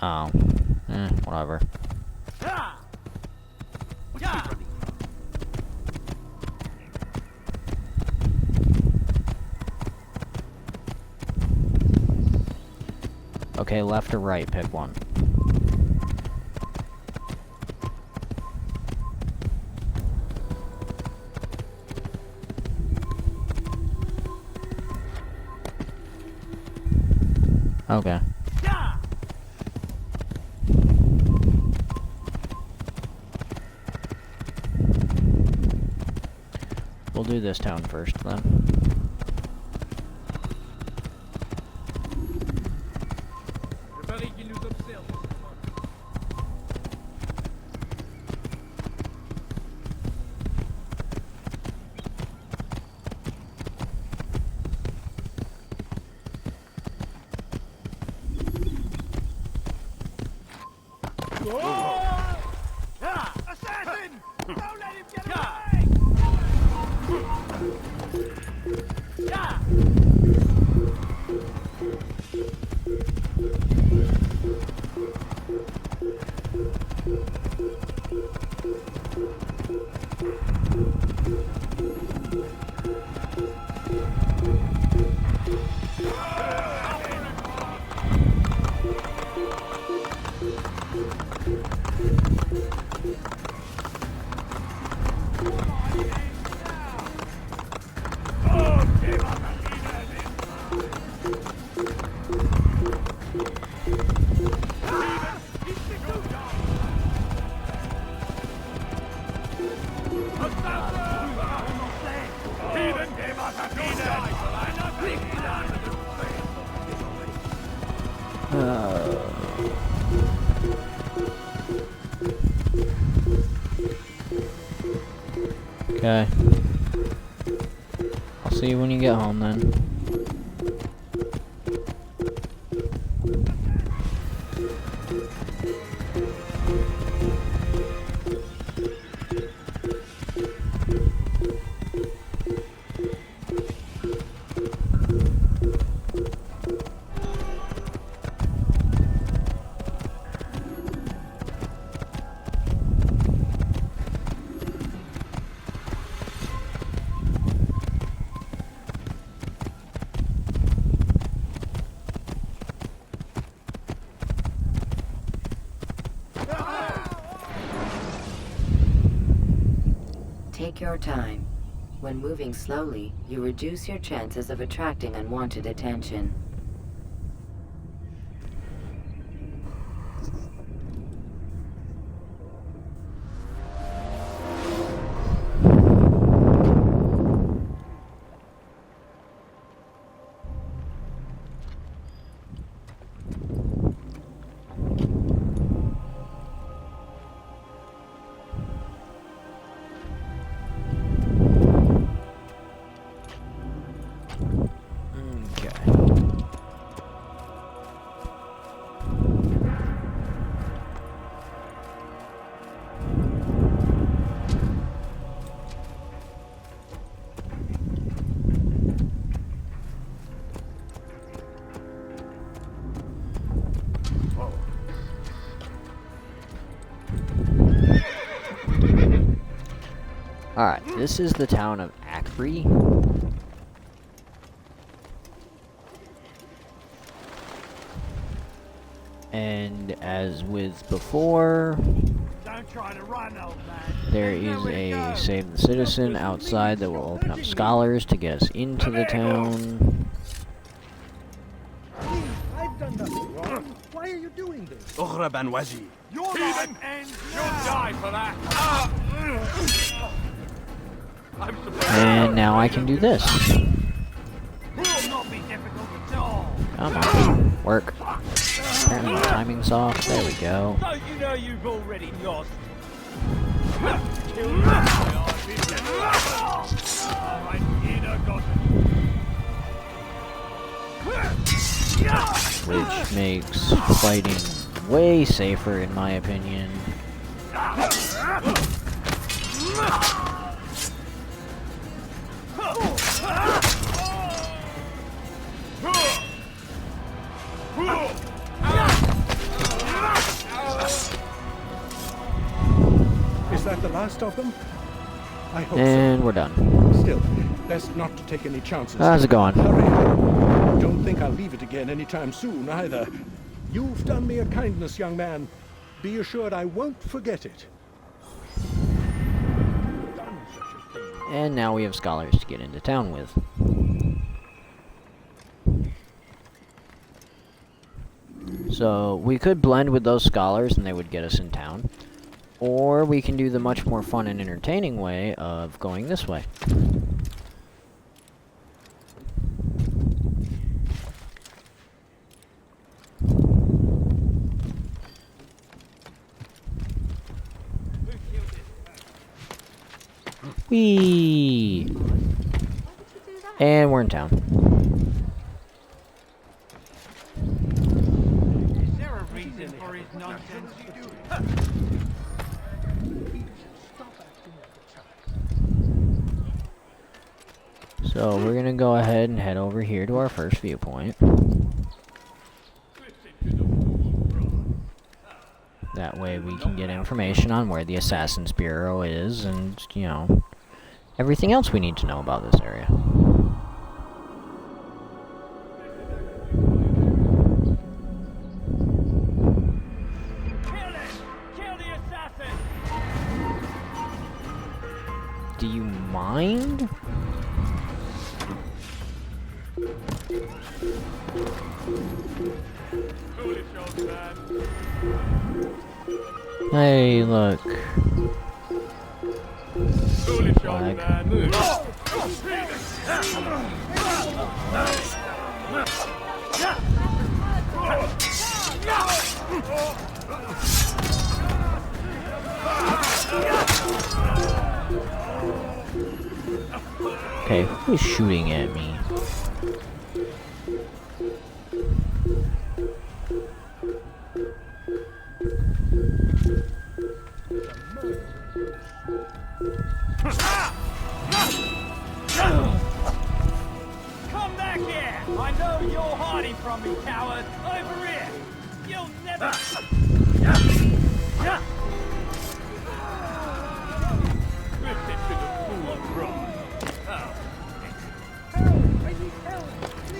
Oh. Whatever. Okay, left or right, pick one. Okay. We'll do this town first, then. Assassin! Don't let him get Okay. I'll see you when you get home then. Take your time. When moving slowly, you reduce your chances of attracting unwanted attention. Alright, this is the town of Acre. And as with before, Don't try to run, old man. there is a Save the Citizen outside that will open up scholars to get us into the town. I've done nothing wrong. Why are you doing this? Ughra Banwazi. Your life ends. You'll die for that. I'm surprised. And now I can do this. Will not be difficult at all. Come on, work. Apparently my timing's off. There we go. Don't you know you've already lost? Which makes fighting way safer in my opinion. Is that the last of them? I hope And we're done. Still, best not to take any chances. How's it going? Hurry. Don't think I'll leave it again anytime soon, either. You've done me a kindness, young man. Be assured I won't forget it. And now we have scholars to get into town with. So we could blend with those scholars and they would get us in town. Or we can do the much more fun and entertaining way of going this way. Whee! And we're in town. Is there a reason for his nonsense? So we're gonna go ahead and head over here to our first viewpoint. That way we can get information on where the Assassin's Bureau is and, you know, everything else we need to know about this area. Kill the assassin! Do you mind? Hey, look. Flag. Okay, who's shooting at me? Come back here! I know you're hiding from me, coward! Over here! You'll never...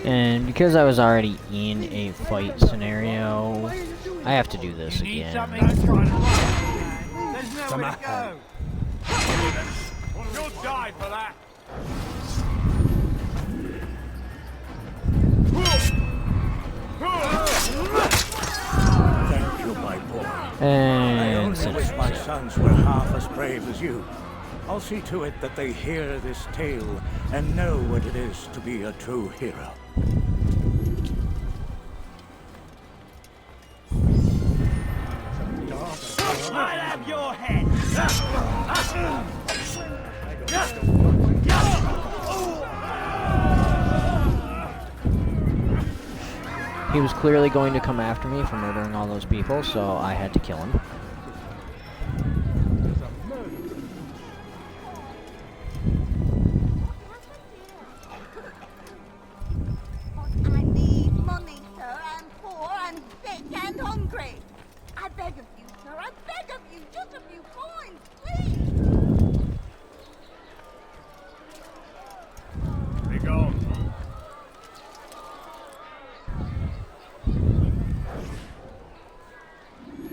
And because I was already in a fight scenario, I have to do this again. There's nowhere to go! You'll die for that! Thank you, my boy. I And only wish my sons were half as brave as you. I'll see to it that they hear this tale and know what it is to be a true hero. I'll have your head! he was clearly going to come after me for murdering all those people, so I had to kill him. I need money, sir. I'm poor, I'm sick and hungry. I beg of you, sir. I beg of you. Just a few coins, please. Be gone.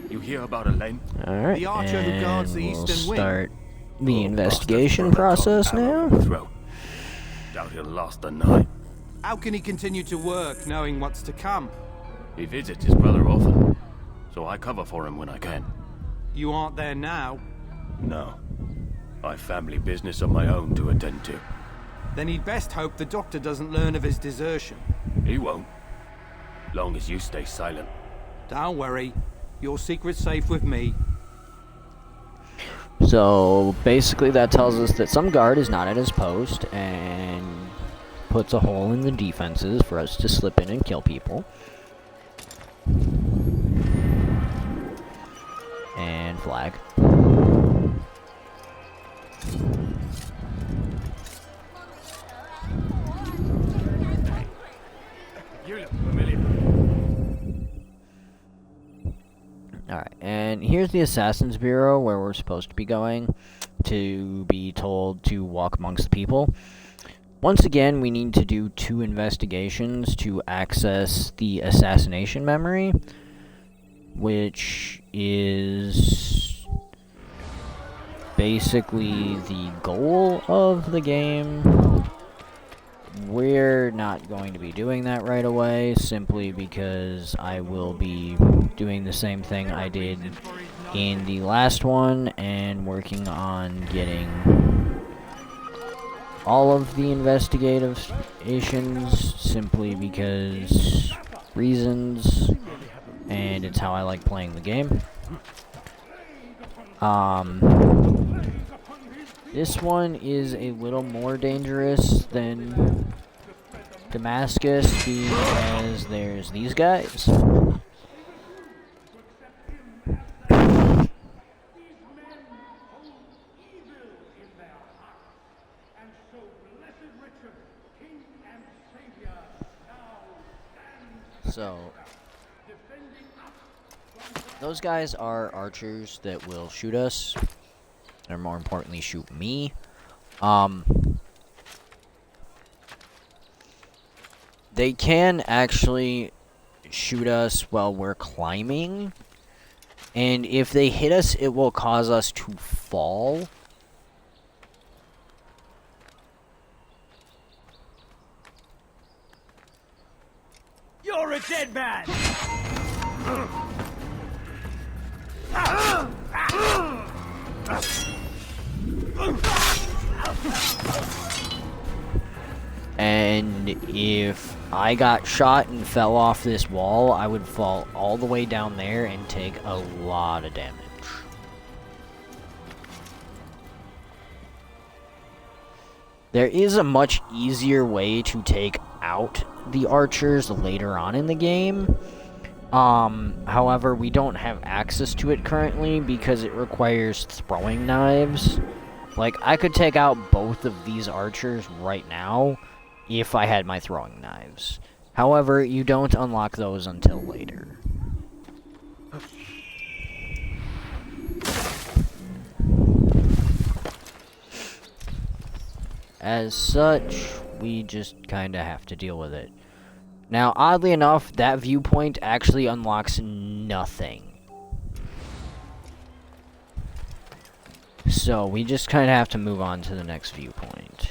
You hear about Elaine? Alright, The archer who guards the and we'll eastern wing. start the investigation process now. Doubt he'll last the night. How can he continue to work, knowing what's to come? He visits his brother often, so I cover for him when I can. You aren't there now. No. I've family business of my own to attend to. Then he'd best hope the doctor doesn't learn of his desertion. He won't. Long as you stay silent. Don't worry. Your secret's safe with me. So basically that tells us that some guard is not at his post and puts a hole in the defenses for us to slip in and kill people. And flag. You look familiar. Alright, and here's the Assassin's Bureau where we're supposed to be going to be told to walk amongst the people. Once again, we need to do 2 investigations to access the assassination memory, which is basically the goal of the game. we're not going to be doing that right away, simply because I will be doing the same thing I did in the last one, and working on getting all of the investigations, simply because reasons, and it's how I like playing the game. This one is a little more dangerous than Damascus because there's these guys. So, those guys are archers that will shoot us, or more importantly, shoot me. They can actually shoot us while we're climbing, and if they hit us, it will cause us to fall. You're a dead man! And if I got shot and fell off this wall, I would fall all the way down there and take a lot of damage. There is a much easier way to take out the archers later on in the game. However, we don't have access to it currently because it requires throwing knives. Like, I could take out both of these archers right now if I had my throwing knives. However, you don't unlock those until later. As such, we just kinda have to deal with it. Now, oddly enough, that viewpoint actually unlocks nothing. So, we just kinda have to move on to the next viewpoint.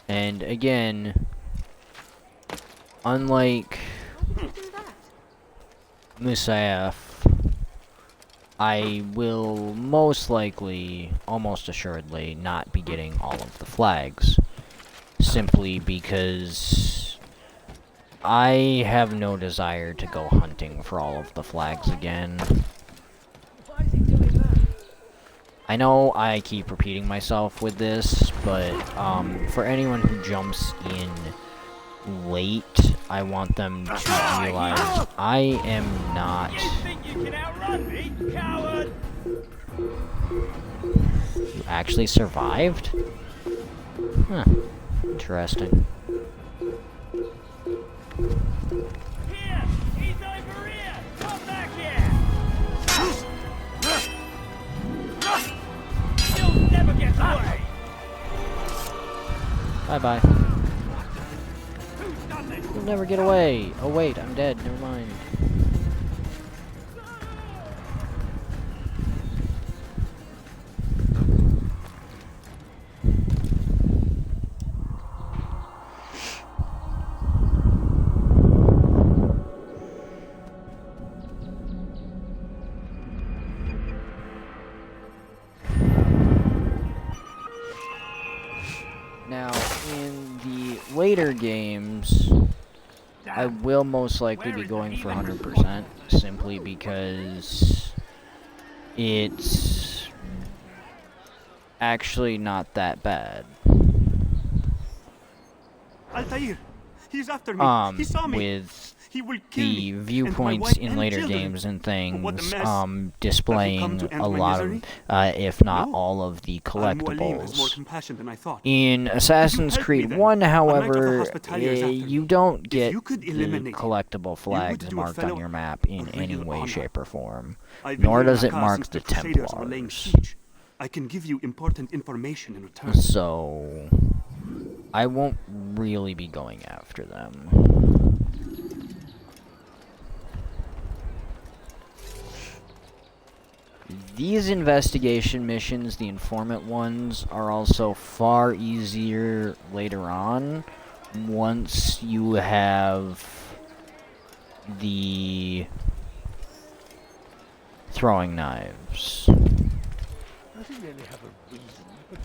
And again, unlike Musaf, I will most likely, almost assuredly, not be getting all of the flags. Simply because I have no desire to go hunting for all of the flags again. I know I keep repeating myself with this, but for anyone who jumps in late, I want them to realize I am not. You think you can outrun me, coward? You actually survived? Huh. Interesting. Here! He's over here! Come back here! You'll never get away! Bye-bye. You'll never get away. Oh wait, I'm dead. Never mind. Now, in the later games, I will most likely be going for 100%, simply because it's actually not that bad. Altair, he's after me. He saw me. With he will kill the me, viewpoints and my wife in and later children. games and What a things, mess. displaying to end a my lot misery? of, if not No. all of the Al-Mualim has more collectibles. compassion than I thought. In Assassin's help me Creed then? 1, A knight of the however, Hospitalier is after me. you don't get you could the eliminate him, collectible flags do a marked on fellow your map in a any real way, honor. shape, or form. I've been Nor here in does it Akkar mark since the Crusaders were laying Templars. siege. I can give you important information in return. So, I won't really be going after them. These investigation missions, the informant ones, are also far easier later on once you have the throwing knives. Doesn't really have a reason, but...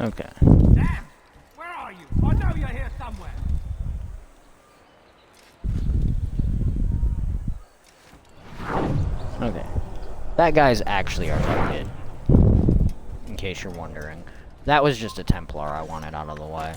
Okay. Damn! Where are you? I know you're here somewhere. Okay. That guy's actually our target. In case you're wondering. That was just a Templar I wanted out of the way.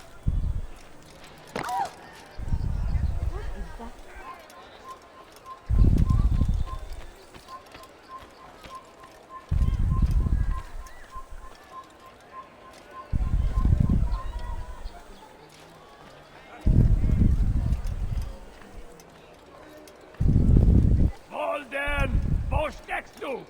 Walden! Wo steckst du?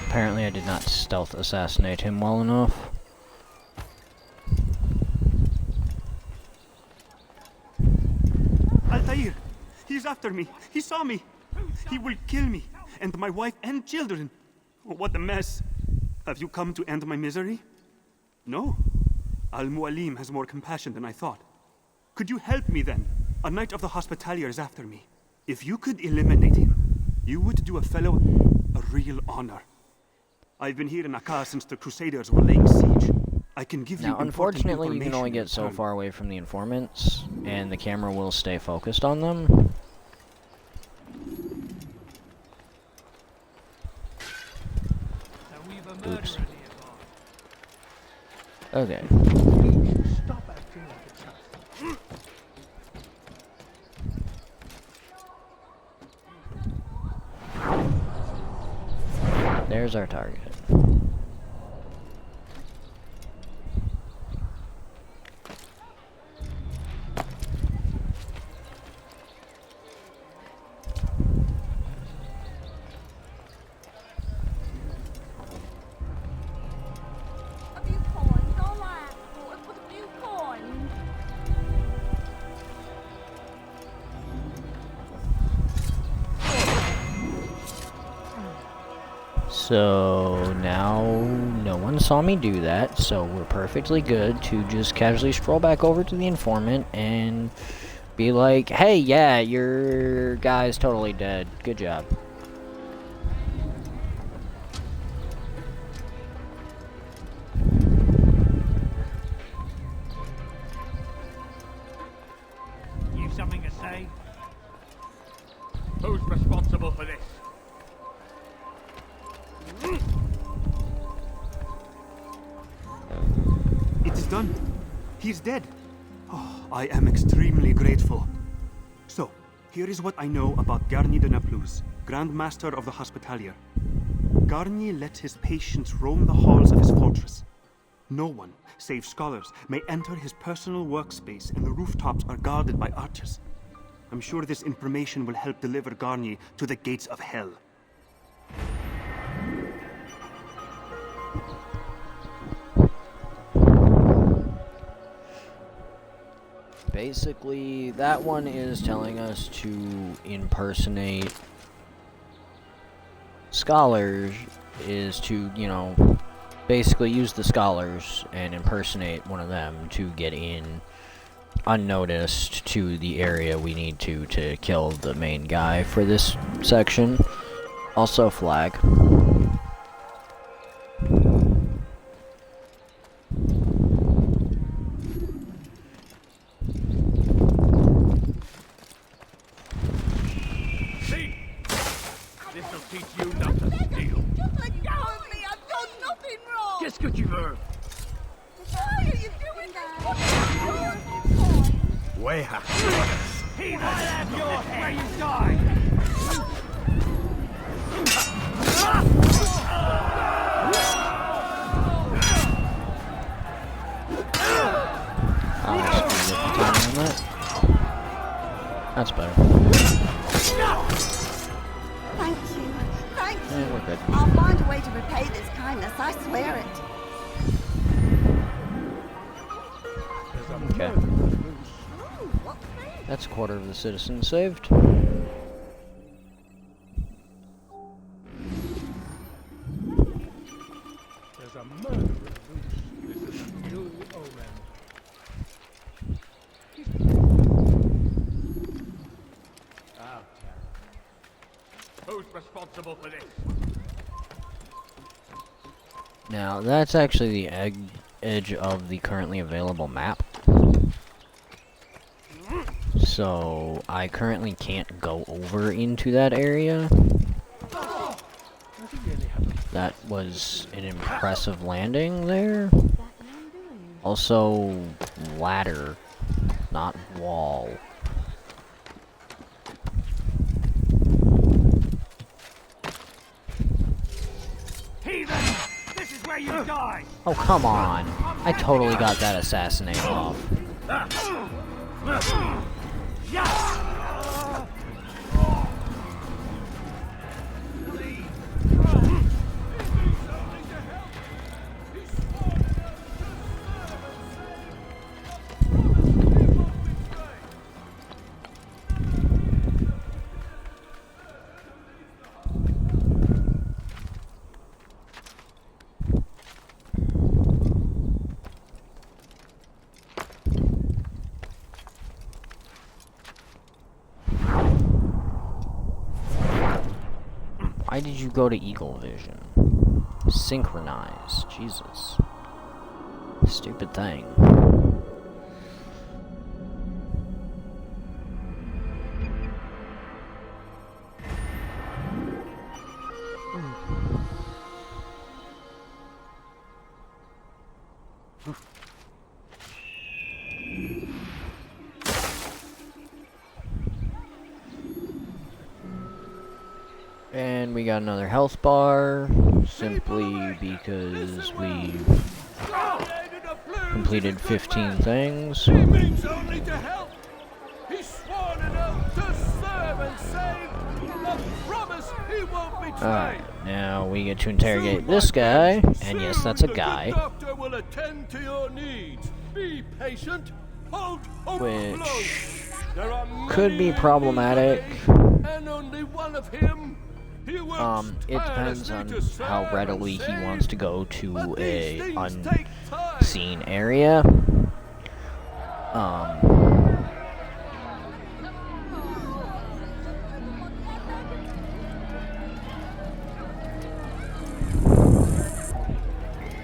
Apparently I did not stealth assassinate him well enough. Altair! He's after me! He saw me! He will kill me! And my wife and children! What a mess! Have you come to end my misery? No. Al-Mualim has more compassion than I thought. Could you help me then? A knight of the Hospitalier is after me. If you could eliminate him, you would do a fellow a real honor. I've been here in Akkar since the Crusaders were laying siege. I can give you Now, unfortunately, you can only information get so in return. far away from the informants, and the camera will stay focused on them. Oops. Okay. Stop acting like it's us. There's our target. A few coins, all I ask for is a few coins. So now no one saw me do that, so we're perfectly good to just casually stroll back over to the informant and be like, hey, yeah, your guy's totally dead. Good job. You something to say? Who's responsible for this? It is done. He's dead. Oh, I am extremely grateful. So, here is what I know about Garnier de Naplouse, Grand Master of the Hospitalier. Garnier let his patients roam the halls of his fortress. No one, save scholars, may enter his personal workspace, and the rooftops are guarded by archers. I'm sure this information will help deliver Garnier to the gates of hell. Basically, that one is telling us to impersonate scholars, is to, you know, basically use the scholars and impersonate one of them to get in unnoticed to the area we need to kill the main guy for this section. Also flag. Weha. I'll have your head where you die! That's better. Thank you. Thank you. Yeah, we're good. I'll find a way to repay this kindness, I swear it. Okay. That's a quarter of the citizens saved. There's a murderer loose. This is a new omen. Who's responsible for this? Now, that's actually the edge of the currently available map. So, I currently can't go over into that area. That was an impressive landing there. Also, ladder, not wall. Heathen! This is where you die! Oh, come on. I totally got that assassinated off. Why did you go to Eagle Vision? Synchronize. Jesus. Stupid thing. And we got another health bar, simply because we completed 15 things. He means only to help! He's sworn an oath to serve and save! A promise he won't betray! Alright, now we get to interrogate this guy, and yes, that's a guy. The doctor will attend to your needs. Be patient. Hold hope Which there are could be problematic. and only one of him. It depends on how readily he wants to go to a unseen area.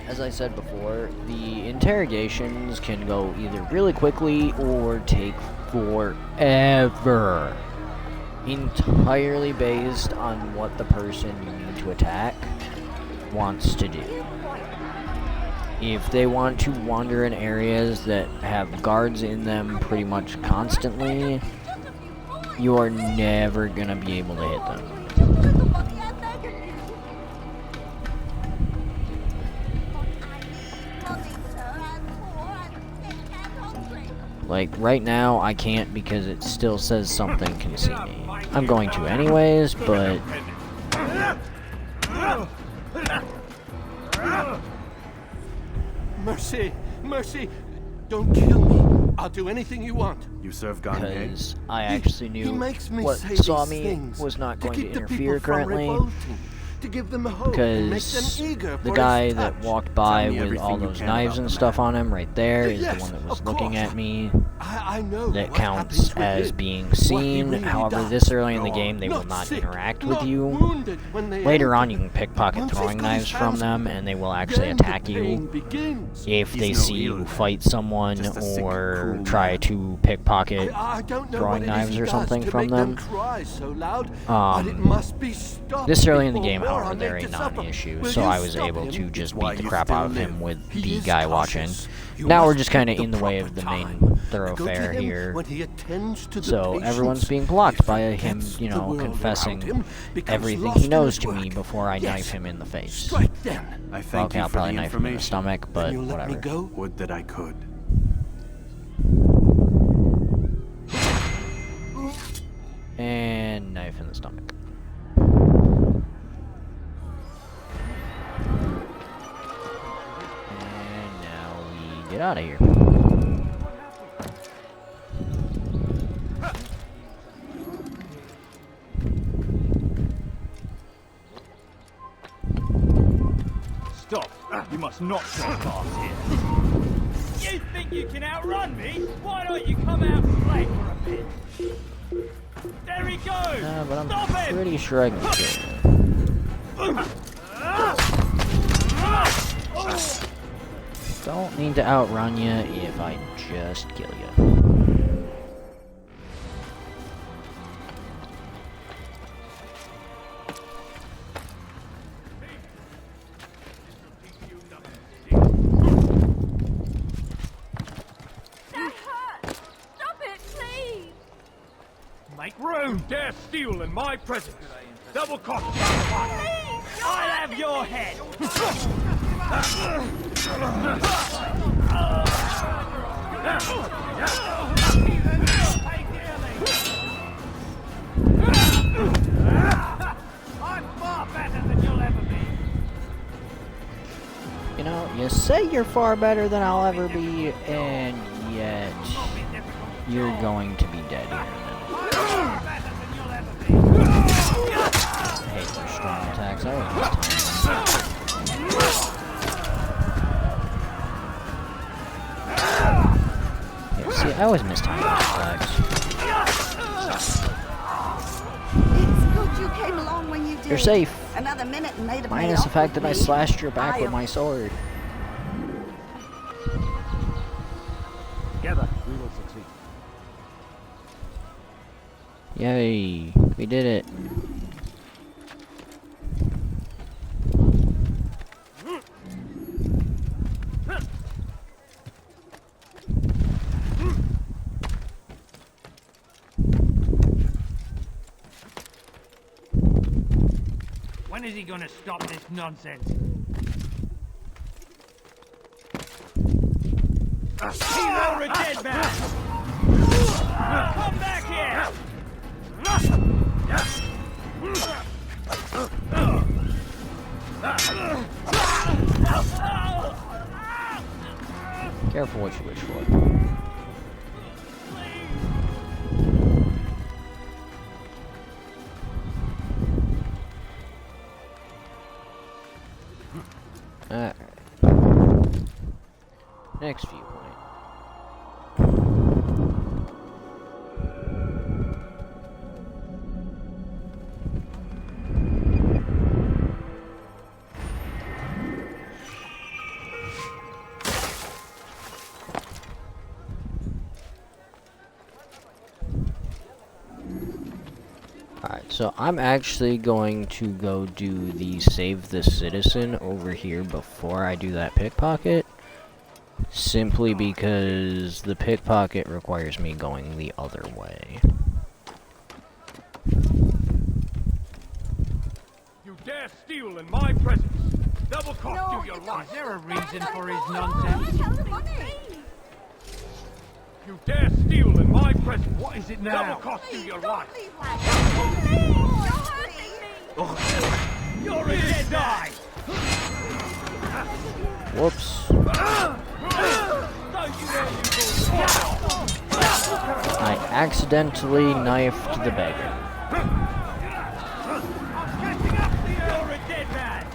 As I said before, the interrogations can go either really quickly or take forever. Entirely based on what the person you need to attack wants to do. If they want to wander in areas that have guards in them pretty much constantly, you are never gonna be able to hit them. Like, right now, I can't because it still says something can see me. I'm going to anyways, but... Mercy! Mercy! Don't kill me. I'll do anything you want. You serve Gangpei? Because I actually knew me what say saw these me things was not to going to keep the interfere people from currently. revolting, to give them hope and make them Because eager the for guy its that touch. walked by Tell me with everything all you those can knives about and the stuff man. on him right there is Yes, the one that was of looking course. at me. I know That what counts happens with as him. being What he seen. really However, does. this early in the Go game, on. they will not sick, interact not with you. wounded when they Later on, enter. you can pickpocket Once throwing he's got his knives from hands them, on and they will actually then attack the you pain begins. if they He's no see you healer. fight someone Just a sick, or cruel try man. to pickpocket I don't know throwing what it is knives he or does something to from make them. cry so loud, but it must be stopped This early in the before game, more however, are they're made a to suffer. non-issue, Will so you I was stop able him? to just Why beat the you crap still out of him live. with He the is guy watching. cautious. Now we're just kind of in the way of the main thoroughfare here. When he attends to the So everyone's being blocked by him, you know, confessing everything he knows to me before I knife him in the face. Strike then. I thank Okay, you I'll for probably the knife him in the information. stomach, but Then you let me whatever. go? Would that I could. And knife in the stomach. And now we get out of here. Stop! You must not trespass here. You think you can outrun me? Why don't you come out and play for a bit? There he goes! But I'm Stop him! pretty sure I can kill him. Don't need to outrun you if I just kill you. That hurts! Stop it, please! Make room! Dare steal in my presence! Double cost! I'll have your head! I'm far better than you'll ever be! You know, you say you're far better than I'll ever be, and yet you're going to be dead here in a minute. I hate their strong attacks. I always miss timing. Yeah, see, I always miss timing attacks. It's good you came along when you did. You're safe. Another minute and they'd have made Minus the off fact with that I me. slashed your back with my sword. Together, we will succeed. Yay, we did it. When is he gonna stop this nonsense? You're a dead man! Come back here! Careful what you wish for. Alright. Next viewpoint. Alright, so I'm actually going to go do the Save the Citizen over here before I do that pickpocket. Simply because the pickpocket requires me going the other way. You dare steal in my presence! Double cost you your life! Is there a reason for his nonsense? You dare steal in my presence! What is it now? Double cost you your life! You're a dead guy! Whoops. I accidentally knifed the beggar. You're a dead man!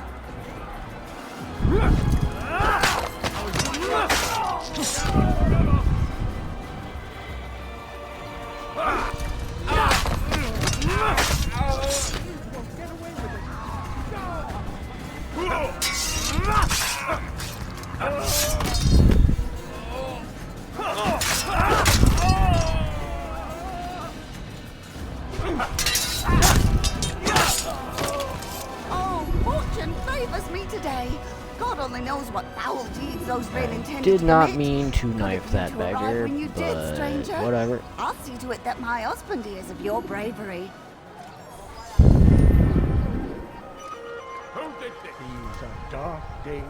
Oh, fortune favors me today. God only knows what foul deeds those vain intended did not mean to knife that beggar, when you did, but stranger. whatever. I'll see to it that my husband hears of your bravery. These are dark days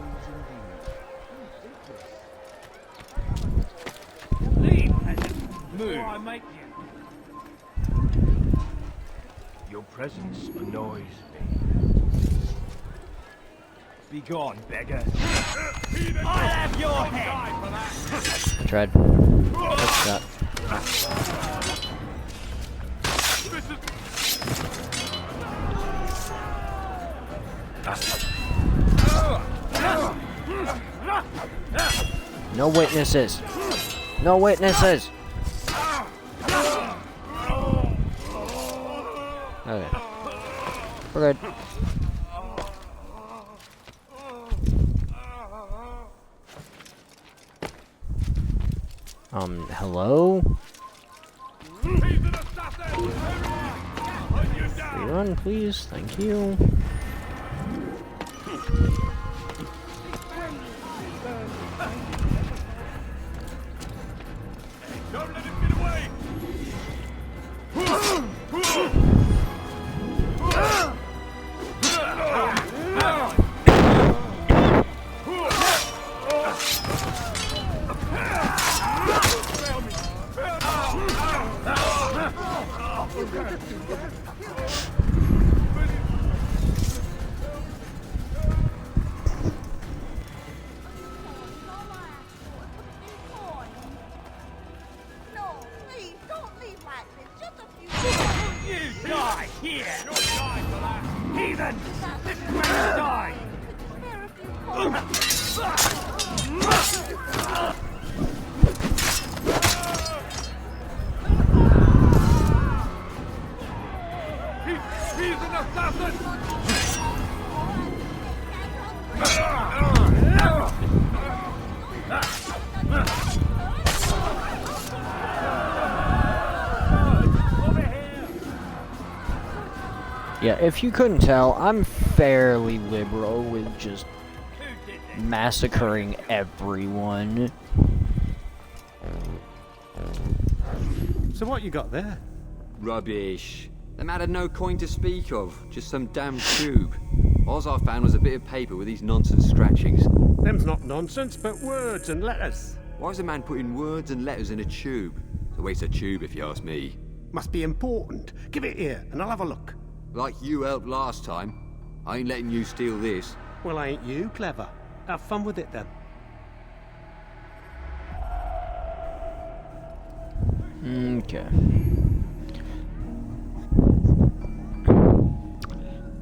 indeed. Leave, peasant. Move. I make you. Your presence annoys me. Be gone, beggar. I'll have your head. Tread. Let's shot. No witnesses. No witnesses. Okay. We're good. Hello? Rerun, please. Thank you. Don't let him get away! No, please, don't leave like this. Just a few You die here! You'll die for that! Heathen! This is where you die! He's an assassin! Yeah, if you couldn't tell, I'm fairly liberal with just massacring everyone. So what you got there? Rubbish. The man had no coin to speak of, just some damn tube. All I found was a bit of paper with these nonsense scratchings. Them's not nonsense, but words and letters. Why is a man putting words and letters in a tube? It's a waste of tube, if you ask me. Must be important. Give it here, and I'll have a look. Like you helped last time. I ain't letting you steal this. Well, ain't you clever? Have fun with it, then. Okay.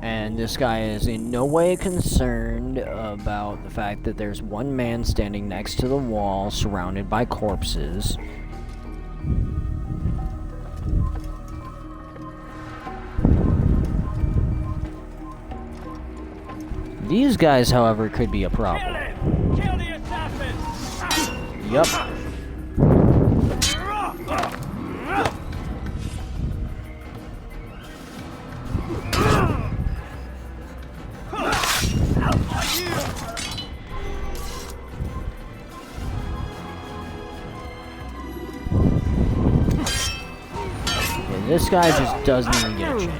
And this guy is in no way concerned about the fact that there's one man standing next to the wall surrounded by corpses. These guys, however, could be a problem. Kill the assassin! Yup. Yeah, this guy just doesn't even get a chance.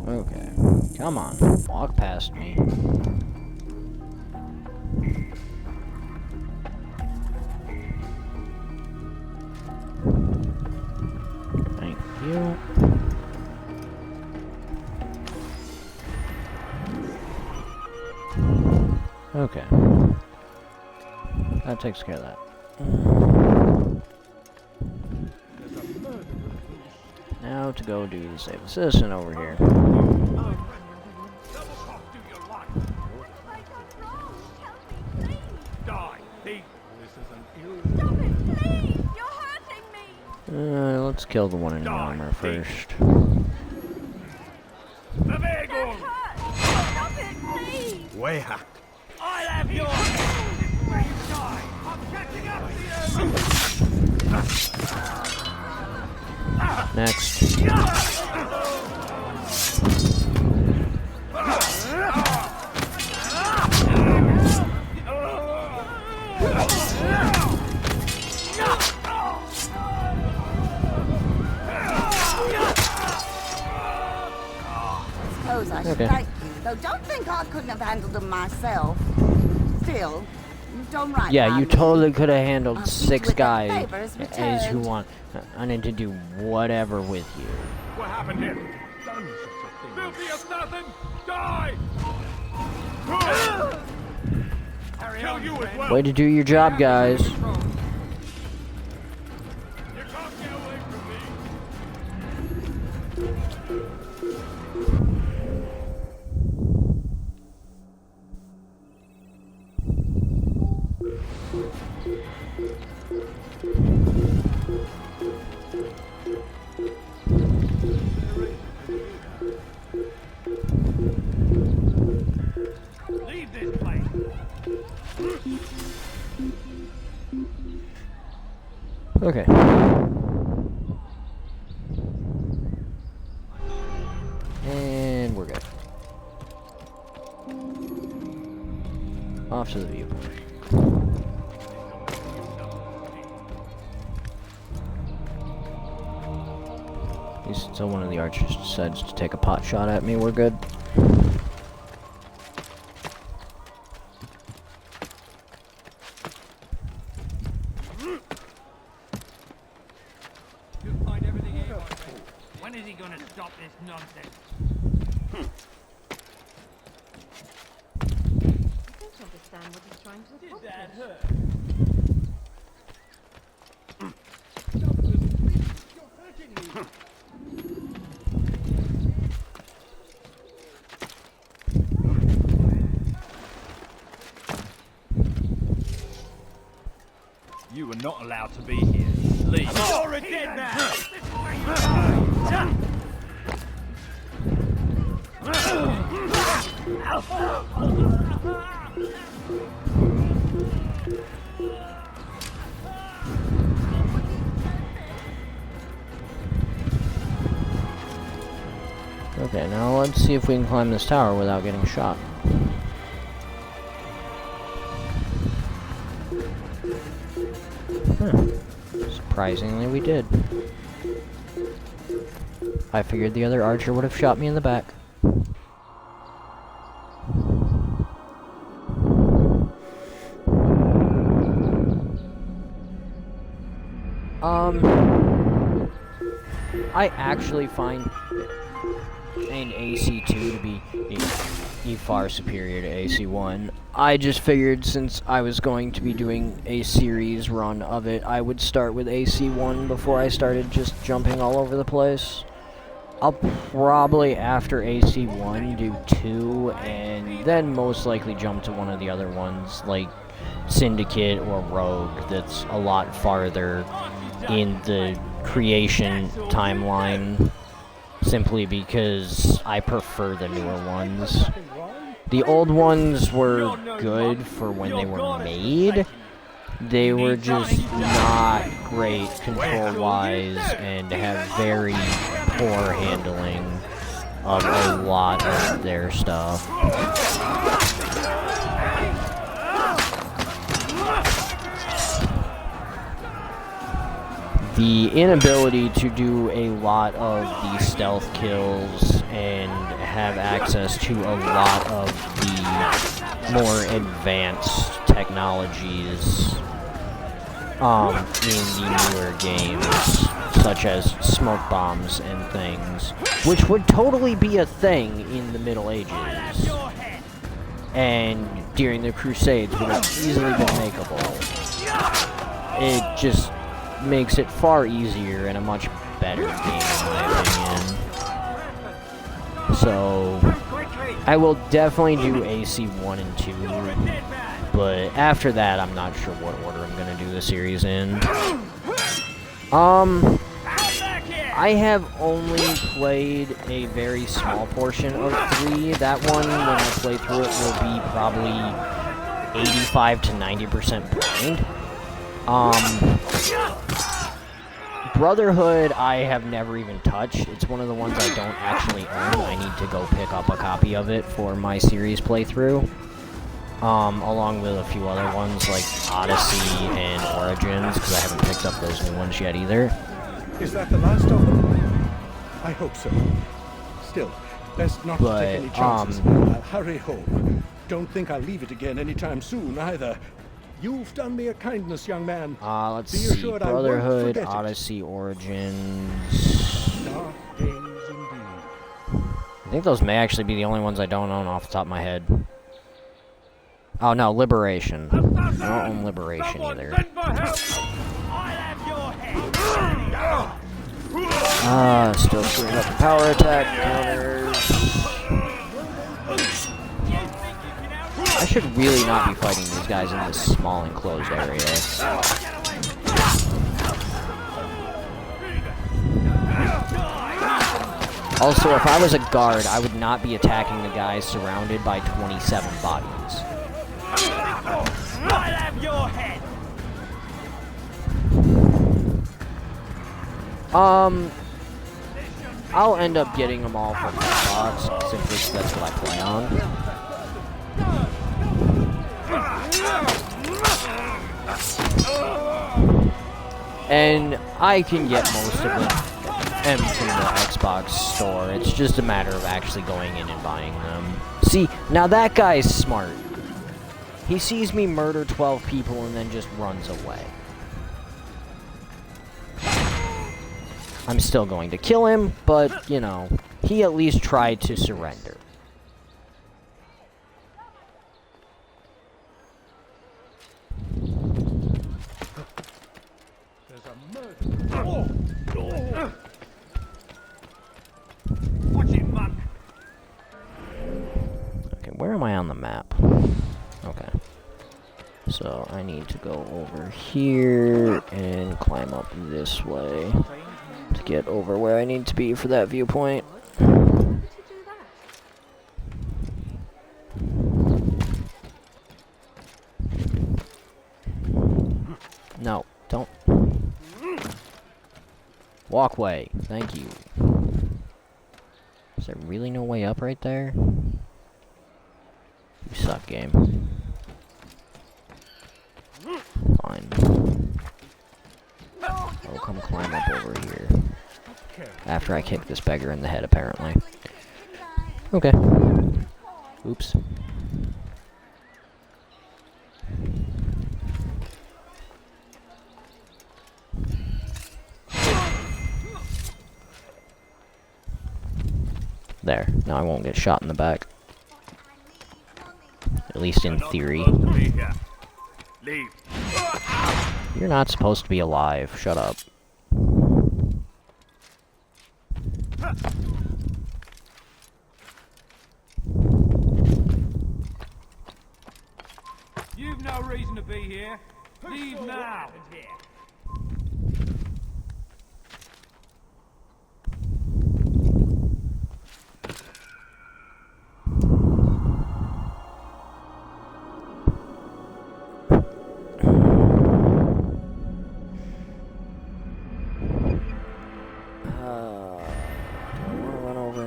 Okay, come on, walk past me. Thank you. Okay. That takes care of that. Now to go do the save the citizen over here. Die! Let's kill the one in the armor first. Careful! Stop it, please! Weha. I'll have your head! This is where you die! I'm catching up to you! Next. Suppose I should Okay. thank you, though don't think I couldn't have handled them myself. Still, you've done right Yeah, by you me. totally could have handled I'll see 6 to it that guys favor is as who returned. want to do whatever with you. What happened here? Filthy assassin! Die! Kill you as well. Way to do your job, guys. You can't get away from me! Leave this place! Okay. And we're good. Off to the viewport. At least until one of the archers decides to take a pot shot at me, we're good. When is he gonna stop this nonsense? I don't understand what he's trying to Did that hurt? You are not allowed to be here. Leave. You're a dead man! This is where you die! Okay, now let's see if we can climb this tower without getting shot. Surprisingly, we did. I figured the other archer would have shot me in the back. I actually find an AC2 to be far superior to AC1. I just figured since I was going to be doing a series run of it, I would start with AC1 before I started just jumping all over the place. I'll probably, after AC1, do 2, and then most likely jump to one of the other ones, like Syndicate or Rogue, that's a lot farther in the creation timeline, simply because I prefer the newer ones. The old ones were good for when they were made. They were just not great control-wise and have very poor handling of a lot of their stuff. The inability to do a lot of the stealth kills and have access to a lot of the more advanced technologies in the newer games, such as smoke bombs and things, which would totally be a thing in the Middle Ages, and during the Crusades would have easily been makeable. It just makes it far easier and a much better game, in my opinion. So, I will definitely do AC1 and 2, but after that, I'm not sure what order I'm gonna do the series in. I have only played a very small portion of 3. That one, when I play through it, will be probably 85 to 90% blind. Brotherhood, I have never even touched. It's one of the ones I don't actually own. I need to go pick up a copy of it for my series playthrough. Along with a few other ones like Odyssey and Origins, because I haven't picked up those new ones yet either. Is that the last of them? I hope so. Still, best not to take any chances. I'll hurry home. Don't think I'll leave it again anytime soon, either. You've done me a kindness, young man. Let's Be see. assured I won't Brotherhood, forget it. Odyssey, Origins. Dark days indeed. I think those may actually be the only ones I don't own off the top of my head. Oh no, Liberation. I don't own Liberation either. Still screwing up the power attack counters. I should really not be fighting these guys in this small enclosed area. Also, if I was a guard, I would not be attacking the guys surrounded by 27 bodies. I'll have your head. I'll end up getting them all from Xbox, simply because that's what I play on. And I can get most of them from the Xbox store. It's just a matter of actually going in and buying them. See, now that guy's smart. He sees me murder 12 people and then just runs away. I'm still going to kill him, but, you know, he at least tried to surrender. Watch it, monk. Okay, where am I on the map? Okay. So I need to go over here and climb up this way to get over where I need to be for that viewpoint. No, don't. Walkway. Thank you. Is there really no way up right there? You suck, game. Fine. I'll come climb up over here. After I kick this beggar in the head, apparently. Okay. Oops. There. Now I won't get shot in the back. At least in theory. Leave. You're not supposed to be alive. Shut up. You've no reason to be here. Leave now.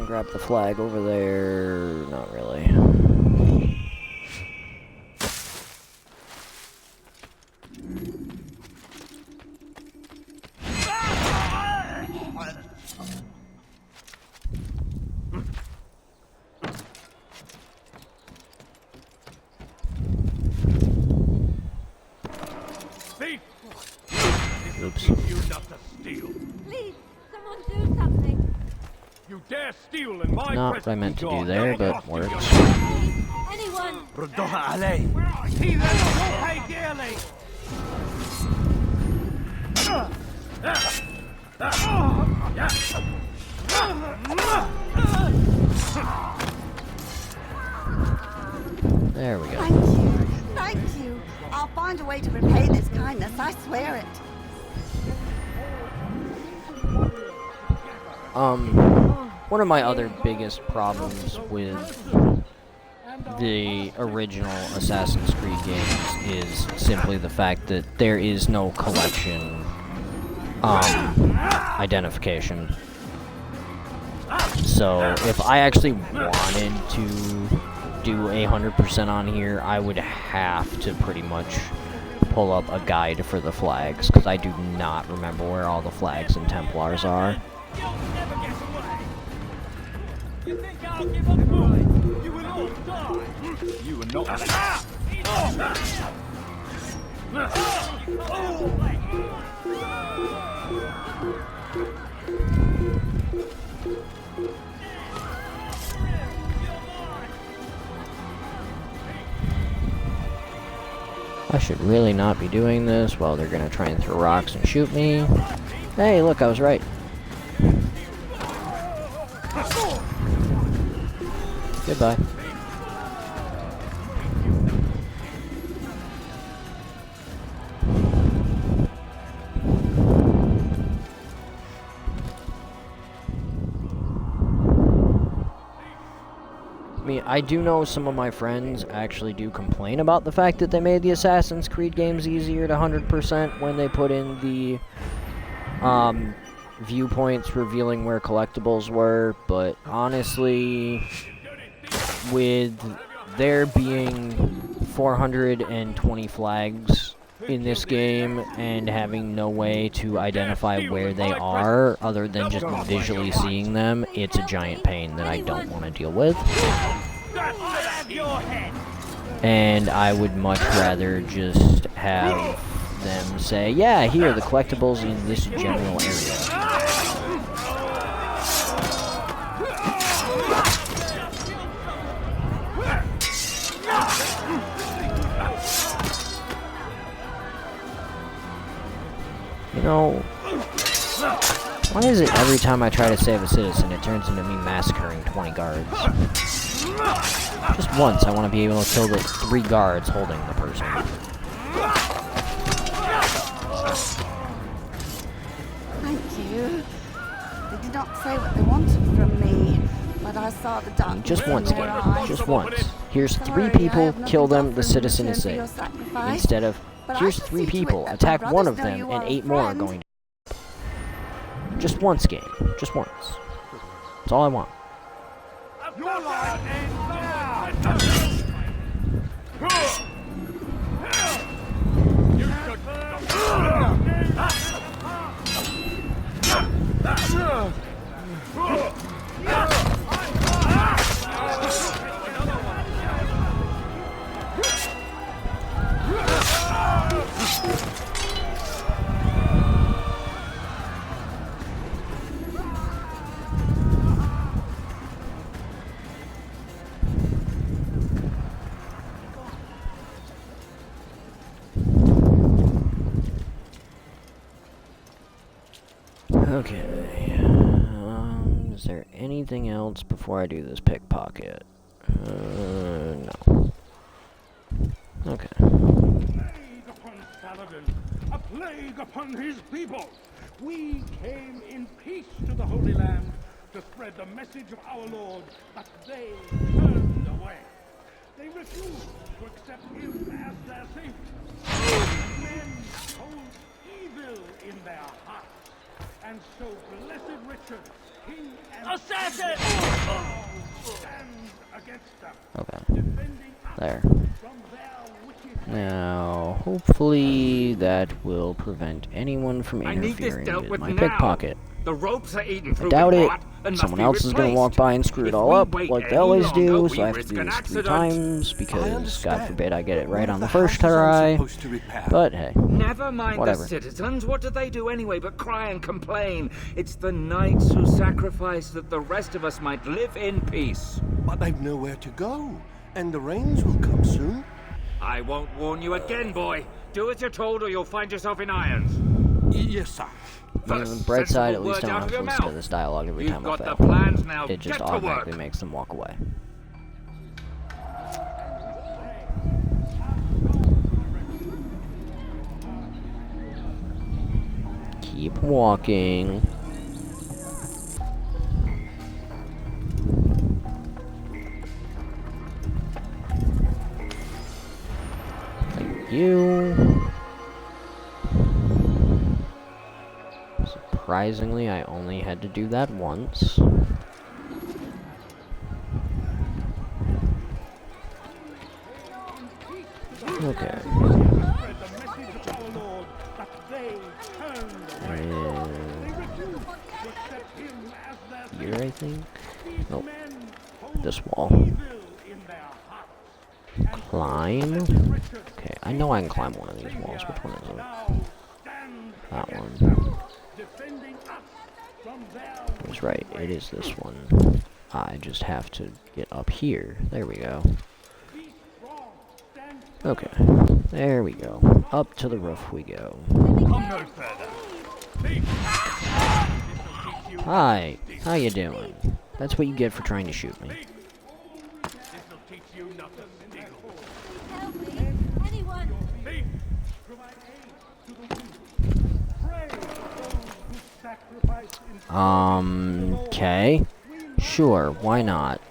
Grab the flag over there. Not really. Thief! Oops. You not to steal. Please, someone do something. You dare steal in my Not what I meant to do there, but works. Anyone! ردوها علي. Heathens will pay dearly. There we go. Thank you. Thank you. I'll find a way to repay this kindness, I swear it. one of my other biggest problems with the original Assassin's Creed games is simply the fact that there is no collection identification. So if I actually wanted to do 100% on here, I would have to pretty much pull up a guide for the flags, because I do not remember where all the flags and Templars are. You think I'll give up, boy? You will all die. You are not. I should really not be doing this. Well, they're gonna try and throw rocks and shoot me. Hey, look, I was right. Goodbye. I mean, I do know some of my friends actually do complain about the fact that they made the Assassin's Creed games easier to 100% when they put in the viewpoints revealing where collectibles were, but honestly, with there being 420 flags in this game and having no way to identify where they are other than just visually seeing them, it's a giant pain that I don't want to deal with. And I would much rather just have them say, yeah, here, the collectibles in this general area. You know, why is it every time I try to save a citizen, it turns into me massacring 20 guards? Just once, I want to be able to kill the 3 guards holding the person. Thank you. They did not say what they wanted from me, but I saw the darkness. Just once, game. Just once. Here's 3 people, kill them, the citizen is safe. Instead of, here's 3 people, attack one of them, and 8 more are going to. Just once, game. Just once. That's all I want. Your life ends Okay. Is there anything else before I do this pickpocket? No. Okay. Plague upon Saladin, a plague upon his people. We came in peace to the Holy Land to spread the message of our Lord, but they turned away. They refused to accept him as their savior. Men hold evil in their hearts. And so blessed Richard, king and assassin, stands against them. Okay. There. Now, hopefully that will prevent anyone from interfering with my pickpocket. The ropes are eaten through. I doubt it. Someone else is going to walk by and screw it all up, like they always do, so I have to do this 3 times, because, God forbid, I get it right on the first try. But, hey, Never mind whatever. the citizens. What do they do anyway but cry and complain? It's the knights who sacrifice that the rest of us might live in peace. But they've nowhere to go, and the rains will come soon. I won't warn you again, boy. Do as you're told or you'll find yourself in irons. Yes, sir. On the bright side, at least I don't have to listen to this dialogue every time I fail. It just automatically makes them walk away. Keep walking. you. Surprisingly, I only had to do that once. Okay. Here, I think? Nope. This wall. Climb? Okay, I know I can climb one of these walls. Which one is it? That one. I was right, it is this one. I just have to get up here. There we go. Okay, there we go. Up to the roof we go. Hi, how you doing? That's what you get for trying to shoot me. Okay. Sure, why not?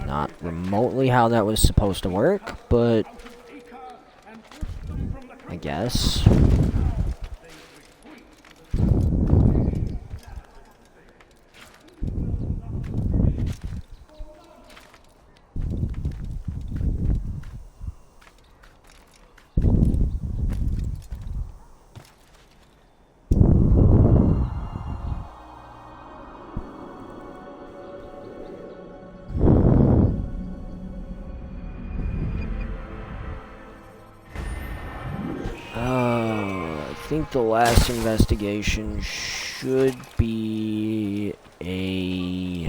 Not remotely how that was supposed to work, but I guess. I think the last investigation should be a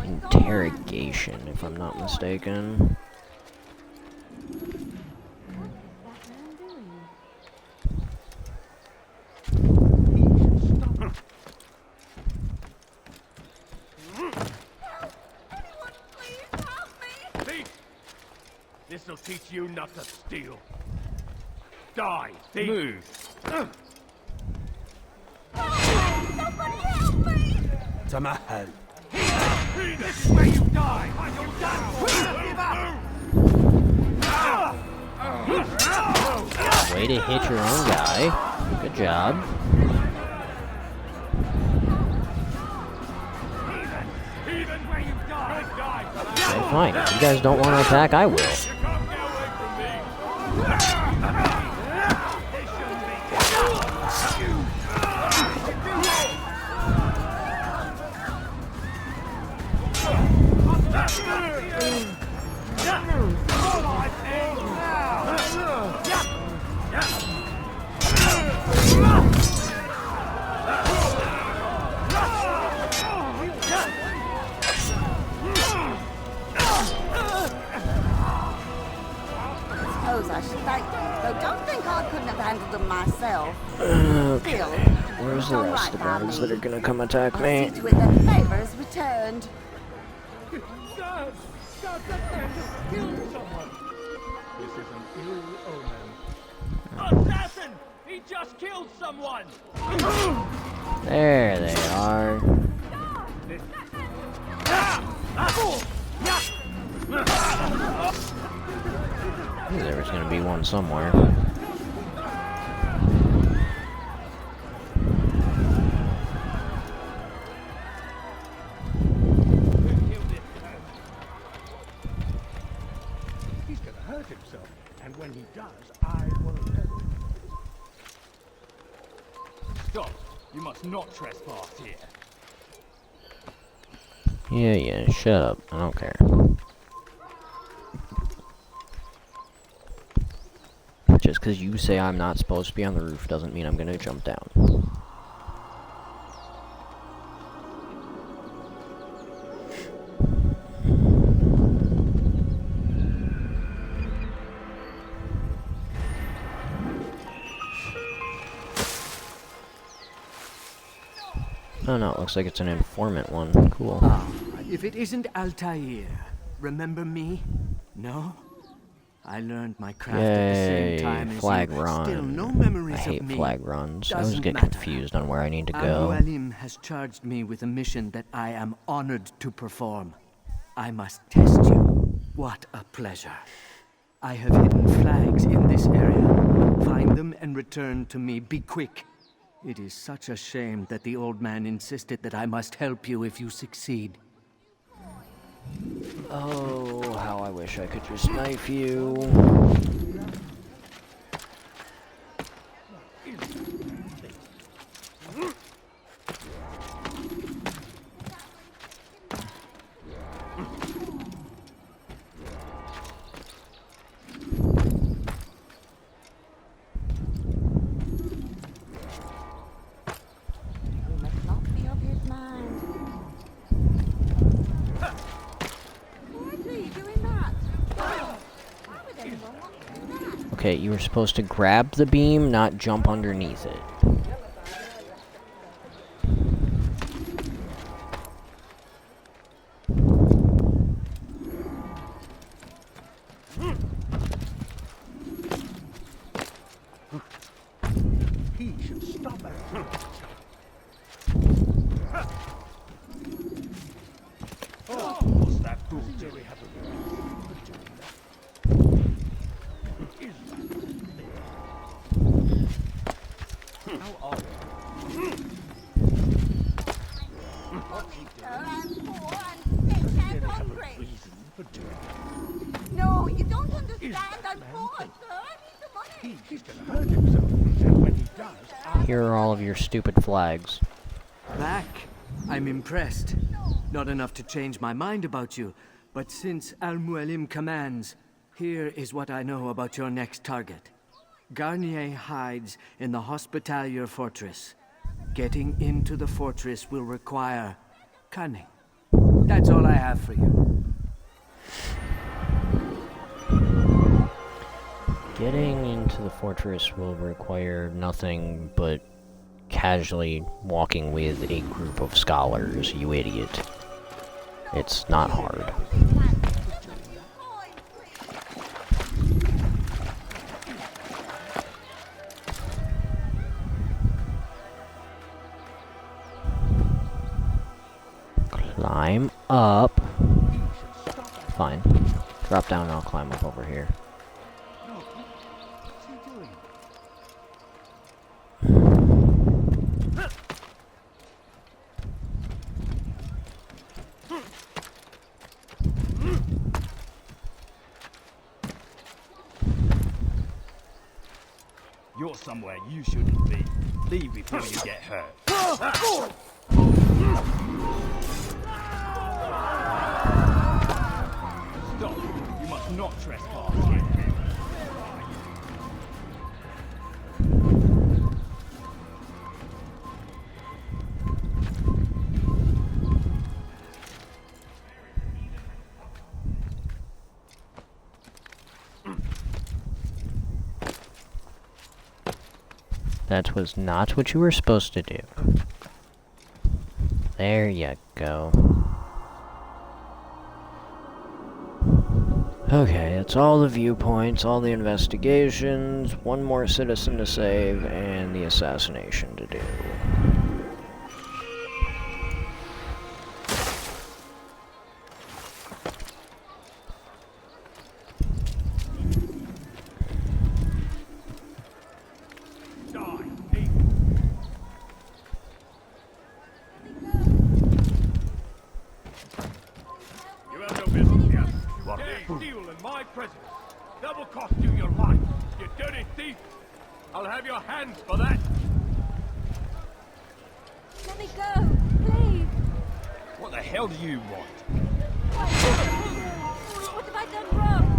interrogation, if I'm not mistaken. This'll teach you not to steal. Die, thief! Move! Somebody help me! Tamahal. This is where you die! You're done for! Way to hit your own guy. Good job. Okay, fine. If you guys don't want to attack, I will. I should thank you, though don't think I couldn't have handled them myself. Okay. Still, Where's the don't rest of the write guards by that are me. gonna come attack I'll me? see to it that the favor is returned. God, that man just killed someone! This is an ill omen. Assassin! He just killed someone! There they are. I knew there was gonna be one somewhere. He's gonna hurt himself, and when he does, I will help. Stop! You must not trespass here. Yeah, shut up. I don't care. Just because you say I'm not supposed to be on the roof doesn't mean I'm gonna jump down. Oh no, it looks like it's an informant one. Cool. Ah, if it isn't Altair, remember me? No? I learned my craft at the same time as flag you. run. Still, no memories I hate of me. flag runs. I always Doesn't get matter. confused on where I need to go. Al-Mualim has charged me with a mission that I am honored to perform. I must test you. What a pleasure. I have hidden flags in this area. Find them and return to me. Be quick. It is such a shame that the old man insisted that I must help you if you succeed. Oh, how I wish I could just knife you. Okay, you were supposed to grab the beam, not jump underneath it. He should stop it. Oh, what's that good to we have How are you? I'm poor and sick and hungry. No, you don't understand. I'm poor, sir. I need the money. He's gonna hurt himself. And when he does, Here are all of your stupid flags. Back. I'm impressed. Not enough to change my mind about you, but since Al-Mualim commands, here is what I know about your next target. Garnier hides in the Hospitalier Fortress. Getting into the fortress will require cunning. That's all I have for you. Getting into the fortress will require nothing but casually walking with a group of scholars, you idiot. It's not hard. Climb up. Fine. Drop down and I'll climb up over here. You're somewhere you shouldn't be. Leave before you get hurt. Stop. You must not trespass here. That was not what you were supposed to do. There you go. Okay, it's all the viewpoints, all the investigations, one more citizen to save, and the assassination to do. You have no business here. Steal in my presence. Double cost you your life, you dirty thief. I'll have your hands for that. Let me go, please. What the hell do you want? What have I done wrong?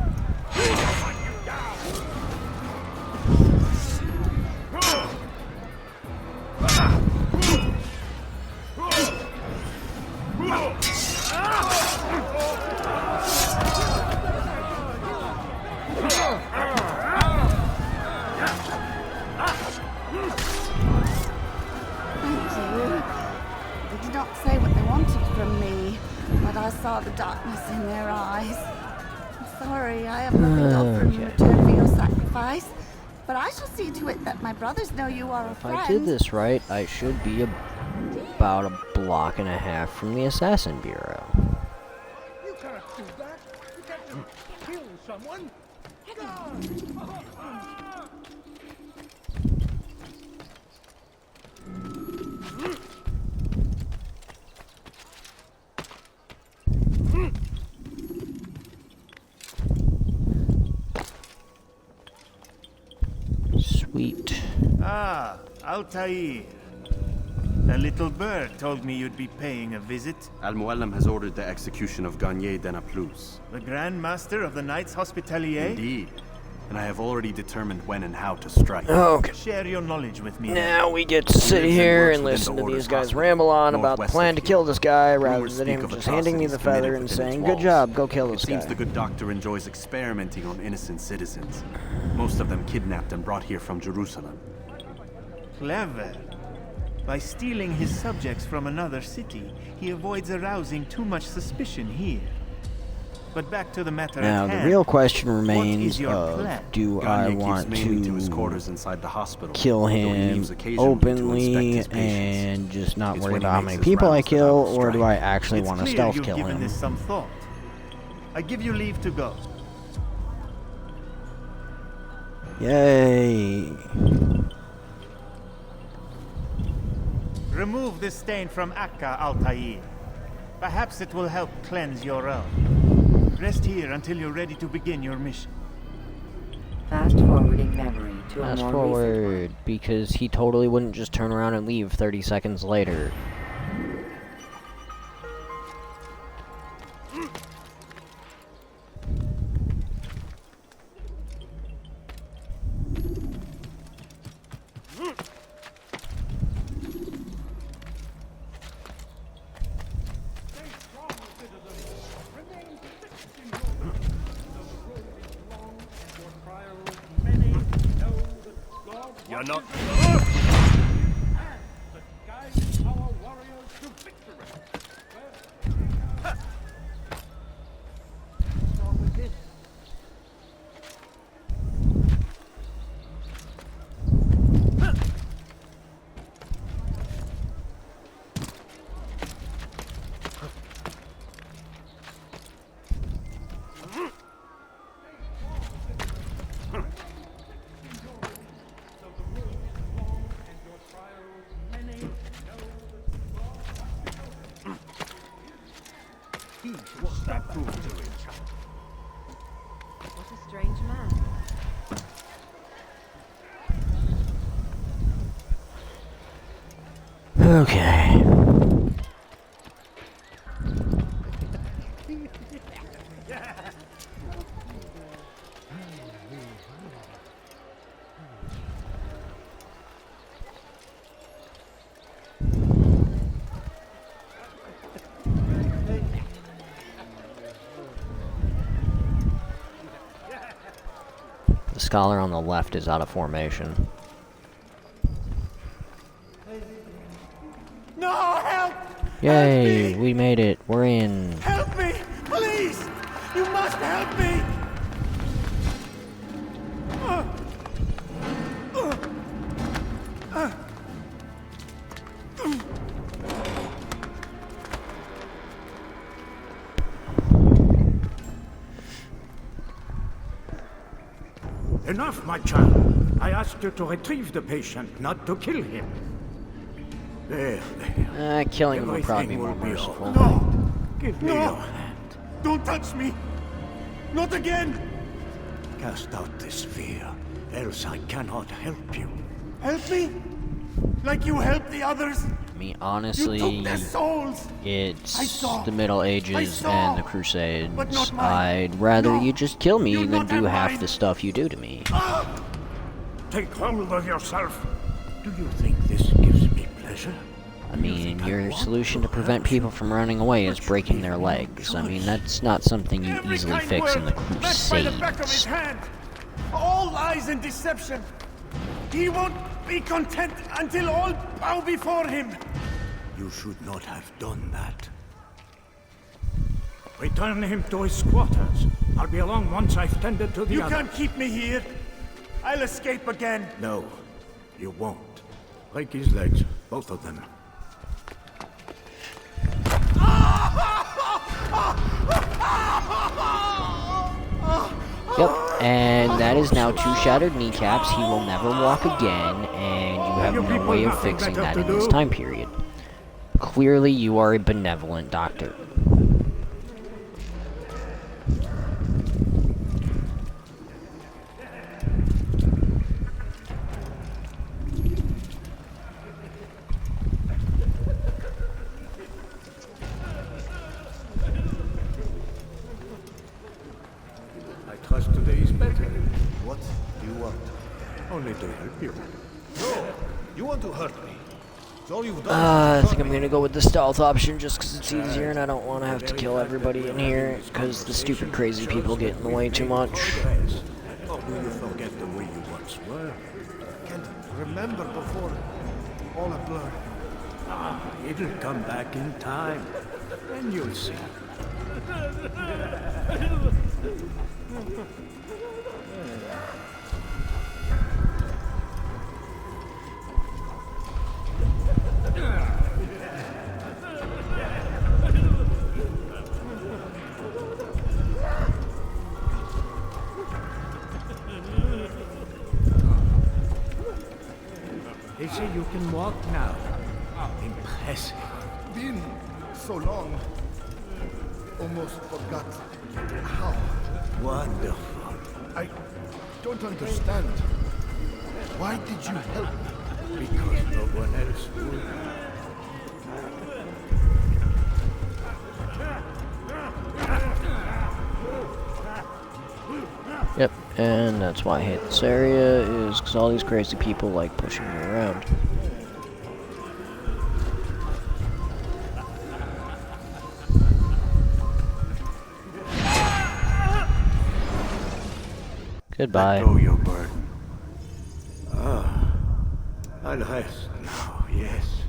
They did not say what they wanted from me, but I saw the darkness in their eyes. sorry, I have nothing to offer in return for your sacrifice. But I shall see to it that my brothers know you are a If friend. I did this right, I should be about a block and a half from the Assassin Bureau. You can't do that. You can't just kill someone. Sweet. Ah, Altair. The little bird told me you'd be paying a visit. Al-Mualim has ordered the execution of Garnier de Naplouse. The Grand Master of the Knights Hospitalier? Indeed. And I have already determined when and how to strike. Okay. Share your knowledge with me. Now we get to sit here and listen to these guys ramble on about the plan to kill this guy rather than him just handing me the feather and saying, "Good job, go kill this guy." It seems the good doctor enjoys experimenting on innocent citizens. Most of them kidnapped and brought here from Jerusalem. Clever. By stealing his subjects from another city, he avoids arousing too much suspicion here. But back to the matter Now at hand. the real question What remains is your of, plan? do I want to his to quarters inside the hospital, kill although he him leaves occasionally to openly inspect his patients. and just not It's worry when he about how makes many his people I rounds that kill, will or do strike. I actually It's want to clear stealth you've kill given him? this some thought. I give you leave to go. Yay! Remove this stain from Akka, Altair. Perhaps it will help cleanse your own. Rest here until you're ready to begin your mission. Fast forwarding memory to a Fast more forward, because he totally wouldn't just turn around and leave 30 seconds later. You're not. What's that fool doing? What a strange man. Okay. The scholar on the left is out of formation. No, help! Yay, we made it. We're in. Help me! Please! You must help me! Enough, my child. I asked you to retrieve the patient, not to kill him. There. Killing him would probably be more Everything will merciful. No! Give me No! your hand. Don't touch me! Not again! Cast out this fear, else I cannot help you. Help me? Like you helped the others? I mean, honestly, You took their souls! I it's saw. the Middle I Ages saw. and the Crusades. But not mine. I'd rather No, you just kill me you're than not do at half mine. the stuff you do to me. Take hold of yourself. Do you think this gives me pleasure? I mean, your solution to prevent people from running away is breaking their legs. I mean, that's not something you easily Kind fix in the word left by the back of his Crusades. hand. All lies and deception. He won't be content until all bow before him. You should not have done that. Return him to his quarters. I'll be along once I've tended to the You other. can't keep me here. I'll escape again. No, you won't. Break his legs, both of them. Yep, and that is now 2 shattered kneecaps. He will never walk again, and you have no way of fixing that in this time period. Clearly, you are a benevolent doctor. Trust today is better. What do you want? Only to help you. No! You want to hurt me. It's all you've done. I think I'm gonna go with the stealth option just because it's easier and I don't want to have to kill everybody in here because the stupid crazy people get in the way too much. Or do you forget the way you once were? I can't remember before all a blur. It'll come back in time, and you'll see. They say you can walk now. Impressive. Been so long. Almost forgot how. Wonderful. I don't understand. Why did you help me? Because no one else would. Yep, and that's why I hate this area, is because all these crazy people like pushing me around. Goodbye. Let go your burden. I'll rest now, yes.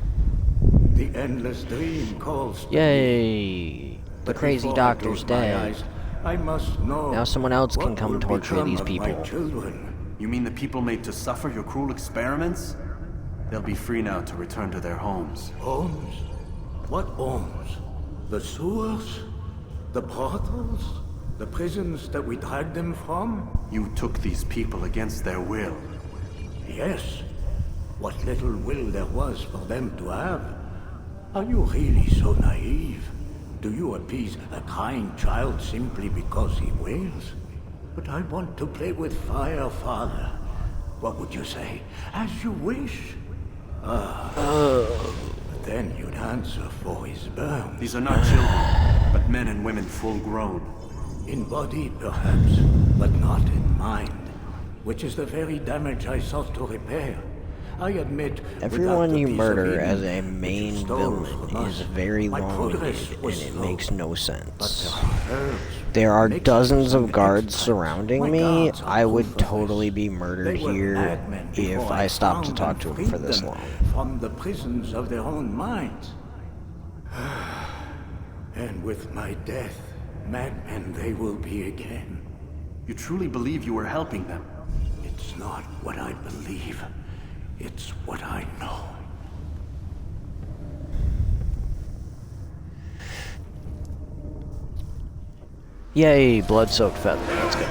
The endless dream calls to Yay! me. The But crazy before I doctor's close my dead. eyes, I must know Now someone else can what come will torture become these of my people. children. You mean the people made to suffer your cruel experiments? They'll be free now to return to their homes. Homes? What homes? The sewers? The brothels? The prisons that we dragged them from? You took these people against their will. Yes. What little will there was for them to have. Are you really so naive? Do you appease a crying child simply because he wails? But I want to play with fire, Father. What would you say? As you wish. But then you'd answer for his burn. These are not children, but men and women full grown. In body, perhaps, but not in mind. Which is the very damage I sought to repair. I admit, Everyone you piece of murder Eden as a that you main stole villain from is us, very my long-winded, progress and was it slow. makes no But sense. there are herbs. There are Mixed dozens with of some guards extracts. surrounding My me. guards are I would proof of totally this. be murdered They were here madmen if before I stopped to found talk and to them freed for this them long. From the prisons of their own minds. And with my death, madmen they will be again. You truly believe you were helping them? It's not what I believe. It's what I know. Yay, blood-soaked feather. Let's go.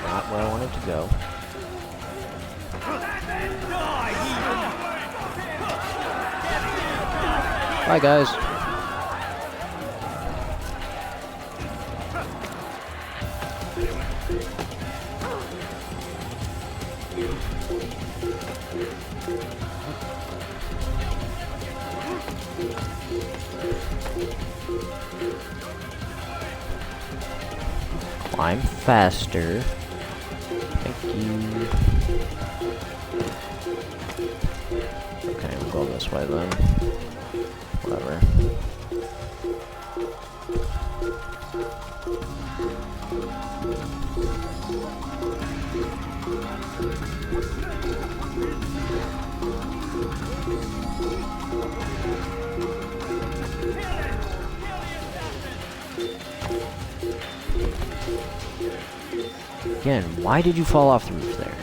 Not where I wanted to go. Bye, guys. Climb faster. Thank you. Okay, we'll go this way then. Whatever. Again, why did you fall off the roof there?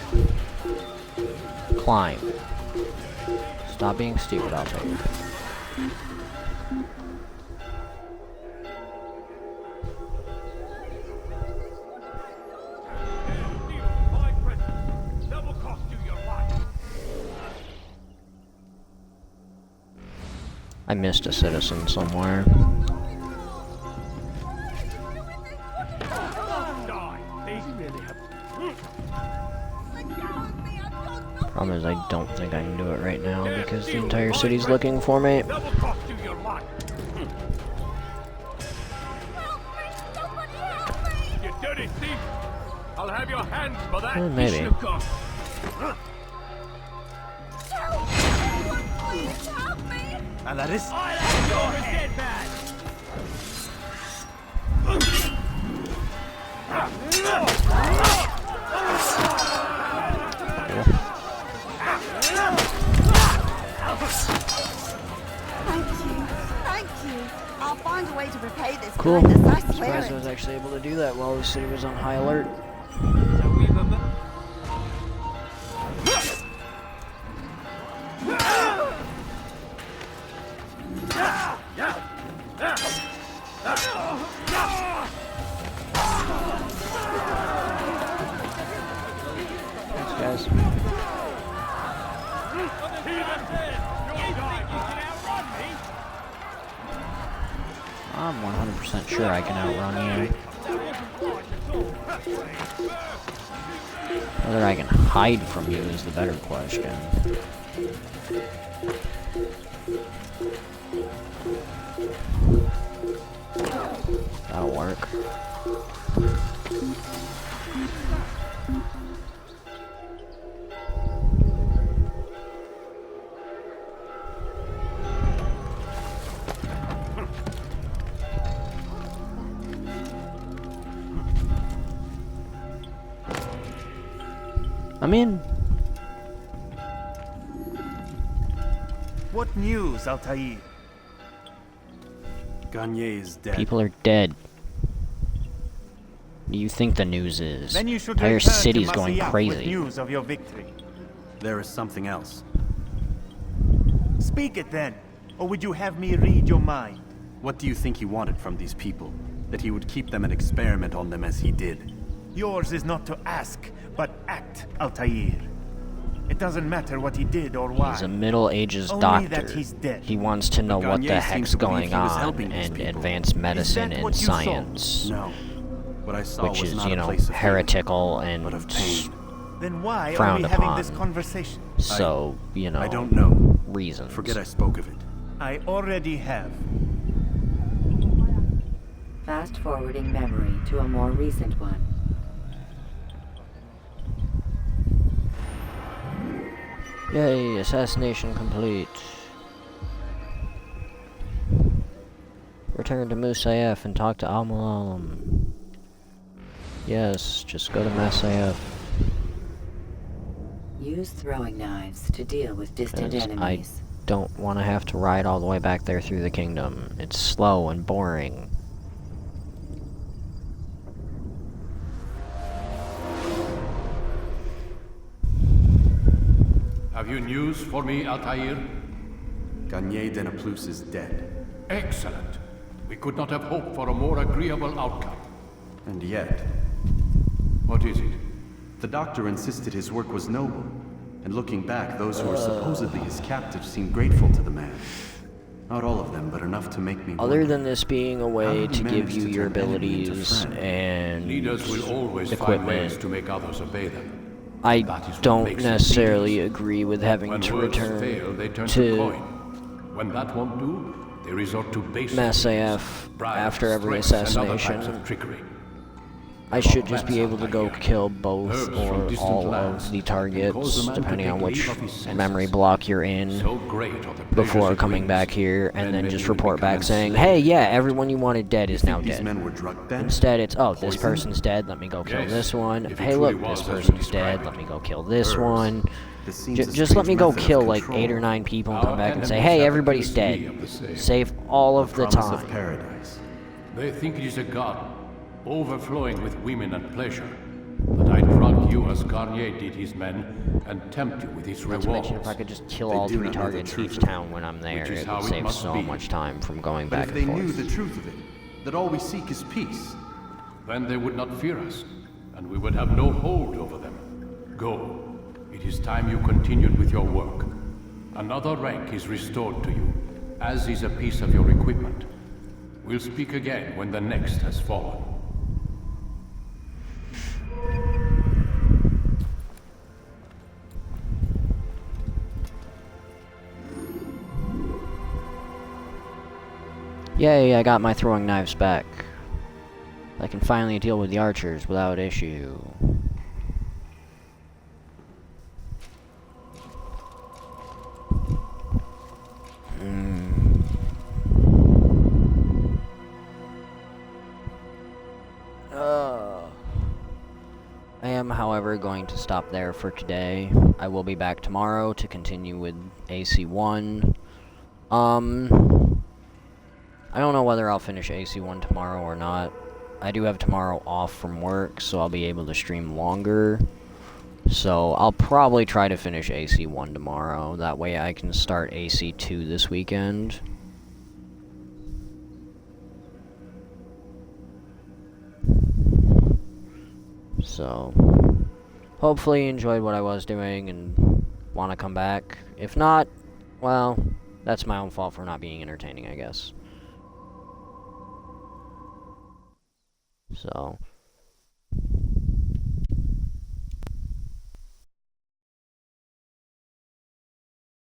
Climb. Stop being stupid, I'll tell you. I missed a citizen somewhere. Problem is, I don't think I can do it right now because the entire city's looking for me. You dirty thief! I'll have your hands for that. Maybe. Alaris? Thank you. I'll find a way to repay this Cool. kindness, I swear Surprised it. I was actually able to do that while the city was on high alert. Thanks, guys. I'm 100% sure I can outrun you. Whether I can hide from you is the better question. That'll work. I'm in. What news, Altair? Garnier is dead. People are dead. What do you think the news is? Then you should Entire return to city's going Masyaf with crazy. news of your victory. There is something else. Speak it then, or would you have me read your mind? What do you think he wanted from these people? That he would keep them and experiment on them as he did? Yours is not to ask, but act, Altair. It doesn't matter what he did or why. He's a Middle Ages Only doctor. that he's dead. He wants to know what the Garnier heck's seems to believe going he was on helping these and people. advanced medicine that and what you saw? science. No. What I saw Which was is, not you a know, place of heretical hate, and but of pain. Then why are frowned we having upon. this conversation? So, you know, I don't know. reasons. Forget I spoke of it. I already have. Fast forwarding memory to a more recent one. Yay, assassination complete. Return to Musayef and talk to Al-Mualim. Yes, just go to Musayef. Use throwing knives to deal with distant enemies. I don't want to have to ride all the way back there through the kingdom. It's slow and boring. Have you news for me, Altair? Garnier de Naplouse is dead. Excellent. We could not have hoped for a more agreeable outcome. And yet... What is it? The doctor insisted his work was noble. And looking back, those who were supposedly his captives seemed grateful to the man. Not all of them, but enough to make me Other wonder, than this being a how way did he to give manage you to your turn enemy into abilities friend? and Leaders will always find ways equipment, to make others obey them. I That is what don't makes them necessarily leaders. agree with having When to words return fail, they turn to coin. When that won't do, they resort to base Masayef bribes, after every threats, and other assassination. types of trickery. I should just be able to go kill both or all of the targets, depending on which memory block you're in, before coming back here, and then just report back saying, hey, yeah, everyone you wanted dead is now dead. Instead, it's, oh, this person's dead, let me go kill this one. Hey, look, this person's dead, let me go kill this one. Just let me go kill like 8 or 9 people and come back and say, hey, everybody's dead. Save all of the time. They think it is a god, overflowing with women and pleasure. But I drug you as Garnier did his men, and tempt you with his rewards. Not to mention, if I could just kill all 3 targets each town when I'm there, it would save so much time from going back and forth. But if they knew the truth of it, that all we seek is peace, then they would not fear us, and we would have no hold over them. Go. It is time you continued with your work. Another rank is restored to you, as is a piece of your equipment. We'll speak again when the next has fallen. Yay, I got my throwing knives back. I can finally deal with the archers without issue. I am, however, going to stop there for today. I will be back tomorrow to continue with AC1. I don't know whether I'll finish AC1 tomorrow or not. I do have tomorrow off from work, so I'll be able to stream longer. So I'll probably try to finish AC1 tomorrow. That way I can start AC2 this weekend. So, hopefully you enjoyed what I was doing and want to come back. If not, well, that's my own fault for not being entertaining, I guess. So,